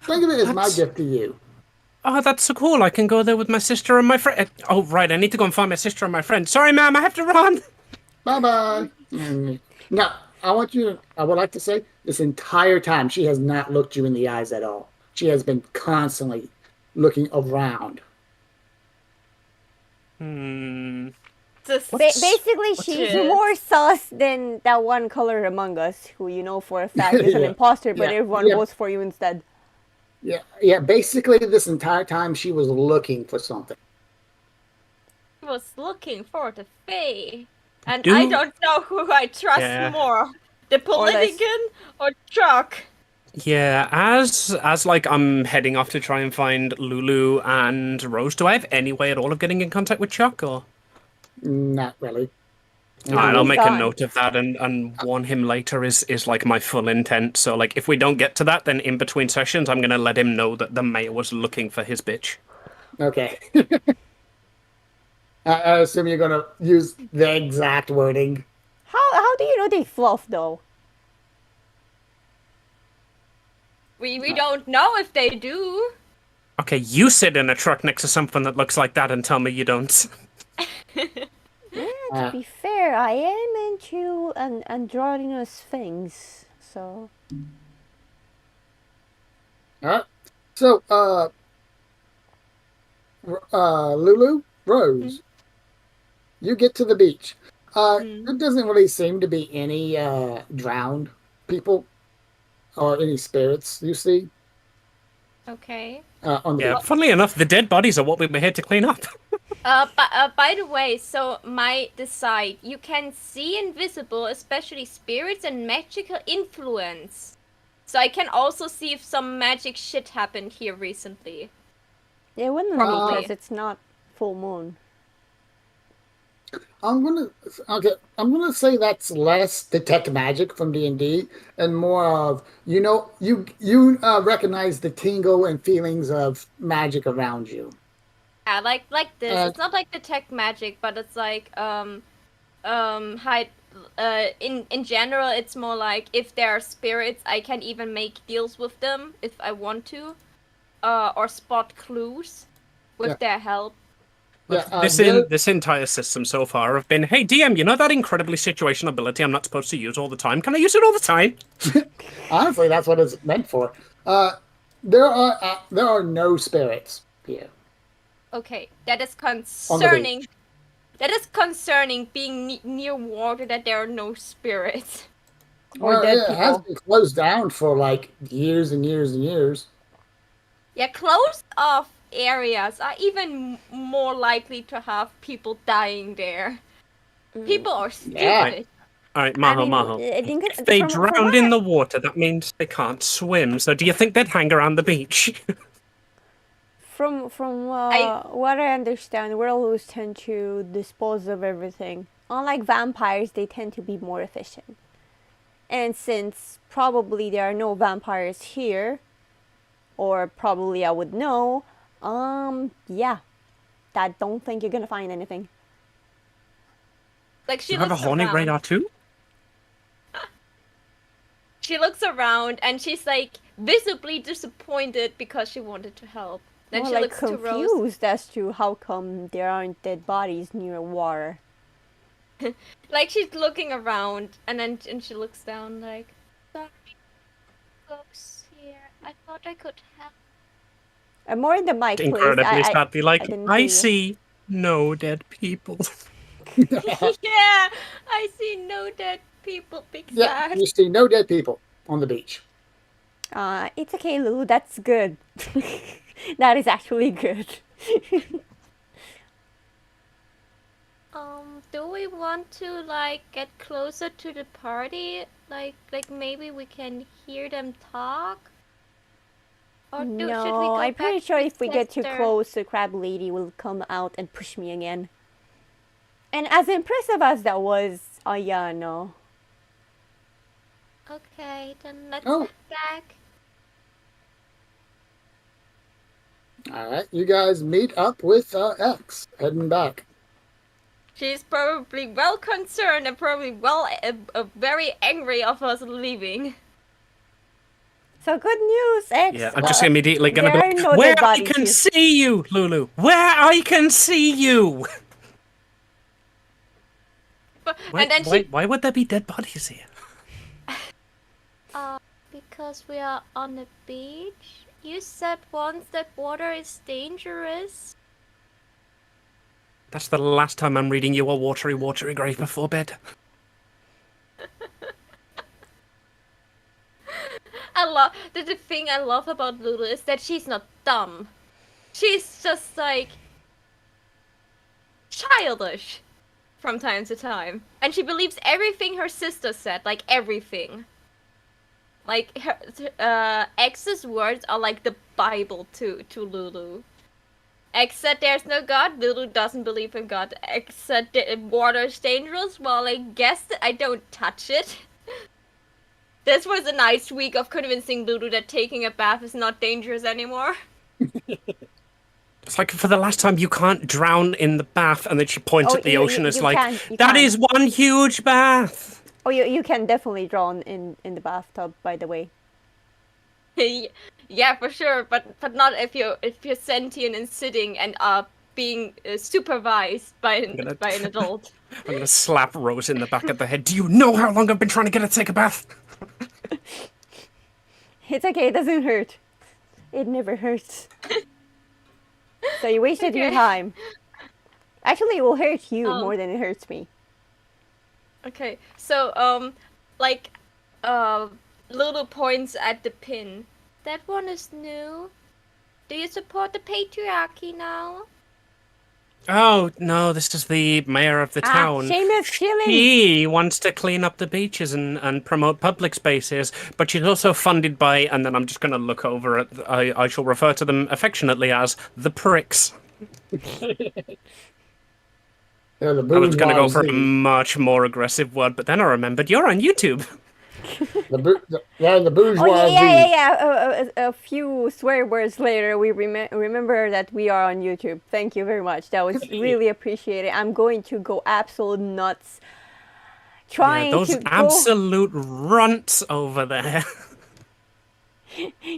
Think of it as my That's- gift to you. Oh, that's so cool. I can go there with my sister and my friend. Oh, right. I need to go and find my sister and my friend. Sorry, ma'am. I have to run. Bye-bye. Now, I would like to say, this entire time, she has not looked you in the eyes at all. She has been constantly looking around. Basically, she's it? more sus than that one color among us, who you know for a fact is an Yeah. imposter, but Yeah. everyone Yeah. votes for you instead. Yeah. Basically, this entire time, she was looking for something. I was looking for the Fae. And Do- I don't know who I trust Yeah. more. The politician or Chuck? Yeah, as like I'm heading off to try and find Lulu and Rose, do I have any way at all of getting in contact with Chuck or? Not really. Alright, I'll he's make a gone. note of that and warn him later is like my full intent. So like if we don't get to that, then in between sessions I'm gonna let him know that the mayor was looking for his bitch. Okay. I assume you're gonna use the exact wording. How do you know they fluff though? We don't know if they do. Okay, you sit in a truck next to something that looks like that and tell me you don't. To be fair, I am into androgynous things, so Alright. So, Lulu, Rose, you get to the beach. There doesn't really seem to be any drowned people or any spirits you see Okay. on the Yeah, beach. funnily enough, the dead bodies are what we were here to clean up. By the way, so the site, you can see invisible, especially spirits and magical influence. So I can also see if some magic shit happened here recently. it wouldn't Probably. because it's not full moon. I'm gonna say that's less detect magic from D&D and more of you recognize the tingle and feelings of magic around you. Yeah, like this. It's not like detect magic, but it's like hide. In general, it's more like if there are spirits, I can even make deals with them if I want to, or spot clues with Yeah. their help. Yeah, This entire system so far have been, hey DM, you know that incredibly situational ability I'm not supposed to use all the time? Can I use it all the time? honestly, that's what it's meant for. There are no spirits here. Okay, that is concerning. That is concerning. Being near water, that there are no spirits. Or Well, dead it has people. been closed down for like years and years and years. Yeah, closed off areas are even more likely to have people dying there. People are stupid. Yeah. Alright, Maho, Maho. I think If they from drowned what in the water, that means they can't swim. So do you think they'd hang around the beach? From what I understand, werewolves tend to dispose of everything. Unlike vampires, they tend to be more efficient. And since probably there are no vampires here, or probably I would know, yeah, I don't think you're gonna find anything. Like she you have a looks horny around. radar too? She looks around and she's like visibly disappointed because she wanted to help. Then More she like looks to Rose. confused as to how come there aren't dead bodies near water. Like she's looking around and she looks down like, sorry, folks here. I thought I could help. And more in the mic, please. Incredibly sadly, like, didn't I hear you. see no dead people. Yeah, I see no dead people. Big Yeah, sad. you see no dead people on the beach. It's okay, Lulu. That's good. That is actually good. Do we want to like get closer to the party? Like maybe we can hear them talk? Or should we No, go I'm pretty back sure to if we get too Chester? close, the crab lady will come out and push me again. And as impressive as that was, yeah, no. Okay, then let's Oh. head back. All right, you guys meet up with X heading back. She's probably well concerned and probably very angry of us leaving. So good news, X. Yeah, I'm just immediately gonna there be are like, no where dead I bodies can here. see you, Lulu! Where I can see you! And then Why would there be dead bodies here? because we are on the beach. You said once that water is dangerous. That's the last time I'm reading you a watery grave before bed. The thing I love about Lulu is that she's not dumb. She's just like childish from time to time, and she believes everything her sister said, like everything. Like her, X's words are like the Bible to Lulu. Except there's no God. Lulu doesn't believe in God. Except water is dangerous. Well, I guess I don't touch it. This was a nice week of convincing Lulu that taking a bath is not dangerous anymore. It's like for the last time, you can't drown in the bath, and then she points Oh, at the you- ocean. you- It's you like, can, you that can. is one huge bath. Oh, you can definitely drown in the bathtub, by the way. Yeah, for sure, but not if you're sentient and sitting and being supervised by an adult. I'm gonna slap Rose in the back of the head. Do you know how long I've been trying to get her to take a bath? It's okay, it doesn't hurt. It never hurts. So you wasted your Okay. time. Actually, it will hurt you Um. more than it hurts me. Okay, so like little points at the pin. That one is new. Do you support the patriarchy now? Oh, no, this is the mayor of the town. Shameless shilling! He wants to clean up the beaches and promote public spaces, but she's also funded by, and then I'm just going to look over at, I shall refer to them affectionately as the pricks. Yeah, the I was going to go for a bourgeoisie. much more aggressive word, but then I remembered you're on YouTube. The Oh bourgeoisie. yeah. A few swear words later, we remember that we are on YouTube. Thank you very much. That was really appreciated. I'm going to go absolute nuts. Trying Those to absolute runts over there.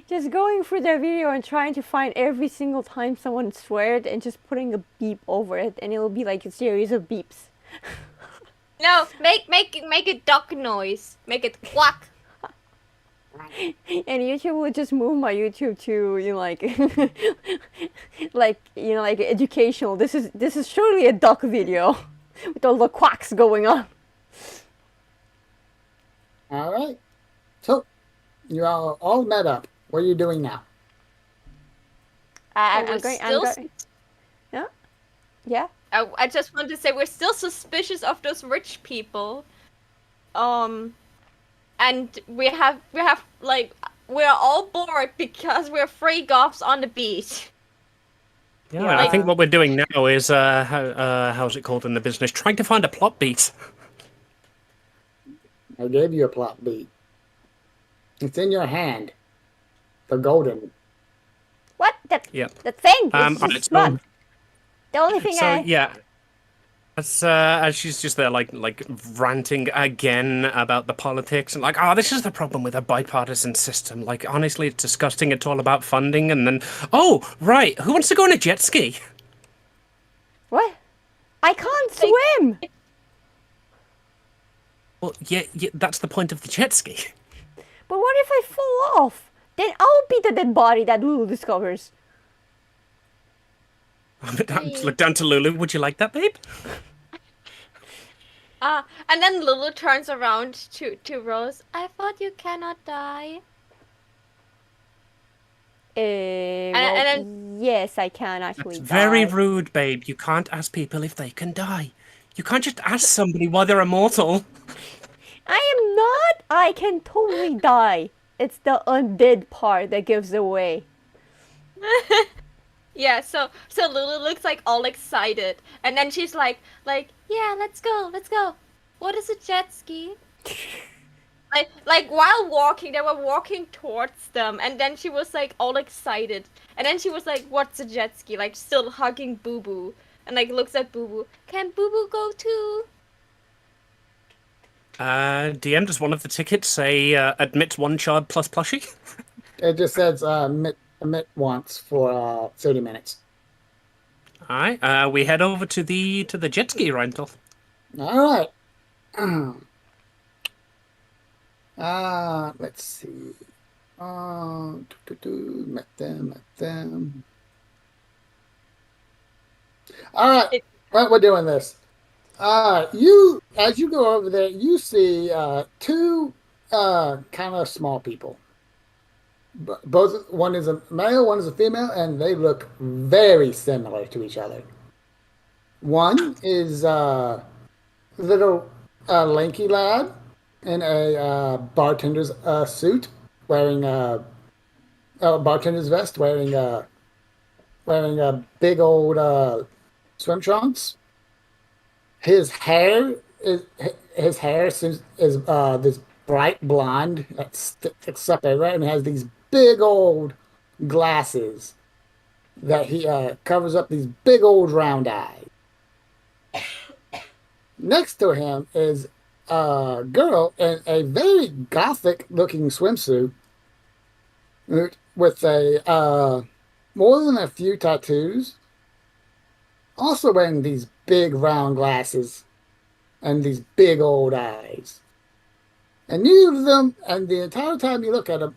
just going through the video and trying to find every single time someone sweared and just putting a beep over it, and it'll be like a series of beeps. No, make a duck noise. Make it quack. And YouTube will just move my YouTube to like like educational. This is surely a duck video with all the quacks going on. All right. So you're all met up. What are you doing now? I'm We're going. still Yeah. I just want to say we're still suspicious of those rich people. And we have like we're all bored because we're free goths on the beach. Yeah, and I think Yeah. what we're doing now is, how's it called in the business? Trying to find a plot beat. I gave you a plot beat. It's in your hand. The golden. What? Yeah. The thing. Alright, It's so- not. The only thing So I. yeah, as she's just there like ranting again about the politics and like, oh, this is the problem with a bipartisan system. Like, honestly, it's disgusting. It's all about funding, and then, oh, right, who wants to go on a jet ski? What? I can't swim. Well, yeah, that's the point of the jet ski. But what if I fall off? Then I'll be the dead body that Lulu discovers. Look down to Lulu. Would you like that, babe? And then Lulu turns around to Rose. I thought you cannot die. Well, and yes, I can actually. It's very die. rude, babe. You can't ask people if they can die. You can't just ask somebody why they're immortal. I am not. I can totally die. It's the undead part that gives away. Yeah, so Lulu looks like all excited, and then she's like, yeah, let's go. What is a jet ski? like while walking, they were walking towards them, and then she was like all excited, and then she was like, what's a jet ski? Like still hugging Boo Boo, and like looks at Boo Boo. Can Boo Boo go too? DM, does one of the tickets say admits one child plus plushie? It just says emit once for 30 minutes. All right, we head over to the jet ski rental. All right. Let's see. Met them. All right. Well, we're doing this. You, as you go over there, you see two kind of small people. Both, one is a male, one is a female, and they look very similar to each other. One is a little lanky lad in a bartender's suit, wearing a bartender's vest, wearing wearing a big old swim trunks. His hair is this bright blonde that sticks up everywhere, and has these big old glasses that he covers up these big old round eyes. Next to him is a girl in a very gothic looking swimsuit with a more than a few tattoos, also wearing these big round glasses and these big old eyes. And neither of them, and the entire time you look at them,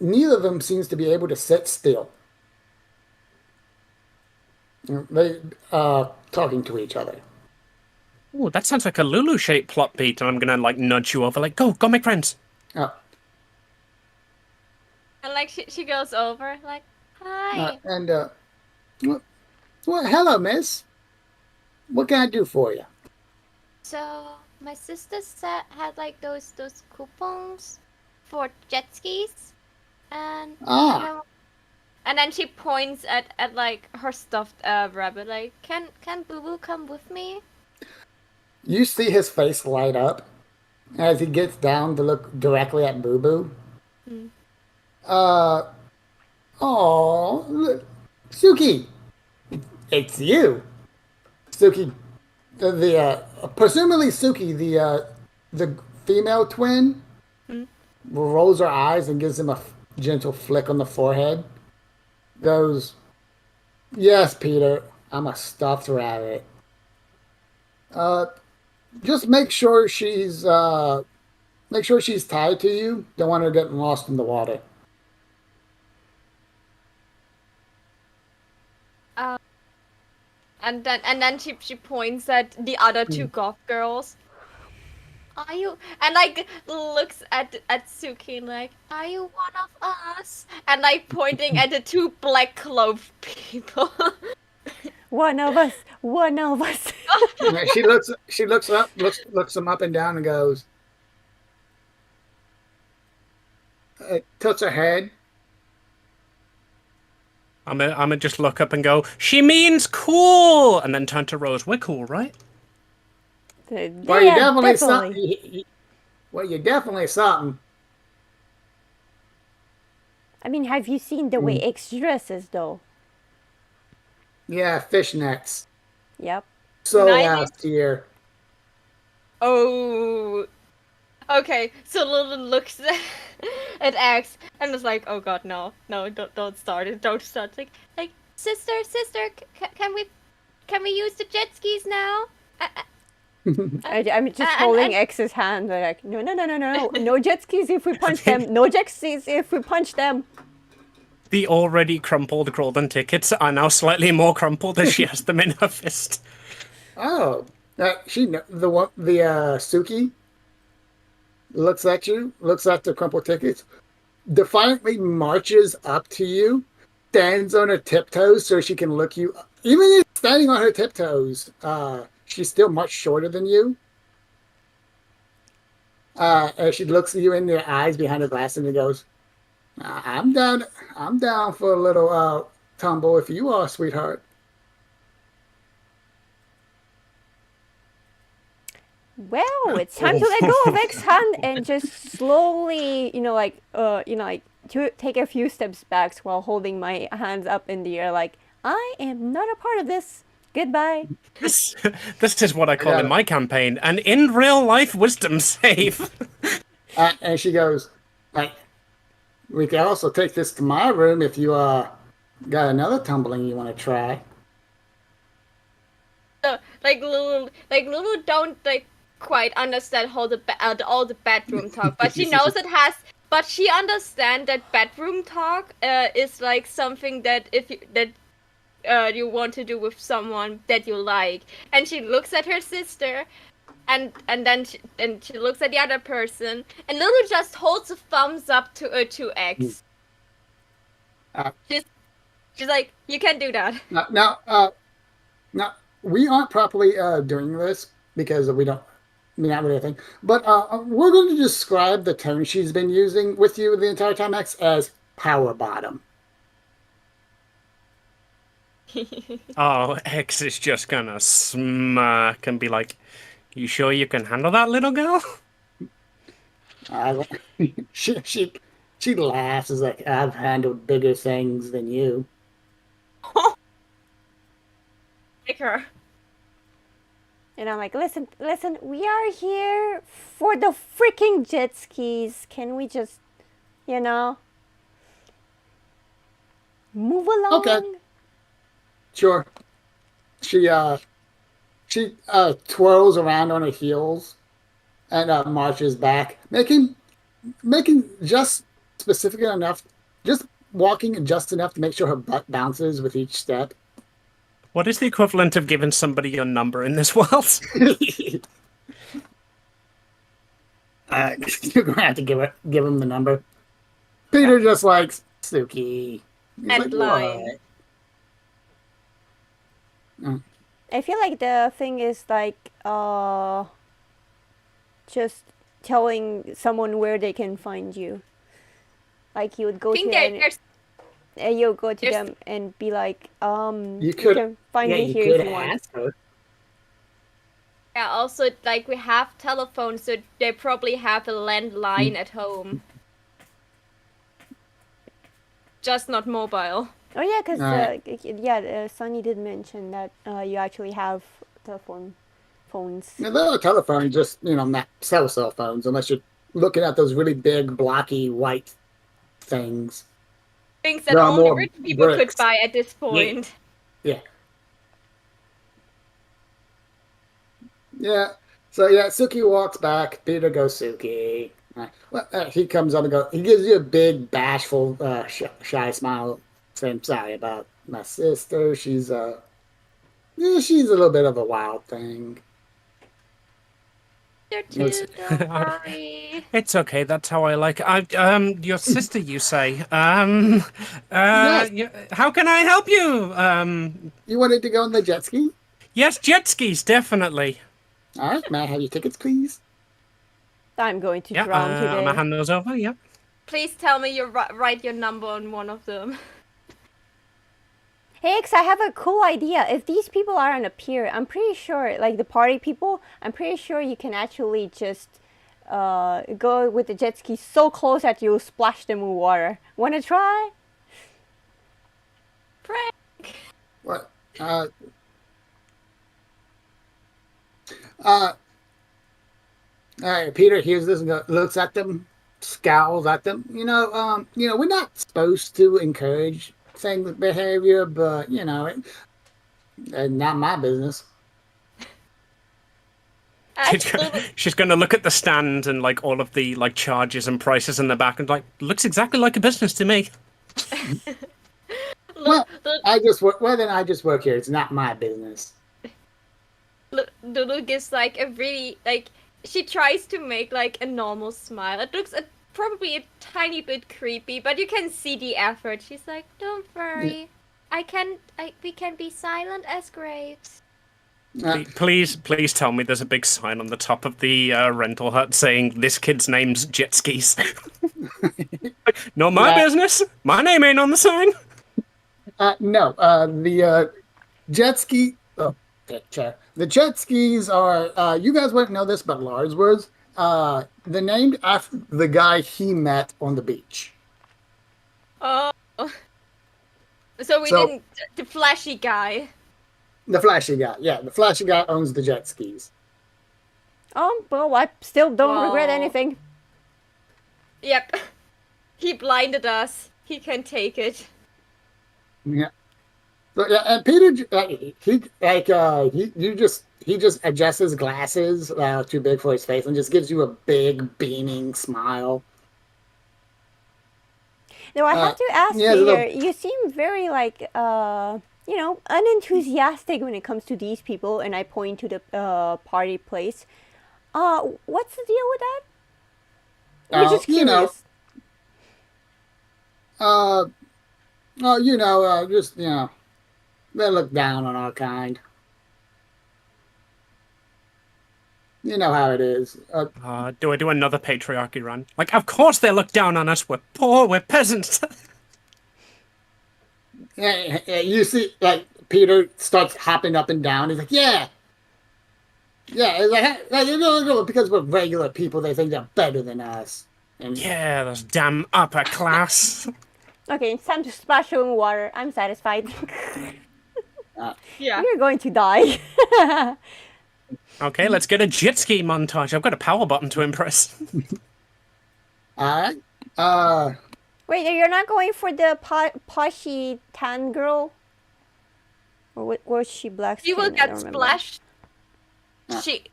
neither of them seems to be able to sit still. They talking to each other. Oh, that sounds like a Lulu-shaped plot beat, and I'm gonna like nudge you over, like, go make friends. Oh, And like she goes over, like, hi. Well, hello, miss. What can I do for you? So my sister had like those coupons for jet skis, and and then she points at like her stuffed rabbit, like, can Boo Boo come with me? You see his face light up as he gets down to look directly at Boo Boo. Oh, Suki, it's you. Suki, presumably Suki, the female twin, rolls her eyes and gives him a gentle flick on the forehead. Goes, yes, Peter, I'm a stuffed rabbit. Just make sure she's tied to you. Don't want her getting lost in the water. And then she points at the other two goth girls. Are you, and like looks at Suki like, are you one of us? And like pointing at the two black clothed people. One of us. One of us. She looks them up and down and goes, tilts her head. I'm gonna just look up and go, she means cool, and then turn to Rose. We're cool, right? Well, you're definitely something. Well, you're definitely something. I mean, have you seen the way X dresses, though? Yeah, fishnets. Yep. So Nice. last year. Oh. Okay, so Lulu looks at X and is like, "Oh God, no, don't start it, don't start." Like, sister, can we use the jet skis now? I'm just holding X's hand. They're like, no, no jet skis if we punch them. No jet skis if we punch them. The already crumpled golden tickets are now slightly more crumpled as she has them in her fist. Oh, Suki looks at you, looks at the crumpled tickets, defiantly marches up to you, stands on her tiptoes so she can look you. Even standing on her tiptoes, she's still much shorter than you. As she looks at you in your eyes behind her glass and goes, I'm down for a little tumble if you are, sweetheart. Well, it's time to let go of X's hand and just slowly, to take a few steps back while holding my hands up in the air, like, I am not a part of this. Goodbye. This is what I call in my campaign an in real life wisdom save. And she goes, like, we can also take this to my room if you got another tumbling you want to try. Like Lulu don't like quite understand how all the bedroom talk, but she knows it has. But she understands that bedroom talk is like something that you want to do with someone that you like. And she looks at her sister, and then she looks at the other person, and Lulu just holds a thumbs up to X. She's like, you can do that. Now, we aren't properly doing this because we don't. I mean, not really a thing. But we're going to describe the tone she's been using with you the entire time, X, as power bottom. Oh, X is just gonna smirk and be like, "You sure you can handle that, little girl?" I, she laughs. Is like, I've handled bigger things than you. Like her. And I'm like, listen, we are here for the freaking jet skis. Can we just, you know, move along? Okay. Sure. She twirls around on her heels and marches back, making just specific enough, just walking just enough to make sure her butt bounces with each step. What is the equivalent of giving somebody your number in this world? You're gonna have to give him the number. Peter just likes Suki. He's And line. "What?" I feel like the thing is like, just telling someone where they can find you. Like you would go I to think them, there's and you'll go to there's- them and be like, you could- can find Yeah, me you here if could you want. ask her. yeah, also like we have telephones, so they probably have a landline at home. Just not mobile. Oh yeah, because Alright. Sunny did mention that you actually have phones. Yeah, there are telephones, just not cell phones, unless you're looking at those really big, blocky, white things. Things that There are only more rich people bricks. could buy at this point. Yeah. Yeah. So yeah, Suki walks back. Peter goes, Suki. He comes up and goes. He gives you a big, bashful, shy smile, saying, "Sorry about my sister. She's she's a little bit of a wild thing." They're too, don't worry. It's okay. That's how I like it. Your sister, you say? Yes. How can I help you? You wanted to go on the jet ski? Yes, jet skis, definitely. All right. May I have your tickets, please? I'm going to Yeah, drown I'm today. gonna hand those over. Yeah. Please tell me you write your number on one of them. Hey, X, I have a cool idea. If these people are on a pier, I'm pretty sure, like the party people, I'm pretty sure you can actually just go with the jet ski so close that you'll splash them with water. Wanna try? Prank. What? All right, Peter hears this and looks at them, scowls at them. We're not supposed to encourage things behavior, but not my business. She's gonna look at the stand and like all of the like charges and prices in the back and like looks exactly like a business to me. Well, Look, I just work. Well, then I just work here. It's not my business. Lulu gives like a really like she tries to make like a normal smile. It looks probably a tiny bit creepy, but you can see the effort. She's like, "Don't worry, we can be silent as graves." Please tell me there's a big sign on the top of the rental hut saying this kid's name's Jet Skis. Not my Yeah. business. My name ain't on the sign. No. The jet ski. Oh, picture. The jet skis are. You guys wouldn't know this, but Lars was. They're named after the guy he met on the beach. Oh, so we So- didn't the flashy guy. The flashy guy. Yeah, the flashy guy owns the jet skis. Well, I still don't regret Wow. anything. Yep, he blinded us. He can take it. Yeah. So, yeah, and Peter, he just adjusts his glasses too big for his face and just gives you a big beaming smile. Now I have to ask yeah, Peter, the- you seem very like unenthusiastic when it comes to these people, and I point to the party place. What's the deal with that? We're just curious. They look down on our kind. You know how it is. Do I do another patriarchy run? Like, of course they look down on us. We're poor. We're peasants. You see, like Peter starts hopping up and down. He's like, yeah. Yeah, it's like, because we're regular people, they think they're better than us. And Yeah, those damn upper class. Okay, it's time to splash you in water. I'm satisfied. Yeah. You're going to die. Okay, let's get a jet ski montage. I've got a power button to impress. all right. Wait, you're not going for the poshy tan girl? Or was she black She skin? will I get don't remember. splashed. She,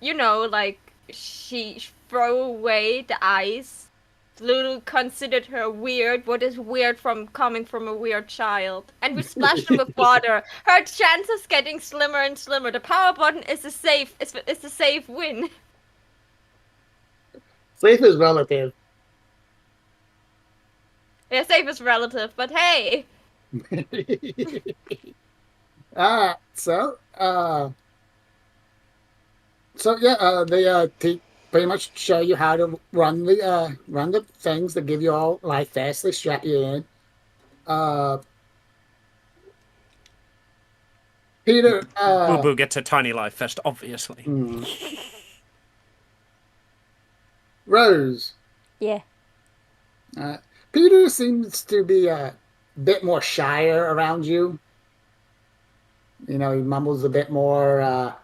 you know, like she throw away the ice. Lulu considered her weird. What is weird from coming from a weird child? And we splashed her with water. Her chances getting slimmer and slimmer. The power button is a safe. It's a safe win. Safe is relative. Yeah, safe is relative, but hey. So they pretty much show you how to run the things that give you all life fast. They strap you in. Peter. Boo Boo gets a tiny life vest, obviously. Rose. Yeah. Peter seems to be a bit more shyer around you. You know, he mumbles a bit more.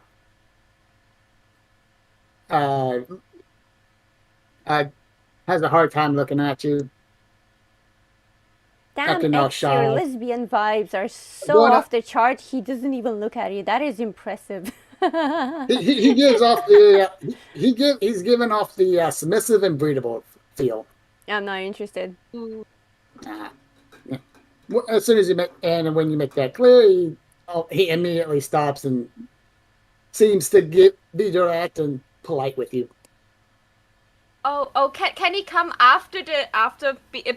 Has a hard time looking at you. Damn, not X, your shy. lesbian vibes are so Going off up- the chart. He doesn't even look at you. That is impressive. He gives off the he's giving off the submissive and breedable feel. I'm not interested. Yeah. As soon as you make when you make that clear, he immediately stops and seems to be direct and polite with you. Can he come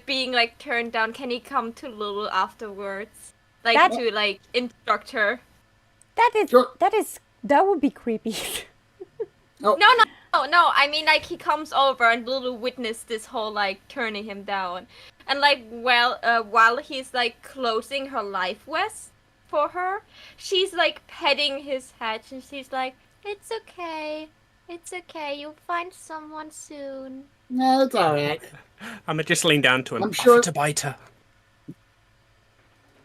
being like turned down? Can he come to Lulu afterwards, like That- to like instruct her? Sure. That would be creepy. Oh, No. I mean, like he comes over and Lulu witnessed this whole like turning him down, and like while he's like closing her life vest for her, she's like petting his head and she's like, "It's okay. It's okay. You'll find someone soon." no, it's all right. I'm gonna just lean down to him. I'm sure- Offer to bite her.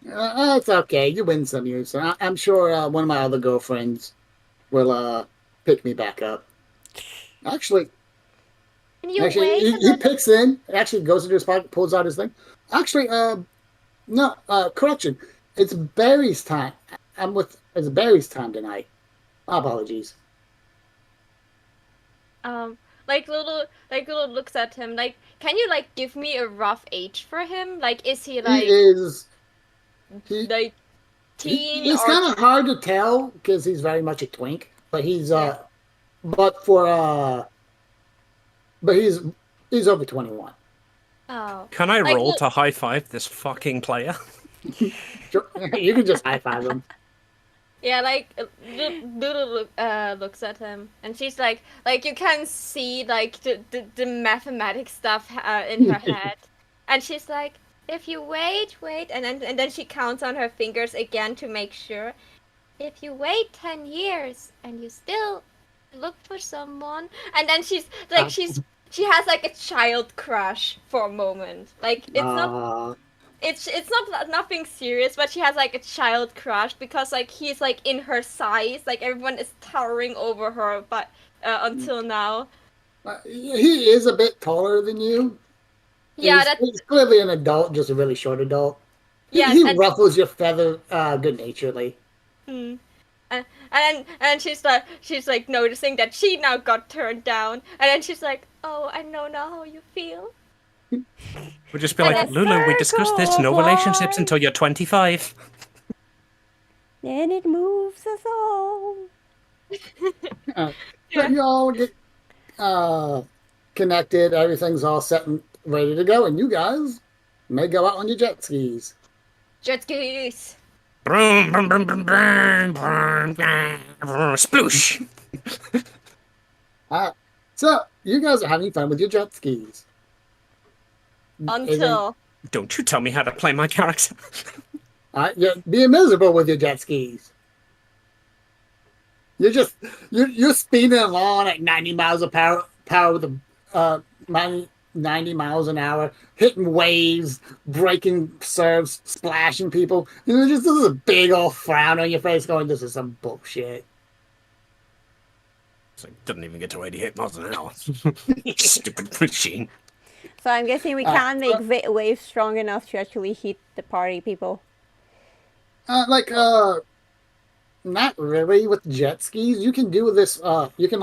It's okay. You win some, you. So I'm sure one of my other girlfriends will pick me back up. Actually, Can you Actually, wait? he picks in. Actually, goes into his pocket, pulls out his thing. Actually, no, correction. It's Barry's time. It's Barry's time tonight. My apologies. Like Lulu looks at him like, can you like give me a rough age for him? Like, is he like He is. like teen He's or kind of hard to tell because he's very much a twink. But he's but he's over 21. oh Can I Like, roll look- to high five this fucking player? Sure. You can just high five him. yeah, like Lulu looks at him and she's like you can see like the mathematic stuff in her head, and she's like, if you wait, and then she counts on her fingers again to make sure. If you wait 10 years and you still look for someone, and then she's like she has like a child crush for a moment. Like it's not nothing serious, but she has like a child crush because like he's like in her size, like everyone is towering over her, but until now. He is a bit taller than you. Yeah, that's he's clearly an adult, just a really short adult. yeah, He and, ruffles your feather good naturedly. and then she's like noticing that she now got turned down, and then she's like, oh, I know now how you feel. We'll just be like, And a Lulu, we discussed this. No circle relationships of until you're 25. And it moves us all. So you all get connected. Everything's all set and ready to go, and you guys may go out on your jet skis. Jet skis. Brum, brum, brum, brum, brum, brum, brum, brum, sploosh. So you guys are having fun with your jet skis. Until Don't you tell me how to play my character. You're being miserable with your jet skis. You're speeding along at 90 miles of power with a 90 miles an hour, hitting waves, breaking surfs, splashing people. Just this is a big old frown on your face, going, "This is some bullshit." It's like, doesn't even get to 88 miles an hour. Stupid machine. So I'm guessing we can't make waves strong enough to actually hit the party people. Not really with jet skis. You can do this. You can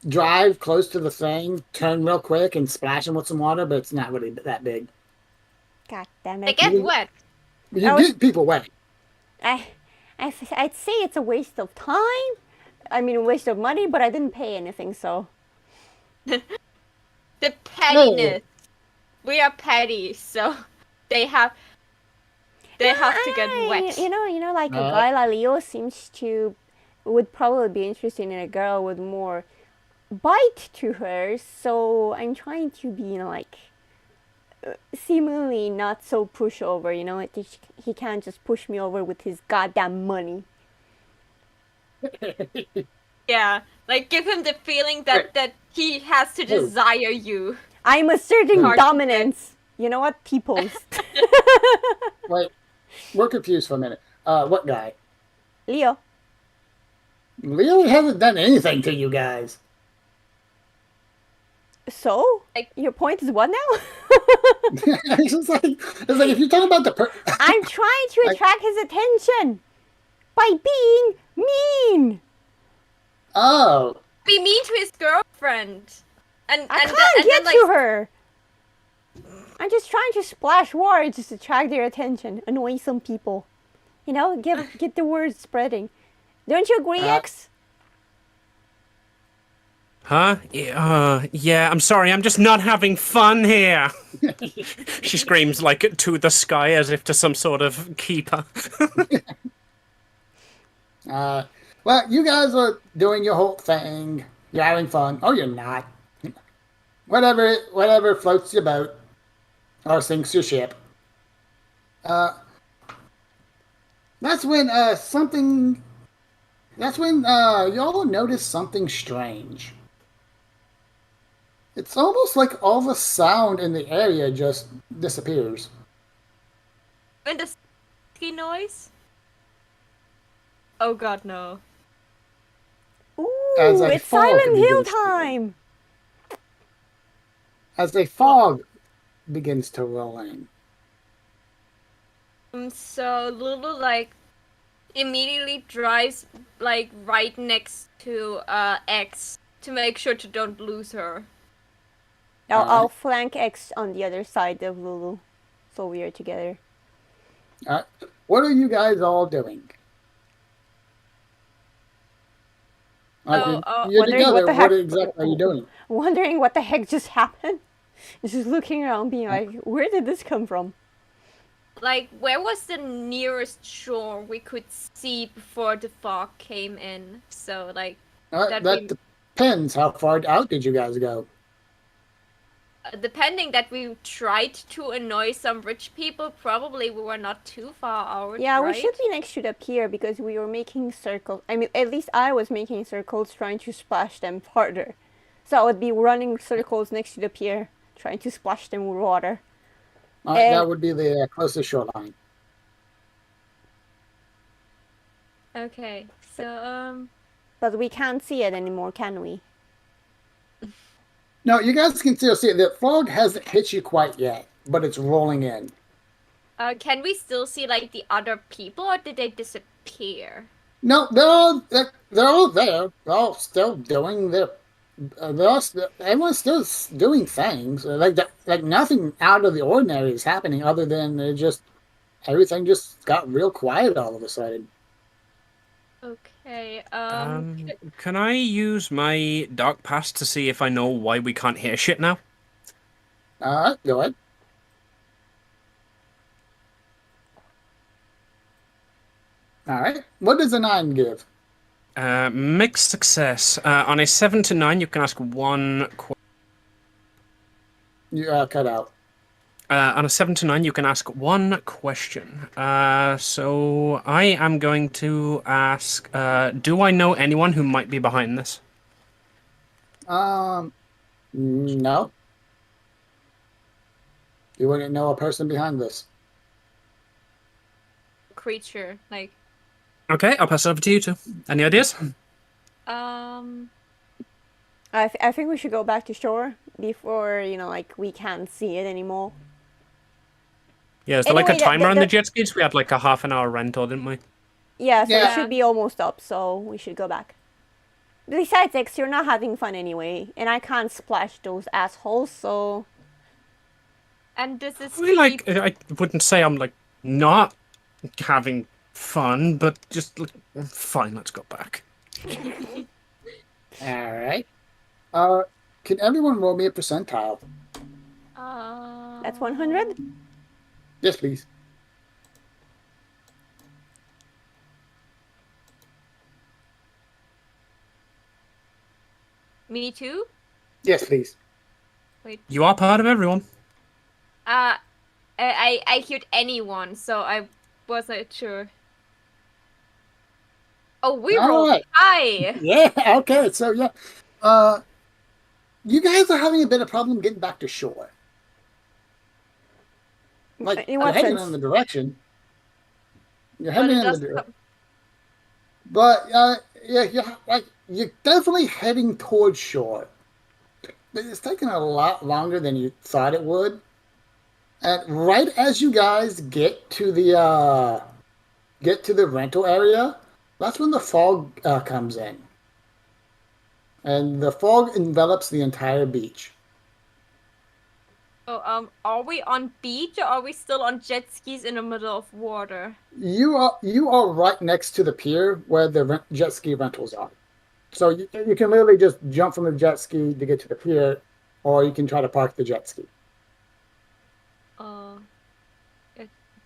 drive close to the thing, turn real quick, and splash them with some water, but it's not really that big. God damn They it. get wet. You get people wet. I'd say it's a waste of time. I mean, a waste of money, but I didn't pay anything, so. The pettiness. We are petty, so they have to get wet. You know, like a guy like Leo would probably be interested in a girl with more bite to her. So I'm trying to be, seemingly not so pushover. He can't just push me over with his goddamn money. Yeah, like give him the feeling that he has to desire you. I'm asserting Hard to dominance. You know what? T-pose. Wait, we're confused for a minute. What guy? Leo. Leo hasn't done anything to you guys. So? Like- Your point is what now? it's like if you're talking about I'm trying to attract his attention by being mean. Oh. Be mean to his girlfriend. And I and can't then, get and then, to her. I'm just trying to splash words just to attract their attention, annoy some people. Get the word spreading. Don't you agree, X? Huh? Yeah, I'm sorry, I'm just not having fun here. She screams to the sky as if to some sort of keeper. Well, you guys are doing your whole thing. You're having fun. Oh, you're not. Whatever floats your boat or sinks your ship. That's when y'all notice something strange. It's almost like all the sound in the area just disappears. and the ski noise. Oh God, no. Ooh, As a it's fog Silent Hill begins to roll. time. As a fog begins to roll in. So Lulu immediately drives right next to X to make sure to don't lose her. I'll flank X on the other side of Lulu, so we are together. What are you guys all doing? You're wondering together. what the heck- What exactly are you doing? Wondering what the heck just happened. Just looking around, being like, where did this come from? Where was the nearest shore we could see before the fog came in? So That depends. How far out did you guys go? depending that we tried to annoy some rich people, probably we were not too far out. Yeah, right? we should be next to the pier because we were making circles. I mean, at least I was making circles trying to splash them harder. So I would be running circles next to the pier, trying to splash them with water. That would be the closest shoreline. Okay, so But we can't see it anymore, can we? No, you guys can still see it. The fog hasn't hit you quite yet, but it's rolling in. can we still see the other people, or did they disappear? No, they're all there. They're all still doing their. Everyone's still doing things. Like nothing out of the ordinary is happening, other than everything just got real quiet all of a sudden. Okay. Can I use my dark past to see if I know why we can't hear shit now? Go ahead. All right. What does a 9 give? Mixed success. On a 7 to 9, you can ask one question. You cut out. On a 7 to 9, you can ask one question. So I am going to ask, do I know anyone who might be behind this? No. You wouldn't know a person behind this. Creature, like, Okay, I'll pass it over to you two. Any ideas? I think we should go back to shore before, like, we can't see it anymore. Yeah, is there like a Anyway, timer on the jet skis? We had like a half-an-hour rental, didn't we? Yeah, so it Yeah. should be almost up, so we should go back. Besides, X, you're not having fun anyway, and I can't splash those assholes, so... and this is I mean, like, cheap. I wouldn't say I'm like not having fun, but just like, fine. Let's go back. All right. Can everyone roll me a percentile? That's 100? Yes, please. Me too. Yes, please. Wait. You are part of everyone. I heard anyone, so I wasn't sure. Oh, we All rolled right. high. Yeah. Okay. So yeah. You guys are having a bit of problem getting back to shore. Like In you're what heading sense? in the direction. You're But heading it in the doesn't direction. come- But you're definitely heading towards shore. But it's taking a lot longer than you thought it would. And right as you guys get to the rental area, that's when the fog comes in, and the fog envelops the entire beach. Oh, are we on beach or are we still on jet skis in the middle of water? You are right next to the pier where the jet ski rentals are. So you can literally just jump from the jet ski to get to the pier, or you can try to park the jet ski.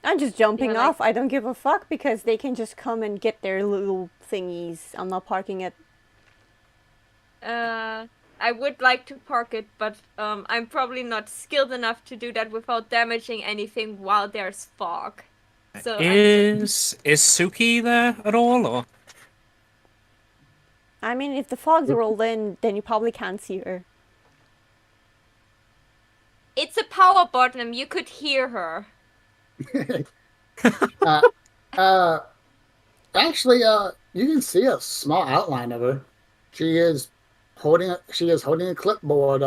I'm just jumping Yeah, like- off. I don't give a fuck because they can just come and get their little thingies. I'm not parking it. I would like to park it, but I'm probably not skilled enough to do that without damaging anything while there's fog. So Is Suki there at all, or? I mean, if the fog's rolled in, then you probably can't see her. it's a power bottom. You could hear her. Actually, you can see a small outline of her. She is holding a clipboard,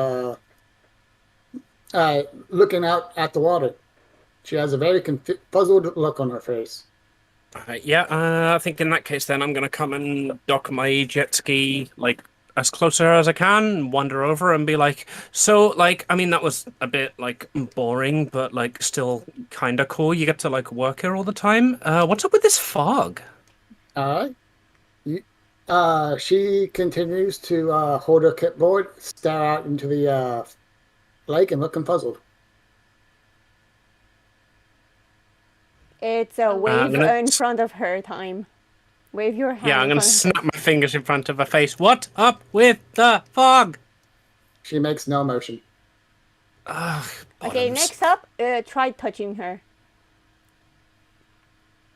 looking out at the water. She has a very puzzled look on her face. I think in that case, then I'm gonna come and dock my jet ski like as closer as I can, wander over and be like, so like, I mean, that was a bit like boring, but like still kind of cool. You get to like work here all the time. What's up with this fog? All right. She continues to hold her clipboard, stare out into the lake, and looking puzzled. It's a wave gonna- in front of her time. Wave your hand. Yeah, I'm in gonna front of snap my fingers in front of her face. What up with the fog? She makes no motion. Ugh, Okay, bottoms. next up, try touching her.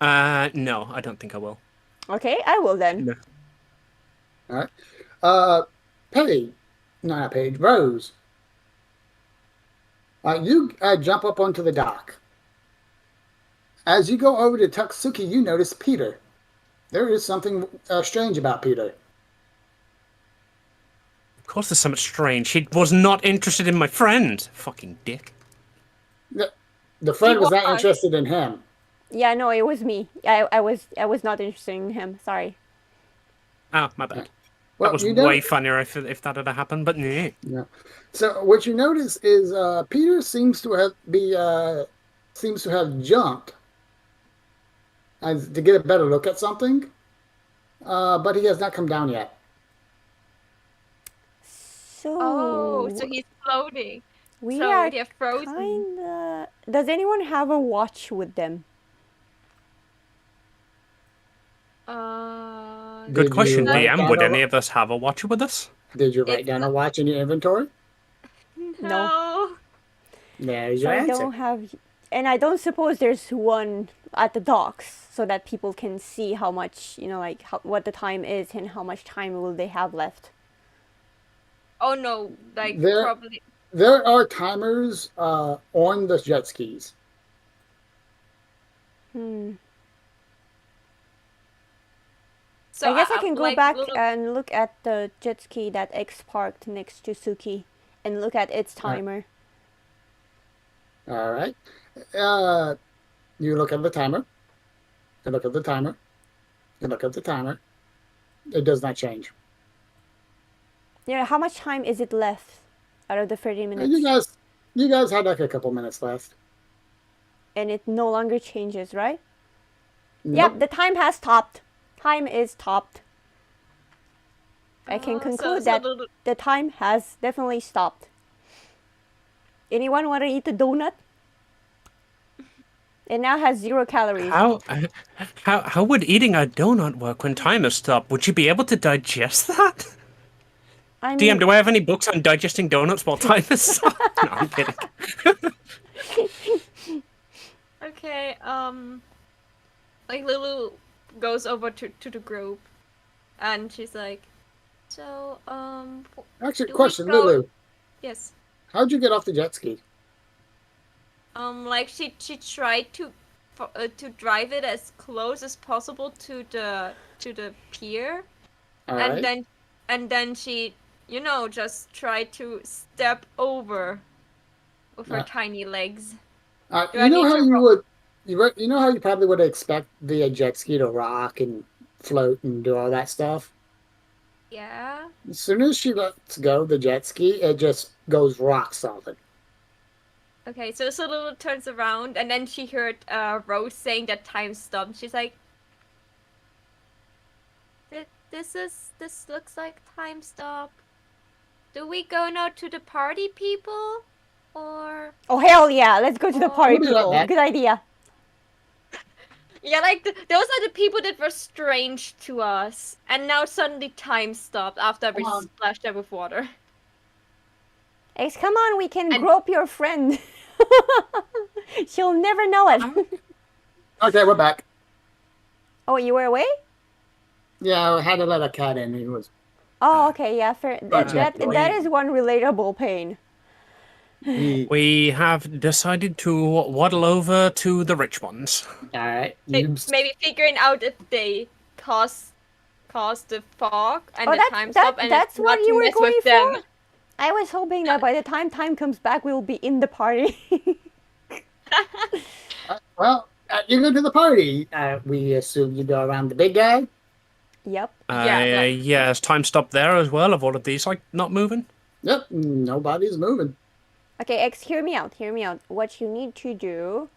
No, I don't think I will. Okay, I will then. No. All right. Paige, not Paige, Rose. You jump up onto the dock. As you go over to Tutsuki, you notice Peter. There is something strange about Peter. Of course, there's something strange. She was not interested in my friend. Fucking dick. The friend was not was. interested in him. Yeah, no, it was me. I was not interested in him. Sorry. Oh, my bad. Well, That was you know- way funnier if that had happened, but nah. Yeah. So what you notice is Peter seems to have jumped to get a better look at something, but he has not come down yet. So, So he's floating. we so are they're frozen. kinda... Does anyone have a watch with them? Good Did you question, write DM. down Would a- any of us have a watcher with us? Did you write It's down a watch in your inventory? No. There's So your I answer. don't have, and I don't suppose there's one at the docks so that people can see how much, like what the time is and how much time will they have left. Oh no, like There- probably. There are timers on the jet skis. So I guess I can go like, back little- and look at the jet ski that X parked next to Suki and look at its timer. All right. You look at the timer. You look at the timer. You look at the timer. It does not change. Yeah, how much time is it left out of the 30 minutes? You guys had like a couple minutes left. And it no longer changes, right? Nope. Yep, the time has stopped. Time is stopped. I can so conclude that little- the time has definitely stopped. Anyone want to eat a donut? It now has 0 calories. How would eating a donut work when time is stopped? Would you be able to digest that? I mean, DM, do I have any books on digesting donuts while time is stopped? No, I'm kidding. Okay, like Lulu goes over to the group, and she's like, so Actually, do we question, go- Lulu. yes, How'd you get off the jet ski? like she tried to drive it as close as possible to the pier, All and right. then she just tried to step over with her Yeah. tiny legs. Uh, do you I know need how to you ro- would. You know how you probably would expect the jet ski to rock and float and do all that stuff. Yeah. As soon as she lets go the jet ski, it just goes rock solid. Okay, so Lulu turns around, and then she heard Rose saying that time stopped. She's like, This looks like time stop. Do we go now to the party people, or oh hell yeah, let's go to the party We'll do that people. next. Good idea. yeah, like those are the people that were strange to us, and now suddenly time stopped after we Come on. splashed them with water. X, come on, we can And- grope your friend. She'll never know it. Okay, we're back. Oh, you were away? Yeah, I had to let a cat in. He was. Oh, okay, yeah, fair. Gotcha. That is one relatable pain. He, We have decided to waddle over to the rich ones. all right. Maybe figuring out if they caused the fog and Oh, the time stop, and that's not what to you were mess going with for? them. I was hoping that by the time time comes back, we'll be in the party. Well, you go to the party. We assume you go around the big guy. Yep. Yeah, Yes, time stopped there as well. Of all of these, like not moving. Yep, nobody's moving. Okay, X, hear me out. Hear me out. What you need to do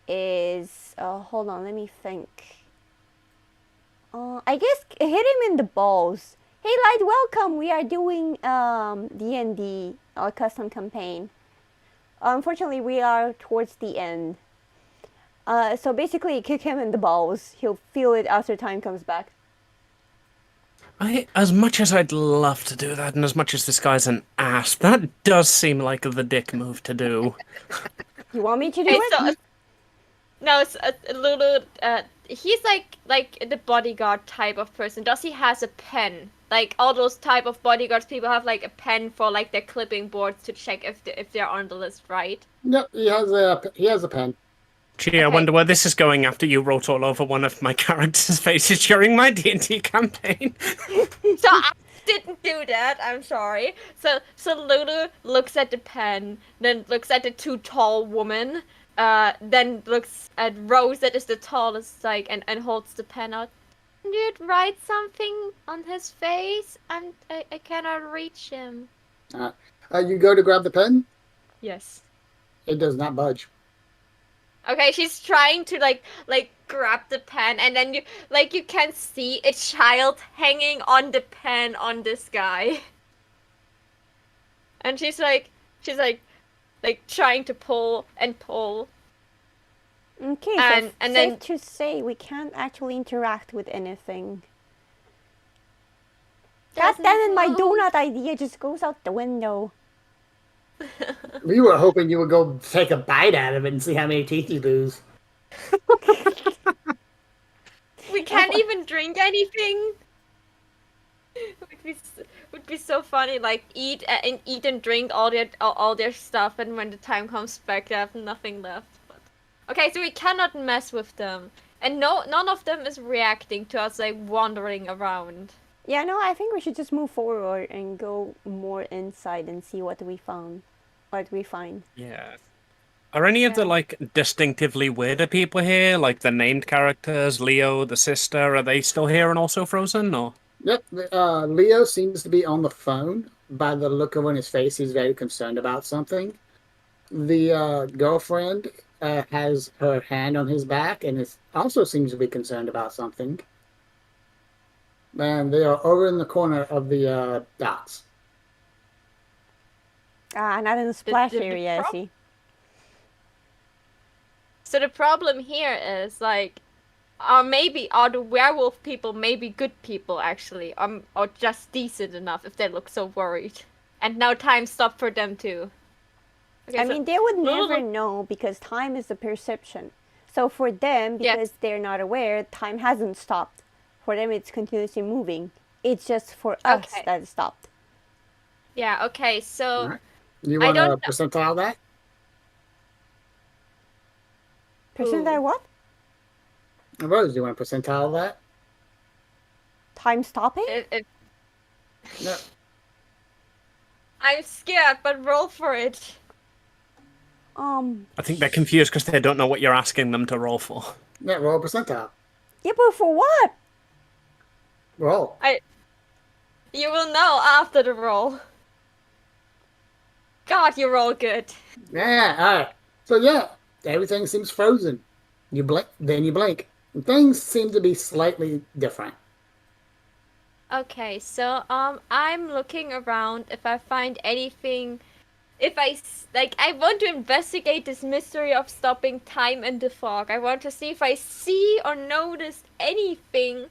is, hold on, let me think. I guess hit him in the balls. Hey, Light, welcome. We are doing D&D, our custom campaign. Unfortunately, we are towards the end. So basically, kick him in the balls. He'll feel it after time comes back. As much as I'd love to do that, and as much as this guy's an ass, that does seem like the dick move to do. You want me to do Okay, it? so no, it's a little. He's like the bodyguard type of person. Does he has a pen? Like all those type of bodyguards, people have like a pen for like their clipping boards to check if they're on the list, right? Yep, he has a pen. Gee, I Okay. wonder where this is going after you wrote all over one of my characters' faces during my D&D campaign. So I didn't do that. I'm sorry. So Lulu looks at the pen, then looks at the two tall women, then looks at Rose that is the tallest, like, and holds the pen out. You'd write something on his face, and I cannot reach him. You go to grab the pen. Yes. It does not budge. Okay, she's trying to like grab the pen, and then you can see a child hanging on the pen on this guy. And she's like trying to pull and pull. Okay, And- so and safe then- to say we can't actually interact with anything. God Doesn't damn it, my move. donut idea just goes out the window. We were hoping you would go take a bite out of it and see how many teeth you lose. We can't even drink anything. Would be so funny. Like eat and drink all their stuff, and when the time comes back, they have nothing left. But... Okay, so we cannot mess with them, and none of them is reacting to us like wandering around. Yeah, no, I think we should just move forward and go more inside and see what we find. Yeah. Are any of the like distinctively weirder people here, like the named characters, Leo, the sister, are they still here and also frozen, or? Yep, Leo seems to be on the phone. By the look on his face, he's very concerned about something. The girlfriend has her hand on his back and also seems to be concerned about something. And they are over in the corner of the docks. Not in the splash the area, I see. So the problem here is like, maybe are the werewolf people maybe good people actually, or just decent enough if they look so worried, and now time stopped for them too. Okay, I so mean, they would never know because time is a perception. So for them, because they're not aware, time hasn't stopped. For them, it's continuously moving. It's just for us that it stopped. Yeah. Okay. So. Right. You want to percentile that? Percentile what? Rose, you want to percentile that? Time stopping? No. I'm scared, but roll for it. I think they're confused because they don't know what you're asking them to roll for. Yeah, roll a percentile. Yeah, but for what? Roll. You will know after the roll. God, you roll good. Yeah, alright. So yeah, everything seems frozen. You blink, then you blink. And things seem to be slightly different. Okay, so I'm looking around if I find anything. If I want to investigate this mystery of stopping time in the fog. I want to see if I see or notice anything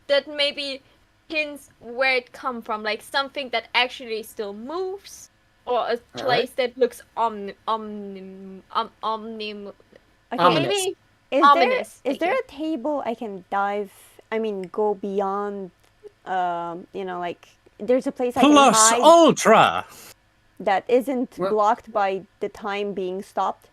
that maybe hints where it come from, like something that actually still moves, or a place that looks Okay. Ominous. Is there a table I can go beyond, like, there's a place I can Plus hide Ultra! that isn't blocked by the time being stopped?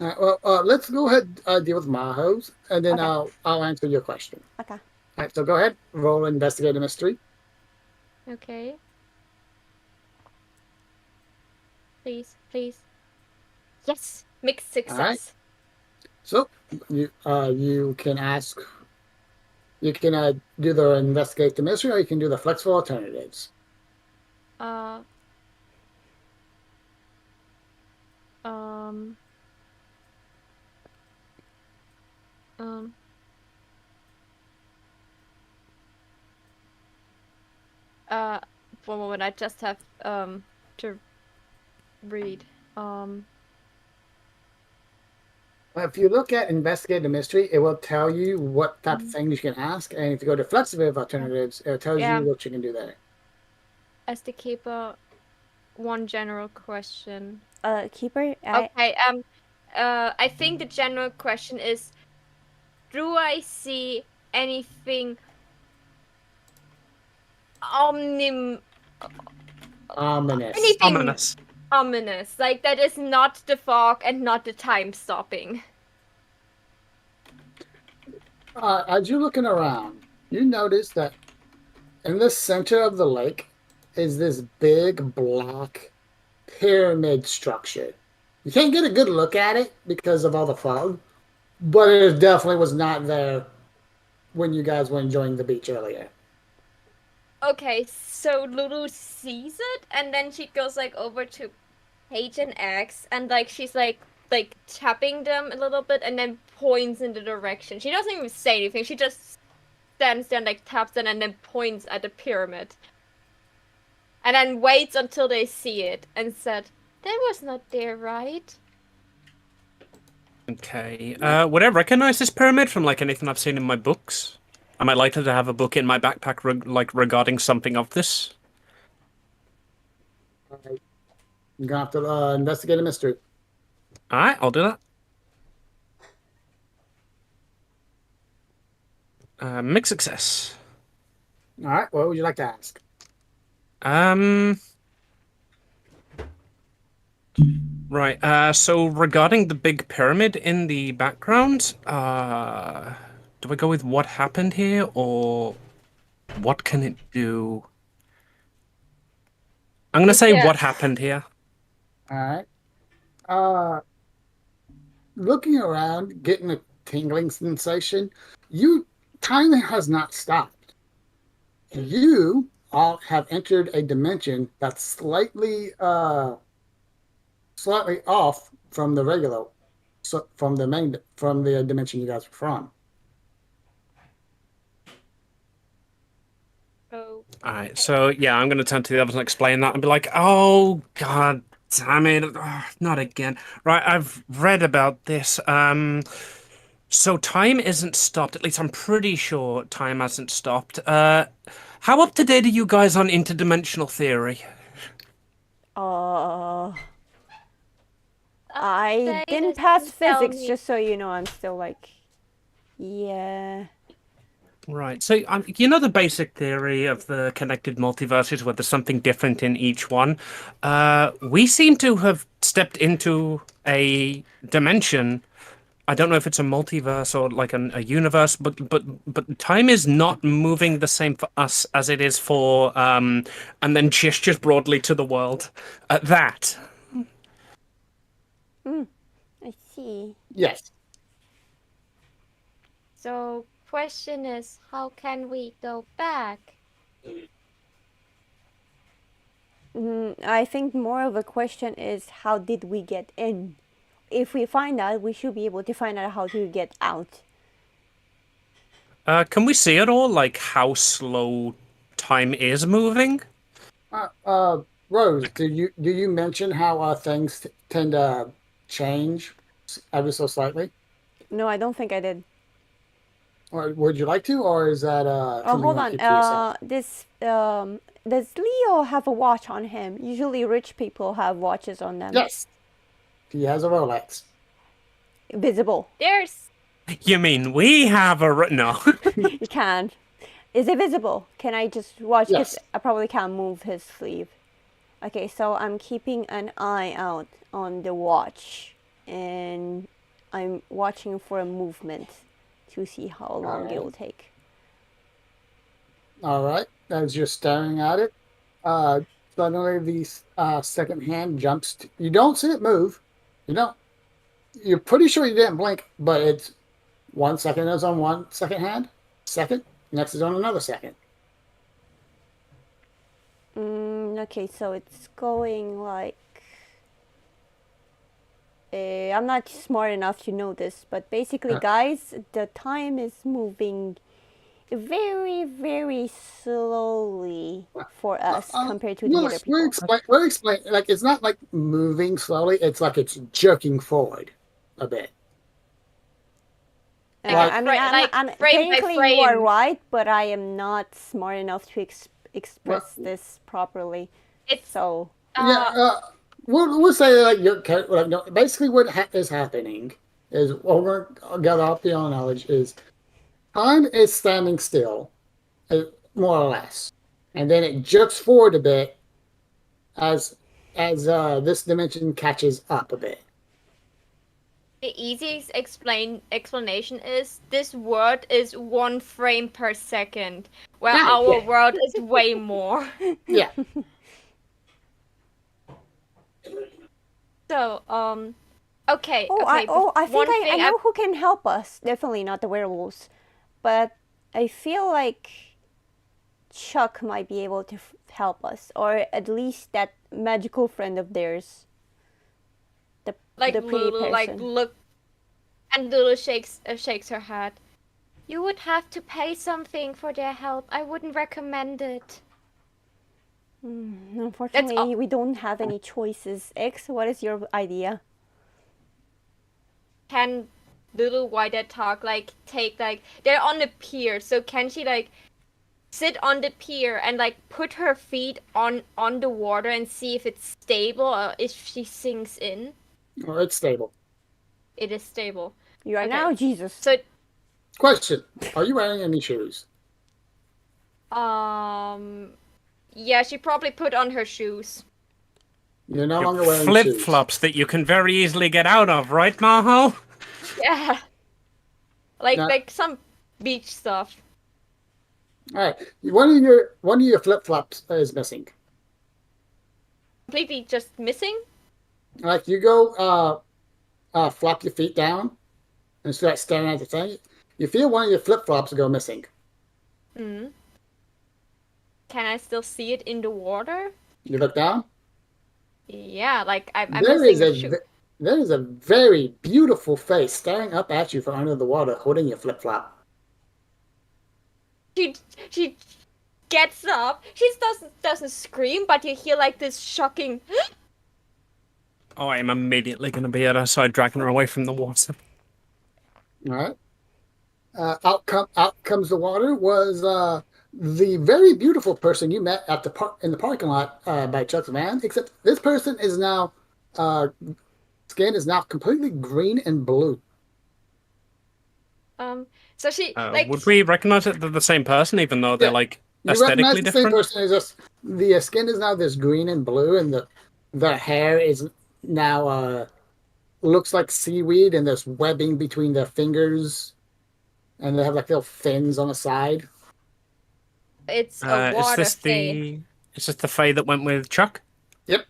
Let's go ahead deal with Maho's, and then Okay. I'll answer your question. Okay. All right, so go ahead, roll investigate a mystery. Okay. Please. Yes, mixed success. Alright. So you can ask. You can do the investigate the mystery, or you can do the flexible alternatives. One moment, I just have to read. If you look at investigate the mystery, it will tell you what type of things you can ask, and if you go to flexible alternatives, it tells you what you can do there. As the keeper, one general question. Keeper? Okay, I think the general question is, do I see anything Ominous. anything ominous, like that is not the fog and not the time stopping? As you're looking around, you notice that in the center of the lake is this big black pyramid structure. You can't get a good look at it because of all the fog, but it definitely was not there when you guys were enjoying the beach earlier. Okay, so Lulu sees it, and then she goes like over to Paige and X, and like she's like tapping them a little bit, and then points in the direction. She doesn't even say anything. She just stands there and like taps them, and then points at the pyramid, and then waits until they see it, and said, "That was not there, right?" Okay. Would I recognize this pyramid from like anything I've seen in my books? Am I likely to have a book in my backpack regarding something of this? Alright. You're gonna have to investigate a mystery. All right, I'll do that. Mixed success. All right. What would you like to ask? Right. So regarding the big pyramid in the background, do we go with what happened here, or what can it do? I'm gonna say Yeah. what happened here. All right. Looking around, getting a tingling sensation. Time has not stopped. You all have entered a dimension that's slightly off from the regular, from the dimension you guys are from. Oh. All right. So yeah, I'm gonna turn to the others and explain that and be like, "Oh God damn it! Ugh, not again." Right. I've read about this. So time isn't stopped. At least I'm pretty sure time hasn't stopped. How up to date are you guys on interdimensional theory? I Say didn't this, pass you tell physics, me. just so you know. I'm still like, yeah. Right. So, you know the basic theory of the connected multiverses, where there's something different in each one. We seem to have stepped into a dimension. I don't know if it's a multiverse or like a universe, but time is not moving the same for us as it is for and then gestures broadly to the world. That. I see. Yes. So, question is, how can we go back? I think more of a question is how did we get in? If we find out, we should be able to find out how to get out. Can we see at all, like how slow time is moving? Rose, do you mention how things tend to change ever so slightly? No, I don't think I did. Or would you like to, or is that Oh, something hold you want on. to keep to yourself? Does Leo have a watch on him? Usually rich people have watches on them. Yes, he has a Rolex. Visible. There's You mean we have a no? You can. Is it visible? Can I just watch? 'Cause Yes. I probably can't move his sleeve. Okay, so I'm keeping an eye out on the watch, and I'm watching for a movement to see how long it will take. All right. As you're staring at it, suddenly the second hand jumps. You don't see it move. You don't. You're pretty sure you didn't blink, but it's 1 second is on one second hand, second, next is on another second. Okay, so it's going like. I'm not smart enough to know this, but basically, guys, the time is moving very, very slowly for us compared to the other people. We'll explain. Like it's not like moving slowly. It's like it's jerking forward a bit. I mean, like I'm frame by technically you are frame. right, but I am not smart enough to express this properly. it's So Yeah. We'll say like no, basically what is happening is what we're gonna gather off the knowledge is time is standing still, more or less, and then it jerks forward a bit as this dimension catches up a bit. the easiest explanation is this world is 1 frame per second, where Ah, our yeah. world is way more. Yeah. So, okay. I think one I thing know who can help us. Definitely not the werewolves, but I feel like Chuck might be able to help us, or at least that magical friend of theirs. like the pretty Lulu, like person. look, and Lulu shakes her head. You would have to pay something for their help. I wouldn't recommend it. Unfortunately, we don't have any choices. X, what is your idea? Can Lulu Whitehead talk, like take, like they're on the pier, so can she like sit on the pier and like put her feet on the water and see if it's stable or if she sinks in? Well, it's stable. It is stable. You are Okay. now Jesus. So, Question: are you wearing any shoes? yeah, she probably put on her shoes. You're no longer wearing Flip shoes. flops that you can very easily get out of, right, Maho? Yeah. Like No. like some beach stuff. All right. One of your flip flops is missing. Completely just missing. Like you go flop your feet down and start staring at the thing. You feel one of your flip flops go missing. Hmm. Can I still see it in the water? You look down. Yeah, like I'm There missing is a a shoe. there is a very beautiful face staring up at you from under the water, holding your flip flop. She gets up. She doesn't scream, but you hear like this shocking. Oh, I'm immediately going to be at her side, dragging her away from the water. All right. Out comes the water was the very beautiful person you met at in the parking lot by Chuck's van. Except this person is now skin is now completely green and blue. So she like Would we recognize that they're the same person, even though they're Yeah. like You recognize aesthetically the same different? person. Is just the skin is now this green and blue, and the hair is now looks like seaweed, and there's webbing between their fingers, and they have like little fins on the side. it's a Is water this fade. the Fae that went with Chuck? Yep.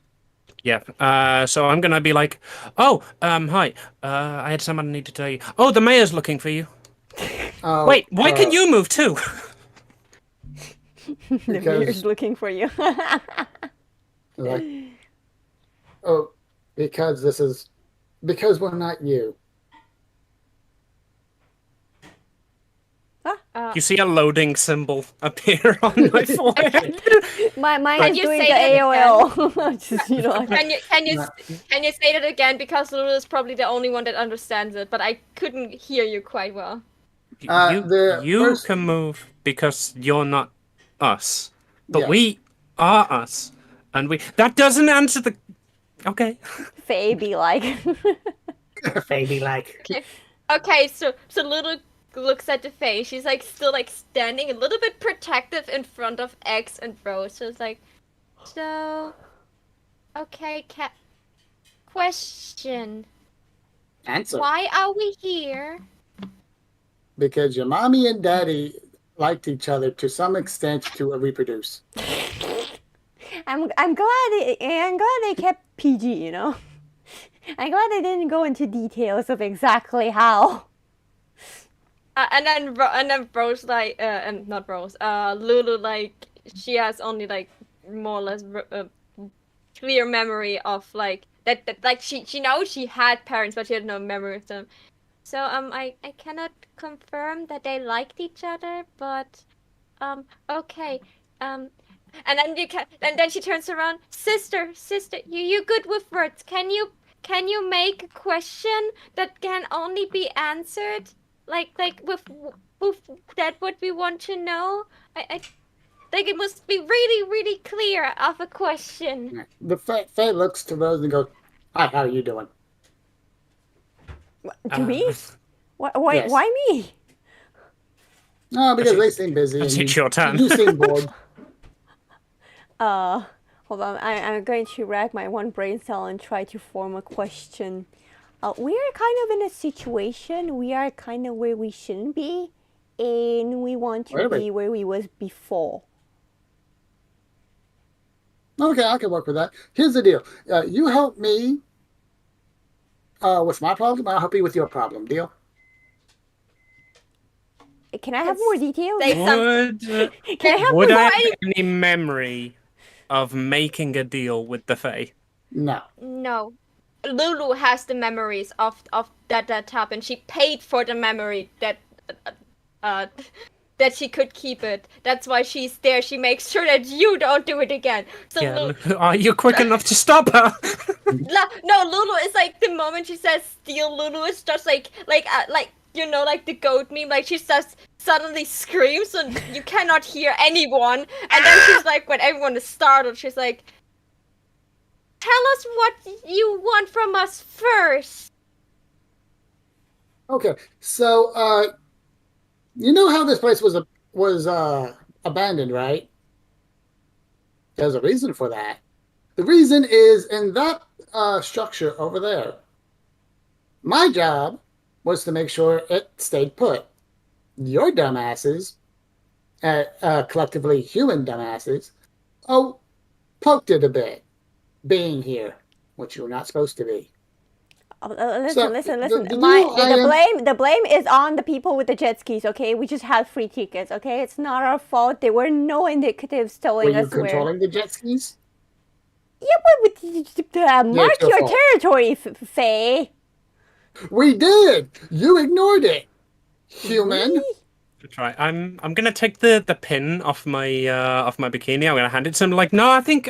Yeah. So I'm gonna be like, oh, hi. I had someone I need to tell you. Oh, the mayor's looking for you. Wait, why can you move too? The Because- beer's looking for you. Like, because we're not you. You see a loading symbol appear on my forehead. Mine Can is you doing say the that AOL. Just, you know, like, Can you say that again? Because Lulu is probably the only one that understands it, but I couldn't hear you quite well. The You first- can move because you're not us, but Yeah. we are us, and that doesn't answer the. Okay. Faye be like. Baby, like Okay, so Lulu looks at the face. She's like still like standing a little bit protective in front of X and Rose. So it's like, so, okay, question. answer. Why are we here? Because your mommy and daddy liked each other to some extent to reproduce. I'm glad they kept PG, you know. I'm glad they didn't go into details of exactly how. And then Rose like and not Rose. Lulu like she has only like more or less clear memory of like that like she knows she had parents, but she had no memory of them. So I cannot confirm that they liked each other, but okay. And then she turns around, sister, you good with words? Can you make a question that can only be answered like with that what we want to know? I think it must be really clear of a question. The Faye looks to Rose and goes, "Hi, how are you doing?" To me? Why? Yes. Why me? No, because they seem busy. It's and your turn. You seem bored. Hold on. I'm going to rack my one brain cell and try to form a question. We are kind of in a situation. We are kind of where we shouldn't be, and we want to Really? be where we was before. Okay, I can work with that. Here's the deal. You help me with my problem, I'll help you with your problem. Deal? Can I have more details? Say Would Can I have would more? I have any memory of making a deal with the Fae? No. No. Lulu has the memories of that happened. She paid for the memory that she could keep it. That's why she's there. She makes sure that you don't do it again. So Yeah, are you quick enough to stop her? no, Lulu is like the moment she says steal. Lulu is just like you know, like the goat meme. Like she says suddenly screams and you cannot hear anyone. And then she's like, when everyone is startled, she's like, tell us what you want from us first. Okay, so you know how this place was abandoned, right? There's a reason for that. The reason is in that structure over there. My job was to make sure it stayed put. Your dumbasses, collectively human dumbasses, poked it a bit, being here, which you're not supposed to be. Listen. The The blame is on the people with the jet skis. Okay, we just had free tickets. Okay, it's not our fault. There were no indicatives Were telling you us where. controlling the jet skis? Yeah, but mark your your fault. territory, Faye. We did. You ignored it, human. That's right. I'm gonna take the pin off my bikini. I'm gonna hand it to him. Like, no, I think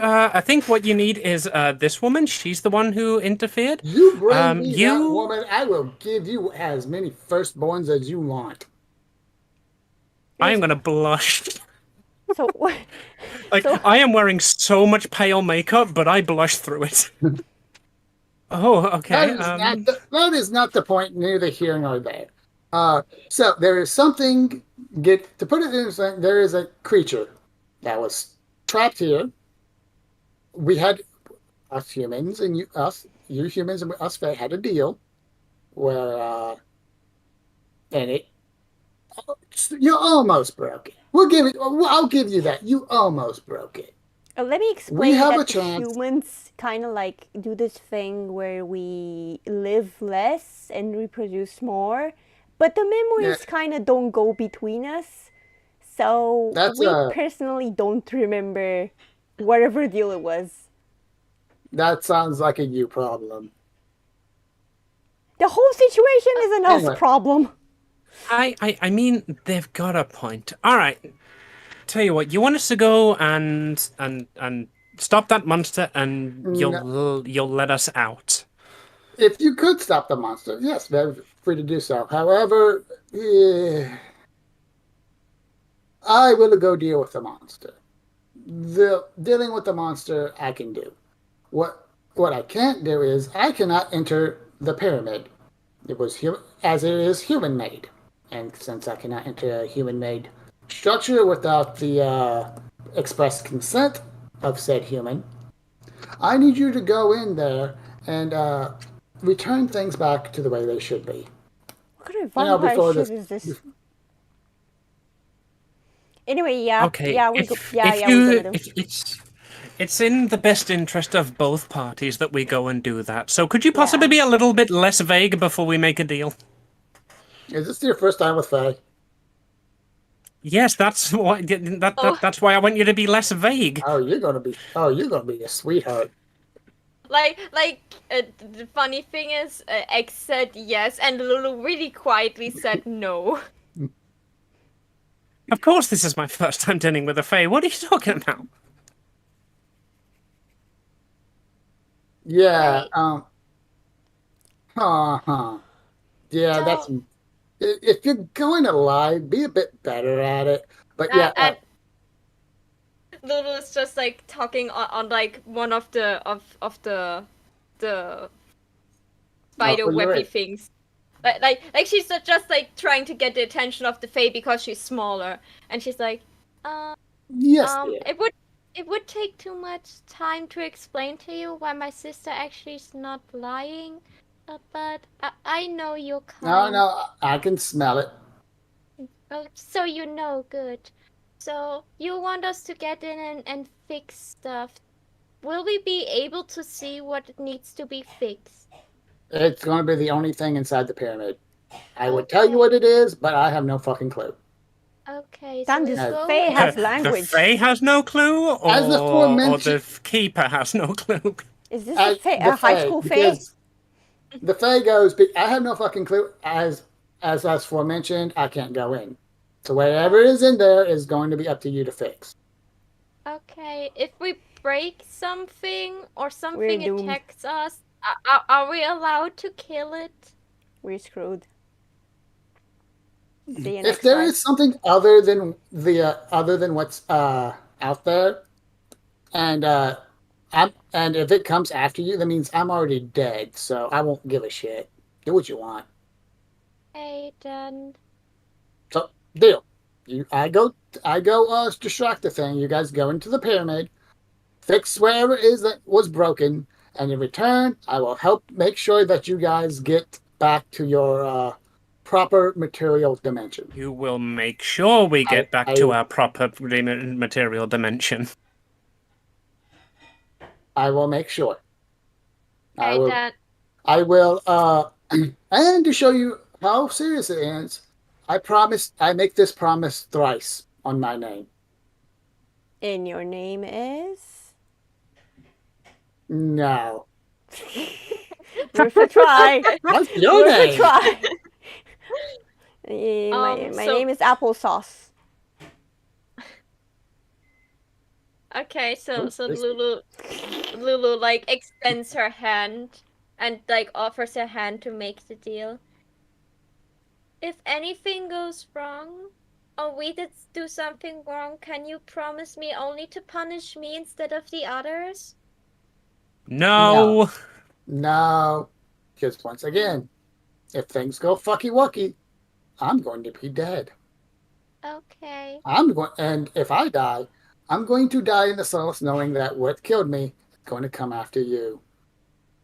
what you need is this woman. She's the one who interfered. You bring me that you- woman, I will give you as many firstborns as you want. I'm gonna blush. So Like, I am wearing so much pale makeup, but I blush through it. Oh, okay. That is not the point, neither here nor there. So there is something. To put it in, there is a creature that was trapped here. We had us humans and you humans and us Fae had a deal where, and it, you almost broke it. I'll give you that. You almost broke it. let me explain have that a the chance. humans kind of like do this thing where we live less and reproduce more, but the memories kind of don't go between us. So That's we a- personally don't remember whatever deal it was. That sounds like a you problem. The whole situation is an us Anyway. problem. I mean, they've got a point. All right. Tell you what, you want us to go and stop that monster, and you'll let us out. If you could stop the monster, yes, very free to do so. However, I will go deal with the monster. Dealing with the monster, I can do. What I can't do is I cannot enter the pyramid. It was as it is human made, and since I cannot enter a human made structure without the express consent of said human, I need you to go in there and return things back to the way they should be. What kind of Now, vampire before shit this- is this? Anyway, yeah. Okay. Yeah, we if, go. if Yeah, you, we're gonna do. it's in the best interest of both parties that we go and do that. So could you possibly be a little bit less vague before we make a deal? Is this your first time with Faye? Yes, that's why. That's why I want you to be less vague. You're gonna be a sweetheart. The funny thing is, X said yes, and Lulu really quietly said no. Of course, this is my first time dealing with a Fae. What are you talking about? Yeah. Yeah, that's. If you're going to lie, be a bit better at it. But yeah. And Lulu is just like talking on like one of the spider you're webby right. things. Like she's just like trying to get the attention of the Fae because she's smaller, and she's like, Yes. dear. it would take too much time to explain to you why my sister actually is not lying, but I know you're kind. No, I can smell it. Oh, so you know, good. So you want us to get in and fix stuff. Will we be able to see what needs to be fixed? It's going to be the only thing inside the pyramid. I would tell you what it is, but I have no fucking clue. Okay, so Damn, let's this go Fae and- has The language. Fae has no clue, or, As the or aforementioned- the Keeper has no clue. Is this The a high school Fae? because the Fae goes, I have no fucking clue. As aforementioned, I can't go in. So whatever is in there is going to be up to you to fix. Okay, if we break something or something doomed. attacks us, are we allowed to kill it? We're screwed. See you If next there time. is something other than what's out there, and and if it comes after you, that means I'm already dead. So I won't give a shit. Do what you want. Hey, then. So deal. I go distract the thing. You guys go into the pyramid, fix wherever it is that was broken, and in return, I will help make sure that you guys get back to your proper material dimension. You will make sure we get back I- to our proper material dimension. I will make sure. I Hey, will. then. I will. And to show you how serious it is, I promise. I make this promise thrice on my name. And your name is? No. Worth a try. What's your Worth a name? try. My So- name is Applesauce. Okay, so Oh, this- Lulu like extends her hand and like offers her hand to make the deal. If anything goes wrong, or we did do something wrong, can you promise me only to punish me instead of the others? No. No. Because once again, if things go fucky wucky, I'm going to be dead. Okay. And if I die, I'm going to die in the solace knowing that what killed me is going to come after you.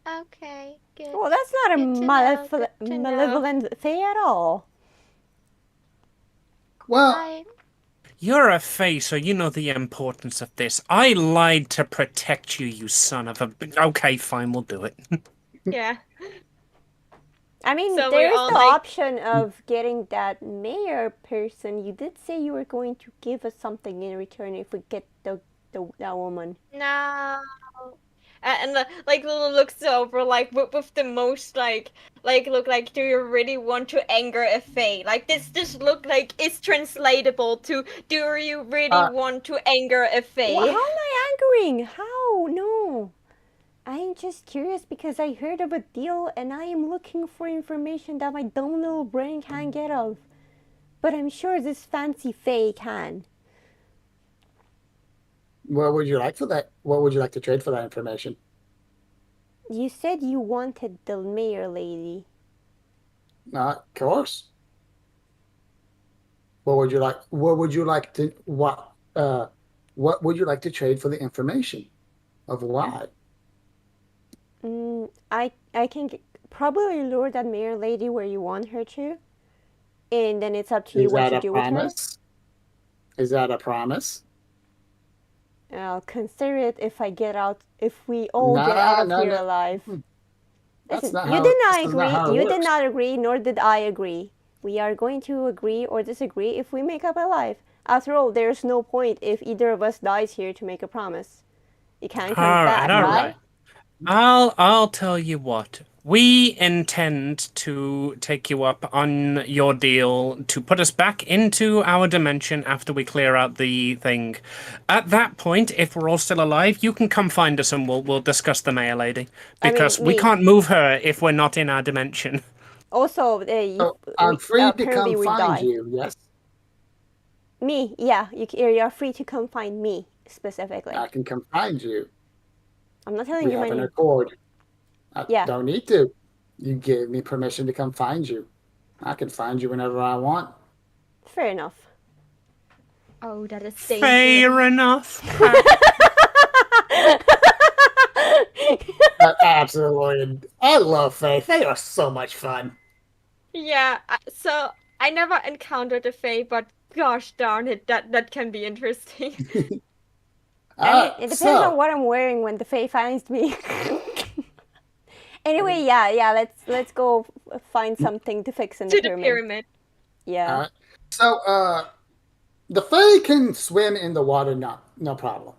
Okay. Good. Well, that's not a Good to know, good to know. malevolent thing at all. Well, I You're a fae, so you know the importance of this. I lied to protect you, you son of a... Okay, fine, we'll do it. yeah. I mean, So there we're is all the like- option of getting that mayor person. You did say you were going to give us something in return if we get that woman. No. Like Lulu looks over like with the most like look like, do you really want to anger a fae? Like this look like is translatable to, do you really want to anger a fae? Well, how am I angering? How? No. I'm just curious because I heard of a deal and I am looking for information that my dumb little brain can't get of. But I'm sure this fancy fae can. what would you like for that? What would you like to trade for that information? You said you wanted the mayor lady. Of course. What would you like? What would you like to what? What would you like to trade for the information of why? I can probably lure that mayor lady where you want her to. And then it's up to you Is what that to a do with her. promise? Is that a promise? I'll consider it if I get out, if we all get out of here alive. That's Listen, not you how- did not this is not how agree. it You did works. not agree, nor did I agree. We are going to agree or disagree if we make up alive. After all, there's no point if either of us dies here to make a promise. You can't come back, all right? I'll tell you what. We intend to take you up on your deal to put us back into our dimension after we clear out the thing. At that point, if we're all still alive, you can come find us and we'll discuss the mayor lady. I mean, Because we me. can't move her if we're not in our dimension. Also, So I'm free to apparently come we find die. you. Yes, Me, yeah, you're free to come find me specifically. I can come find you. I'm not telling We you my have an name. accord. I Yeah. don't need to. You gave me permission to come find you. I can find you whenever I want. Fair enough. Oh, that is dangerous. Fair enough. Absolutely. I love Faith. They are so much fun. Yeah, so I never encountered a fae, but gosh darn it, that can be interesting. I mean, it depends on what I'm wearing when the Fae finds me. Anyway, yeah, let's go find something to fix in To the the pyramid. pyramid. Yeah. The Fae can swim in the water, no problem.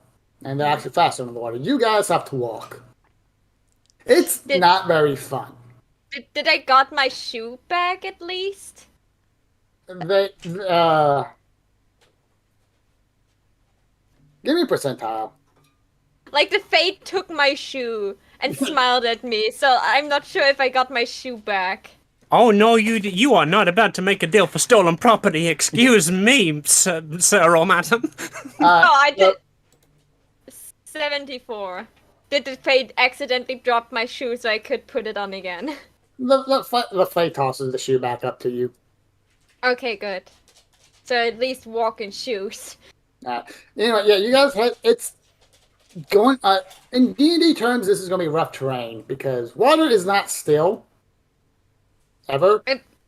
And they're actually faster in the water. You guys have to walk. It's not very fun. Did I got my shoe back at least? They, give me a percentile. Like the fate took my shoe and smiled at me, so I'm not sure if I got my shoe back. Oh no, you are not about to make a deal for stolen property. Excuse me, sir or madam. Oh, I so- did 74. Did the fate accidentally drop my shoe so I could put it on again? the Fae tosses the shoe back up to you. Okay, good. So at least walk in shoes. Anyway, yeah, you guys had it's going. In D&D terms, this is going to be rough terrain because water is not still ever.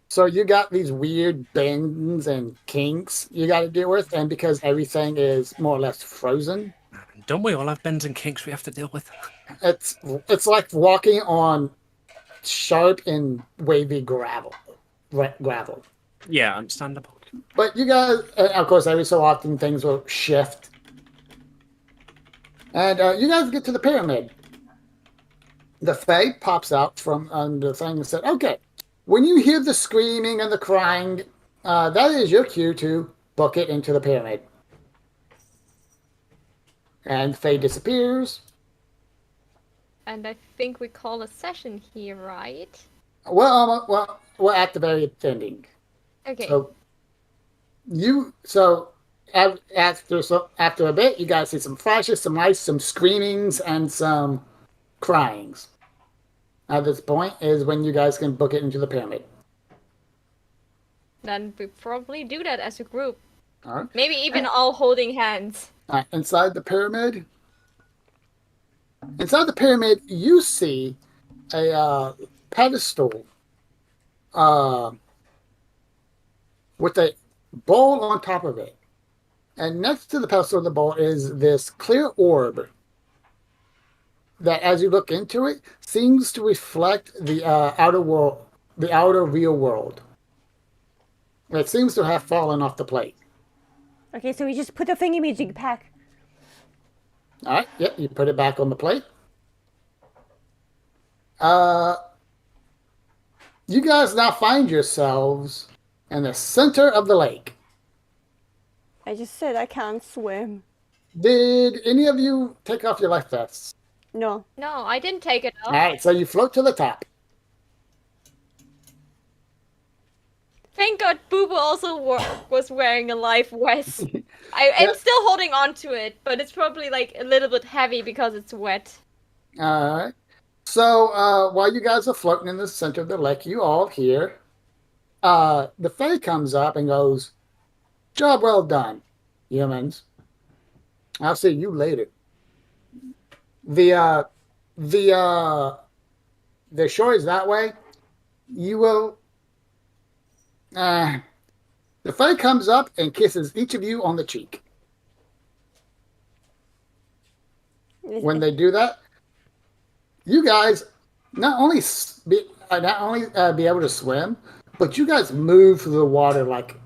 So you got these weird bends and kinks you got to deal with, and because everything is more or less frozen, Don't we all have bends and kinks we have to deal with? it's like walking on sharp and wavy gravel. Gravel. Yeah, understandable. But you guys, of course, every so often things will shift. And you guys get to the pyramid. The Fae pops out from under the thing and said, okay, when you hear the screaming and the crying, that is your cue to book it into the pyramid. And Fae disappears. And I think we call a session here, right? Well, we're at the very ending. Okay. After a bit, you guys see some flashes, some lights, some screamings, and some cryings. At this point is when you guys can book it into the pyramid. Then we probably do that as a group. All right. Maybe even all holding hands. Inside the pyramid. Inside the pyramid, you see a pedestal with a bowl on top of it. And next to the pedestal of the bowl is this clear orb that, as you look into it, seems to reflect the outer world, the outer real world. It seems to have fallen off the plate. Okay, so we just put the thingy-majig back. All right, yep, you put it back on the plate. You guys now find yourselves in the center of the lake. I just said I can't swim. Did any of you take off your life vests? No. No, I didn't take it All off. right, so you float to the top. Thank God Booba also was wearing a life vest. I'm still holding on to it, but it's probably like a little bit heavy because it's wet. All right. So while you guys are floating in the center of the lake, you all hear the Fae comes up and goes, "Job well done, humans. I'll see you later." The shore is that way. You will. The Fae comes up and kisses each of you on the cheek. When they do that, you guys not only be able to swim, but you guys move through the water like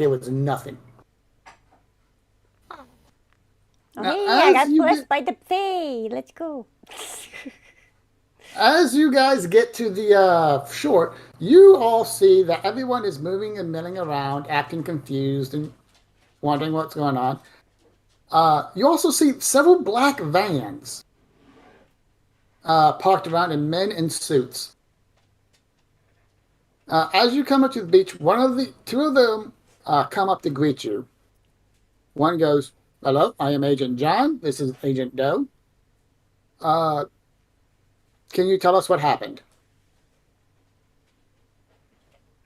it was nothing. Okay, Now, I got as you blessed get- by the Fae. Let's go. As you guys get to the shore, you all see that everyone is moving and milling around, acting confused and wondering what's going on. You also see several black vans parked around and men in suits. As you come up to the beach, two of them come up to greet you. One goes, "Hello, I am Agent John. This is Agent Doe. Can you tell us what happened?"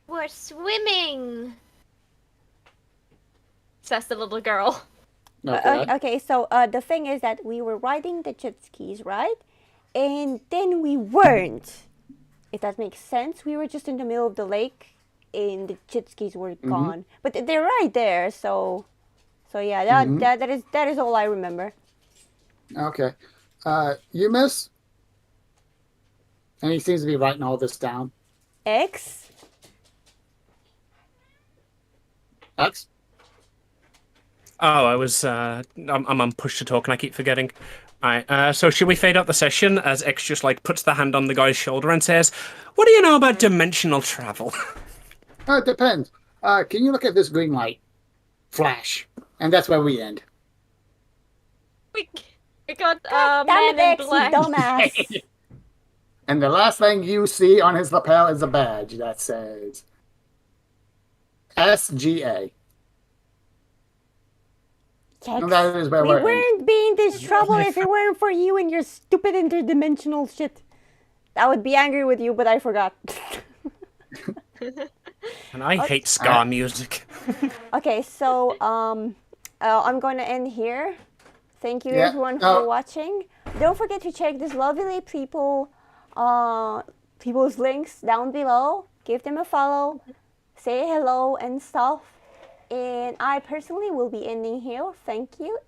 We're swimming, says the little girl. Okay. Okay, so the thing is that we were riding the jet skis, right? And then we weren't. If that makes sense. We were just in the middle of the lake and the jet skis were gone. But they're right there, so yeah, that is all I remember. Okay. You miss? And he seems to be writing all this down. X? X? Oh, I was. I'm on push to talk, and I keep forgetting. Alright, so should we fade out the session as X just like puts the hand on the guy's shoulder and says, "What do you know about dimensional travel?" It depends. Can you look at this green light? Flash. And that's where we end. We got Damn Man it, in X, you Black. dumbass. And the last thing you see on his lapel is a badge that says SGA. Kex, And that is where we we're in. wouldn't be in this trouble if it weren't for you and your stupid interdimensional shit. I would be angry with you, but I forgot. And I hate ska music. Okay, so I'm going to end here. Thank you Yeah, everyone for watching. Don't forget to check this lovely people's links down below. Give them a follow, say hello and stuff. And I personally will be ending here. Thank you.